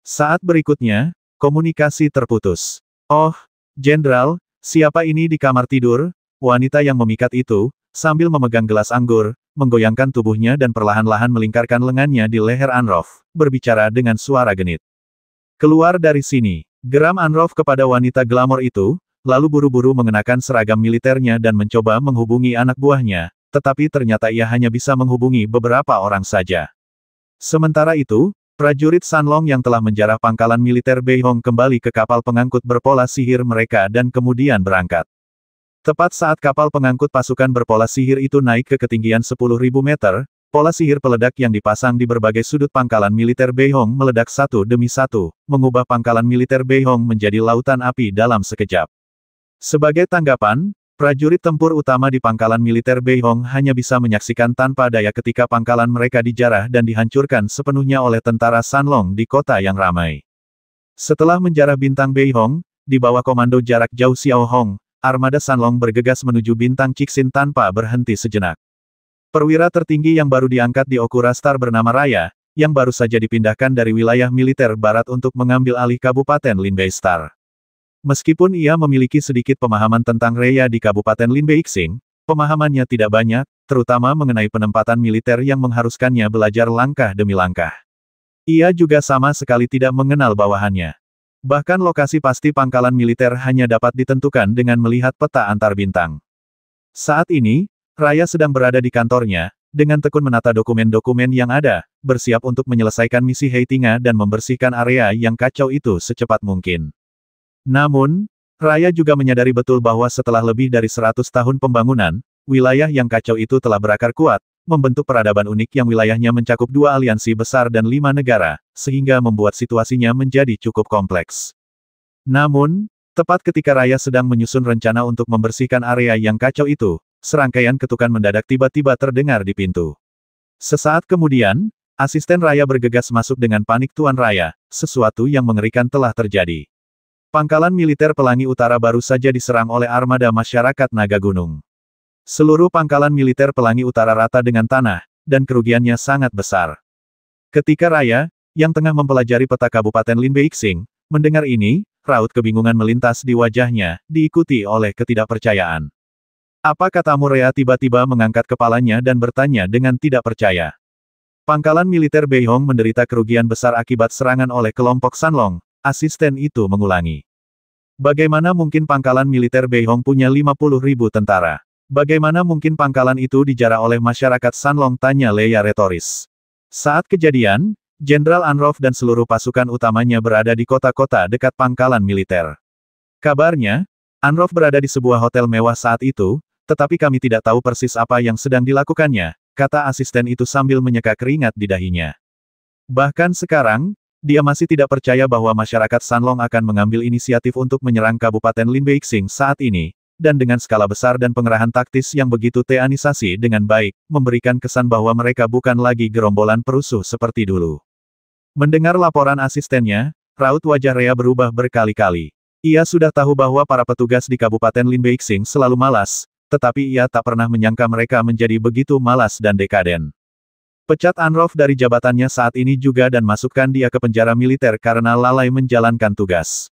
Saat berikutnya, komunikasi terputus. Oh, Jenderal, siapa ini di kamar tidur? Wanita yang memikat itu, sambil memegang gelas anggur, menggoyangkan tubuhnya dan perlahan-lahan melingkarkan lengannya di leher Anrof, berbicara dengan suara genit. Keluar dari sini, geram Anrof kepada wanita glamor itu, lalu buru-buru mengenakan seragam militernya dan mencoba menghubungi anak buahnya, tetapi ternyata ia hanya bisa menghubungi beberapa orang saja. Sementara itu, prajurit Sanlong yang telah menjarah pangkalan militer Beihong kembali ke kapal pengangkut berpola sihir mereka dan kemudian berangkat. Tepat saat kapal pengangkut pasukan berpola sihir itu naik ke ketinggian 10.000 meter, pola sihir peledak yang dipasang di berbagai sudut pangkalan militer Beihong meledak satu demi satu, mengubah pangkalan militer Beihong menjadi lautan api dalam sekejap. Sebagai tanggapan, Prajurit tempur utama di pangkalan militer Beihong hanya bisa menyaksikan tanpa daya ketika pangkalan mereka dijarah dan dihancurkan sepenuhnya oleh tentara Sanlong di kota yang ramai. Setelah menjarah bintang Beihong, di bawah komando jarak jauh Xiao Hong, armada Sanlong bergegas menuju bintang Cixin tanpa berhenti sejenak. Perwira tertinggi yang baru diangkat di Okura Star bernama Raya, yang baru saja dipindahkan dari wilayah militer barat untuk mengambil alih Kabupaten Linbei Star. Meskipun ia memiliki sedikit pemahaman tentang Raya di Kabupaten Linbei Xing, pemahamannya tidak banyak, terutama mengenai penempatan militer yang mengharuskannya belajar langkah demi langkah. Ia juga sama sekali tidak mengenal bawahannya. Bahkan lokasi pasti pangkalan militer hanya dapat ditentukan dengan melihat peta antar bintang. Saat ini, Raya sedang berada di kantornya, dengan tekun menata dokumen-dokumen yang ada, bersiap untuk menyelesaikan misi Heitinga dan membersihkan area yang kacau itu secepat mungkin. Namun, Raya juga menyadari betul bahwa setelah lebih dari 100 tahun pembangunan, wilayah yang kacau itu telah berakar kuat, membentuk peradaban unik yang wilayahnya mencakup 2 aliansi besar dan 5 negara, sehingga membuat situasinya menjadi cukup kompleks. Namun, tepat ketika Raya sedang menyusun rencana untuk membersihkan area yang kacau itu, serangkaian ketukan mendadak tiba-tiba terdengar di pintu. Sesaat kemudian, asisten Raya bergegas masuk dengan panik. Tuan Raya, sesuatu yang mengerikan telah terjadi. Pangkalan militer Pelangi Utara baru saja diserang oleh armada masyarakat Naga Gunung. Seluruh pangkalan militer Pelangi Utara rata dengan tanah, dan kerugiannya sangat besar. Ketika Raya, yang tengah mempelajari peta Kabupaten Linbei Xing, mendengar ini, raut kebingungan melintas di wajahnya, diikuti oleh ketidakpercayaan. Apa katamu? Raya tiba-tiba mengangkat kepalanya dan bertanya dengan tidak percaya. Pangkalan militer Beihong menderita kerugian besar akibat serangan oleh kelompok Sanlong, asisten itu mengulangi. Bagaimana mungkin pangkalan militer Beihong punya 50.000 tentara? Bagaimana mungkin pangkalan itu dijarah oleh masyarakat Sanlong? Tanya Leia retoris. Saat kejadian, Jenderal Anrov dan seluruh pasukan utamanya berada di kota-kota dekat pangkalan militer. Kabarnya, Anrov berada di sebuah hotel mewah saat itu, tetapi kami tidak tahu persis apa yang sedang dilakukannya, kata asisten itu sambil menyeka keringat di dahinya. Bahkan sekarang, dia masih tidak percaya bahwa masyarakat Sanlong akan mengambil inisiatif untuk menyerang Kabupaten Linbei Xing saat ini, dan dengan skala besar dan pengerahan taktis yang begitu teanisasi dengan baik, memberikan kesan bahwa mereka bukan lagi gerombolan perusuh seperti dulu. Mendengar laporan asistennya, raut wajah Raya berubah berkali-kali. Ia sudah tahu bahwa para petugas di Kabupaten Linbei Xing selalu malas, tetapi ia tak pernah menyangka mereka menjadi begitu malas dan dekaden. Pecat Anrov dari jabatannya saat ini juga dan masukkan dia ke penjara militer karena lalai menjalankan tugas.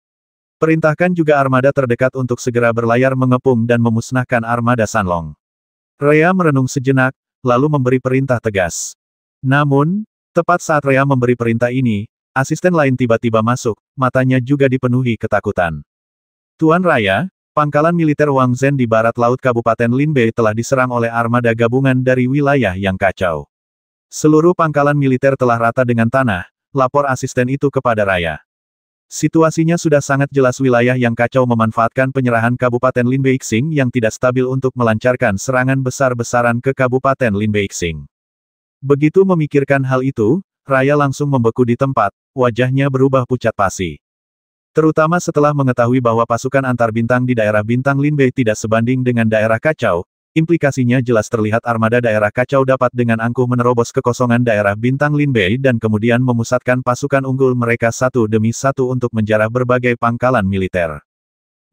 Perintahkan juga armada terdekat untuk segera berlayar mengepung dan memusnahkan armada Sanlong. Raya merenung sejenak, lalu memberi perintah tegas. Namun, tepat saat Raya memberi perintah ini, asisten lain tiba-tiba masuk, matanya juga dipenuhi ketakutan. Tuan Raya, pangkalan militer Wang Zhen di barat laut Kabupaten Linbei telah diserang oleh armada gabungan dari wilayah yang kacau. Seluruh pangkalan militer telah rata dengan tanah, lapor asisten itu kepada Raya. Situasinya sudah sangat jelas. Wilayah yang kacau memanfaatkan penyerahan Kabupaten Linbei Xing yang tidak stabil untuk melancarkan serangan besar-besaran ke Kabupaten Linbei Xing. Begitu memikirkan hal itu, Raya langsung membeku di tempat, wajahnya berubah pucat pasi. Terutama setelah mengetahui bahwa pasukan antar bintang di daerah bintang Linbei tidak sebanding dengan daerah kacau, implikasinya jelas terlihat armada daerah kacau dapat dengan angkuh menerobos kekosongan daerah bintang Linbei dan kemudian memusatkan pasukan unggul mereka satu demi satu untuk menjarah berbagai pangkalan militer.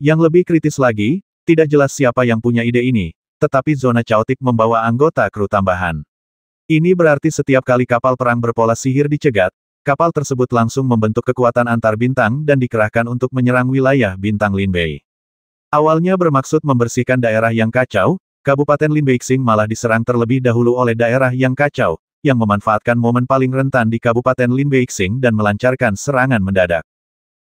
Yang lebih kritis lagi, tidak jelas siapa yang punya ide ini, tetapi zona caotik membawa anggota kru tambahan. Ini berarti setiap kali kapal perang berpola sihir dicegat, kapal tersebut langsung membentuk kekuatan antar bintang dan dikerahkan untuk menyerang wilayah bintang Linbei. Awalnya bermaksud membersihkan daerah yang kacau, Kabupaten Linbei Xing malah diserang terlebih dahulu oleh daerah yang kacau, yang memanfaatkan momen paling rentan di Kabupaten Linbei Xing dan melancarkan serangan mendadak.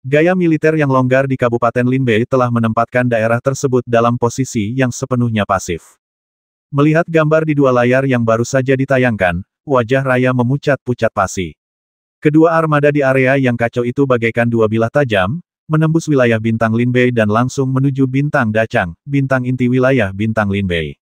Gaya militer yang longgar di Kabupaten Linbei telah menempatkan daerah tersebut dalam posisi yang sepenuhnya pasif. Melihat gambar di dua layar yang baru saja ditayangkan, wajah Raya memucat-pucat pasi. Kedua armada di area yang kacau itu bagaikan dua bilah tajam, menembus wilayah bintang Linbei dan langsung menuju bintang Dachang, bintang inti wilayah bintang Linbei.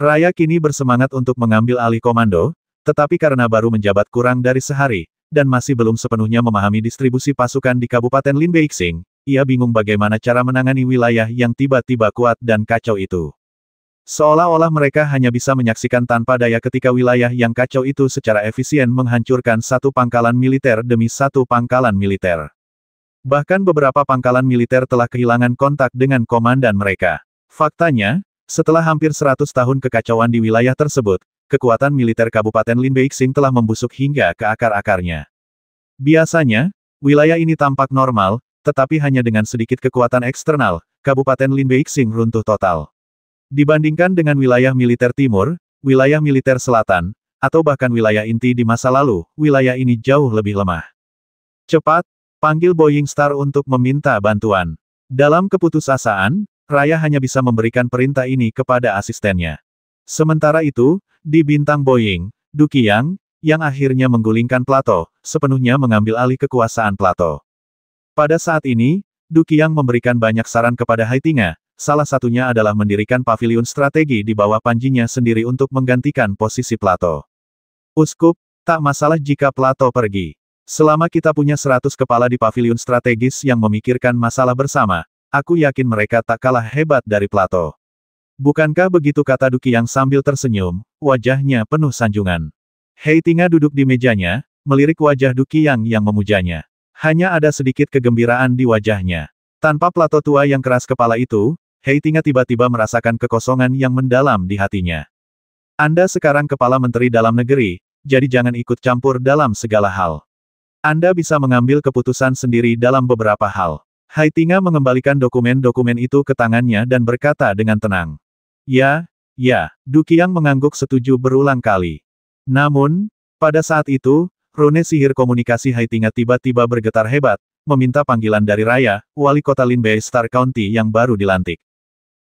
Raya kini bersemangat untuk mengambil alih komando, tetapi karena baru menjabat kurang dari sehari, dan masih belum sepenuhnya memahami distribusi pasukan di Kabupaten Linbei Xing, ia bingung bagaimana cara menangani wilayah yang tiba-tiba kuat dan kacau itu. Seolah-olah mereka hanya bisa menyaksikan tanpa daya ketika wilayah yang kacau itu secara efisien menghancurkan satu pangkalan militer demi satu pangkalan militer. Bahkan beberapa pangkalan militer telah kehilangan kontak dengan komandan mereka. Faktanya, setelah hampir 100 tahun kekacauan di wilayah tersebut, kekuatan militer Kabupaten Linbeixing telah membusuk hingga ke akar-akarnya. Biasanya, wilayah ini tampak normal, tetapi hanya dengan sedikit kekuatan eksternal, Kabupaten Linbeixing runtuh total. Dibandingkan dengan wilayah militer timur, wilayah militer selatan, atau bahkan wilayah inti di masa lalu, wilayah ini jauh lebih lemah. Cepat, panggil Boeing Star untuk meminta bantuan. Dalam keputusasaan, Raya hanya bisa memberikan perintah ini kepada asistennya. Sementara itu, di bintang Boeing, Du Qiang, yang akhirnya menggulingkan Plato, sepenuhnya mengambil alih kekuasaan Plato. Pada saat ini, Du Qiang memberikan banyak saran kepada Haitingen, salah satunya adalah mendirikan paviliun strategi di bawah panjinya sendiri untuk menggantikan posisi Plato. Uskup, tak masalah jika Plato pergi. Selama kita punya 100 kepala di paviliun strategis yang memikirkan masalah bersama, aku yakin mereka tak kalah hebat dari Plato. Bukankah begitu, kata Du Qiang sambil tersenyum, wajahnya penuh sanjungan. Haitingen duduk di mejanya, melirik wajah Du Qiang yang memujanya. Hanya ada sedikit kegembiraan di wajahnya. Tanpa Plato tua yang keras kepala itu, Haitingen tiba-tiba merasakan kekosongan yang mendalam di hatinya. Anda sekarang kepala Menteri Dalam Negeri, jadi jangan ikut campur dalam segala hal. Anda bisa mengambil keputusan sendiri dalam beberapa hal. Haitingen mengembalikan dokumen-dokumen itu ke tangannya dan berkata dengan tenang. Ya, Du Qiang mengangguk setuju berulang kali. Namun, pada saat itu, rune sihir komunikasi Haitingen tiba-tiba bergetar hebat, meminta panggilan dari Raya, wali kota Linbei Star County yang baru dilantik.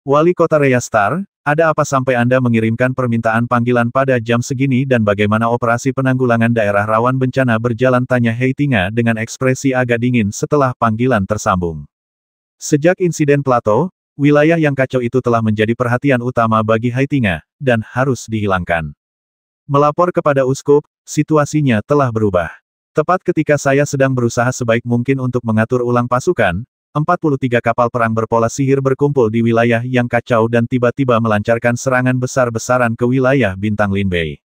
Wali kota Raya Star, ada apa sampai Anda mengirimkan permintaan panggilan pada jam segini dan bagaimana operasi penanggulangan daerah rawan bencana berjalan, tanya Haitingen dengan ekspresi agak dingin setelah panggilan tersambung. Sejak insiden Plato, wilayah yang kacau itu telah menjadi perhatian utama bagi Haitingen, dan harus dihilangkan. Melapor kepada uskup, situasinya telah berubah. Tepat ketika saya sedang berusaha sebaik mungkin untuk mengatur ulang pasukan, 43 kapal perang berpola sihir berkumpul di wilayah yang kacau dan tiba-tiba melancarkan serangan besar-besaran ke wilayah bintang Linbei.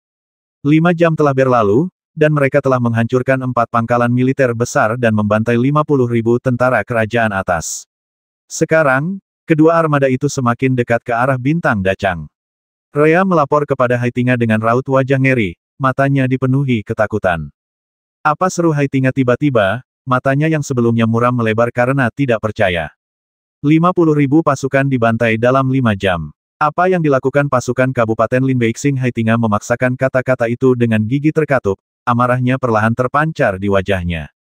5 jam telah berlalu, dan mereka telah menghancurkan 4 pangkalan militer besar dan membantai 50.000 tentara kerajaan atas. Sekarang, kedua armada itu semakin dekat ke arah bintang Dacang. Raya melapor kepada Haitingen dengan raut wajah ngeri, matanya dipenuhi ketakutan. Apa, seru Haitingen tiba-tiba, matanya yang sebelumnya muram melebar karena tidak percaya. 50.000 pasukan dibantai dalam 5 jam. Apa yang dilakukan pasukan Kabupaten Linbeixing? Haitingen memaksakan kata-kata itu dengan gigi terkatup, amarahnya perlahan terpancar di wajahnya.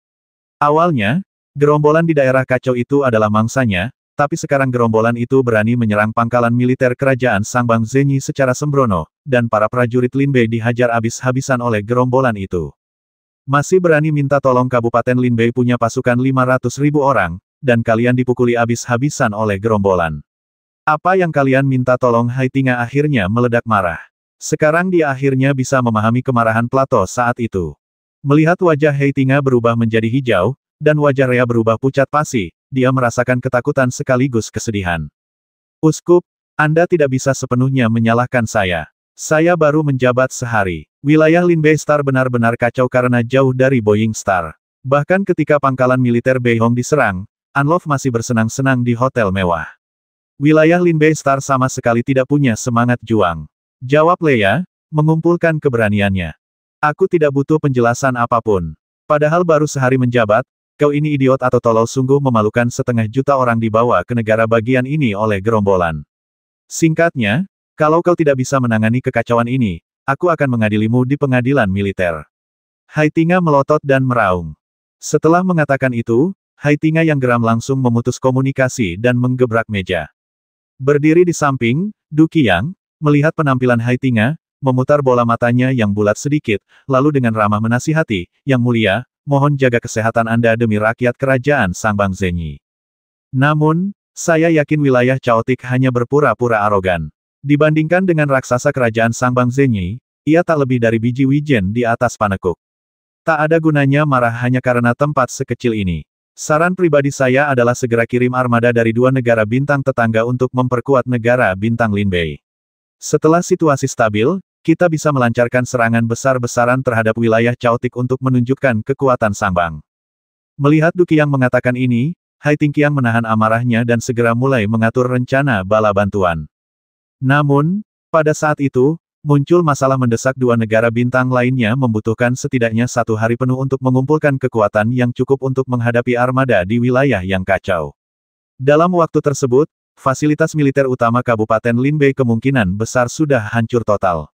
Awalnya, gerombolan di daerah kacau itu adalah mangsanya, tapi sekarang gerombolan itu berani menyerang pangkalan militer kerajaan Sangbang Zenyi secara sembrono, dan para prajurit Linbei dihajar habis-habisan oleh gerombolan itu. Masih berani minta tolong? Kabupaten Linbei punya pasukan 500.000 orang, dan kalian dipukuli habis-habisan oleh gerombolan. Apa yang kalian minta tolong? Haitingen akhirnya meledak marah. Sekarang dia akhirnya bisa memahami kemarahan Plato saat itu. Melihat wajah Haitingen berubah menjadi hijau, dan wajah Raya berubah pucat pasi, dia merasakan ketakutan sekaligus kesedihan. Uskup, Anda tidak bisa sepenuhnya menyalahkan saya. Saya baru menjabat sehari. Wilayah Linbei Star benar-benar kacau karena jauh dari Boeing Star. Bahkan ketika pangkalan militer Beihong diserang, Anlov masih bersenang-senang di hotel mewah. Wilayah Linbei Star sama sekali tidak punya semangat juang. Jawab Leia, mengumpulkan keberaniannya. Aku tidak butuh penjelasan apapun. Padahal baru sehari menjabat, kau ini idiot atau tolol, sungguh memalukan 500.000 orang dibawa ke negara bagian ini oleh gerombolan. Singkatnya, kalau kau tidak bisa menangani kekacauan ini, aku akan mengadilimu di pengadilan militer. Haitingen melotot dan meraung. Setelah mengatakan itu, Haitingen yang geram langsung memutus komunikasi dan menggebrak meja. Berdiri di samping, Du Qiang, melihat penampilan Haitingen, memutar bola matanya yang bulat sedikit, lalu dengan ramah menasihati, Yang Mulia, mohon jaga kesehatan Anda demi rakyat kerajaan Sangbang Zenyi. Namun, saya yakin wilayah Chaotic hanya berpura-pura arogan. Dibandingkan dengan raksasa kerajaan Sangbang Zenyi, ia tak lebih dari biji wijen di atas panekuk. Tak ada gunanya marah hanya karena tempat sekecil ini. Saran pribadi saya adalah segera kirim armada dari dua negara bintang tetangga untuk memperkuat negara bintang Linbei. Setelah situasi stabil, kita bisa melancarkan serangan besar-besaran terhadap wilayah Chaotic untuk menunjukkan kekuatan Sangbang. Melihat Du Qiang mengatakan ini, Hai Tingqiang menahan amarahnya dan segera mulai mengatur rencana bala bantuan. Namun, pada saat itu, muncul masalah mendesak. Dua negara bintang lainnya membutuhkan setidaknya 1 hari penuh untuk mengumpulkan kekuatan yang cukup untuk menghadapi armada di wilayah yang kacau. Dalam waktu tersebut, fasilitas militer utama Kabupaten Linbei kemungkinan besar sudah hancur total.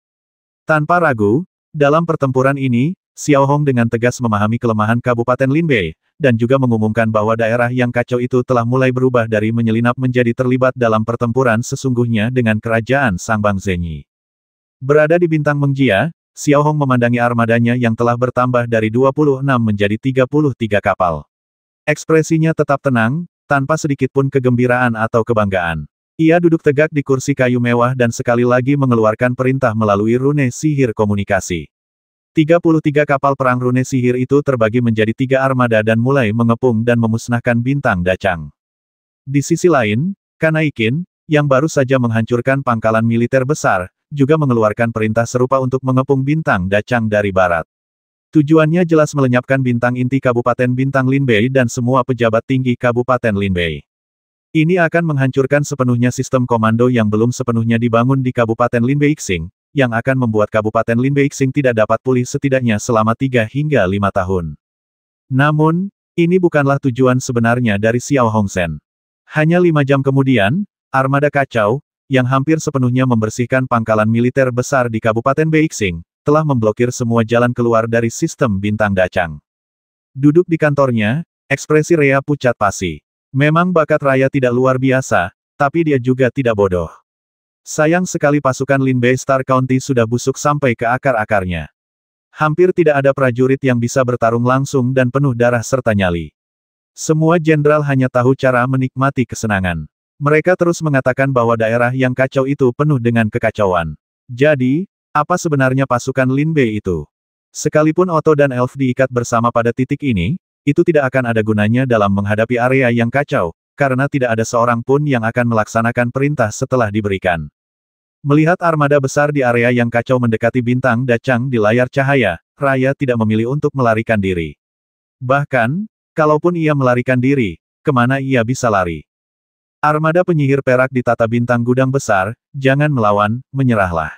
Tanpa ragu, dalam pertempuran ini, Xiao Hong dengan tegas memahami kelemahan Kabupaten Linbei, dan juga mengumumkan bahwa daerah yang kacau itu telah mulai berubah dari menyelinap menjadi terlibat dalam pertempuran sesungguhnya dengan kerajaan Sangbang Zenyi. Berada di bintang Mengjia, Xiao Hong memandangi armadanya yang telah bertambah dari 26 menjadi 33 kapal. Ekspresinya tetap tenang, tanpa sedikit pun kegembiraan atau kebanggaan. Ia duduk tegak di kursi kayu mewah dan sekali lagi mengeluarkan perintah melalui rune sihir komunikasi. 33 kapal perang rune sihir itu terbagi menjadi 3 armada dan mulai mengepung dan memusnahkan bintang Dachang. Di sisi lain, Kanaikin, yang baru saja menghancurkan pangkalan militer besar, juga mengeluarkan perintah serupa untuk mengepung bintang Dachang dari barat. Tujuannya jelas melenyapkan bintang inti Kabupaten Bintang Linbei dan semua pejabat tinggi Kabupaten Linbei. Ini akan menghancurkan sepenuhnya sistem komando yang belum sepenuhnya dibangun di Kabupaten Linbei Xing, yang akan membuat Kabupaten Linbei Xing tidak dapat pulih setidaknya selama 3 hingga 5 tahun. Namun, ini bukanlah tujuan sebenarnya dari Xiao Hongzhen. Hanya 5 jam kemudian, armada kacau, yang hampir sepenuhnya membersihkan pangkalan militer besar di Kabupaten Beixing, telah memblokir semua jalan keluar dari sistem bintang Dachang. Duduk di kantornya, ekspresi Rea pucat pasi. Memang bakat Raya tidak luar biasa, tapi dia juga tidak bodoh. Sayang sekali pasukan Linbei Star County sudah busuk sampai ke akar-akarnya. Hampir tidak ada prajurit yang bisa bertarung langsung dan penuh darah serta nyali. Semua jenderal hanya tahu cara menikmati kesenangan. Mereka terus mengatakan bahwa daerah yang kacau itu penuh dengan kekacauan. Jadi, apa sebenarnya pasukan Linbei itu? Sekalipun Otto dan Elf diikat bersama pada titik ini, itu tidak akan ada gunanya dalam menghadapi area yang kacau, karena tidak ada seorang pun yang akan melaksanakan perintah setelah diberikan. Melihat armada besar di area yang kacau mendekati bintang Dachang di layar cahaya, Raya tidak memilih untuk melarikan diri. Bahkan, kalaupun ia melarikan diri, kemana ia bisa lari? Armada penyihir perak di tata bintang gudang besar, jangan melawan, menyerahlah.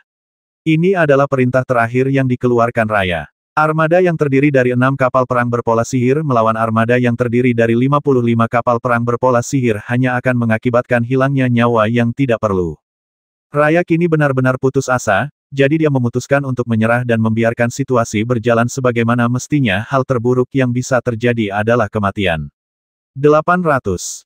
Ini adalah perintah terakhir yang dikeluarkan Raya. Armada yang terdiri dari 6 kapal perang berpola sihir melawan armada yang terdiri dari 55 kapal perang berpola sihir hanya akan mengakibatkan hilangnya nyawa yang tidak perlu. Raya kini benar-benar putus asa, jadi dia memutuskan untuk menyerah dan membiarkan situasi berjalan sebagaimana mestinya. Hal terburuk yang bisa terjadi adalah kematian. 800.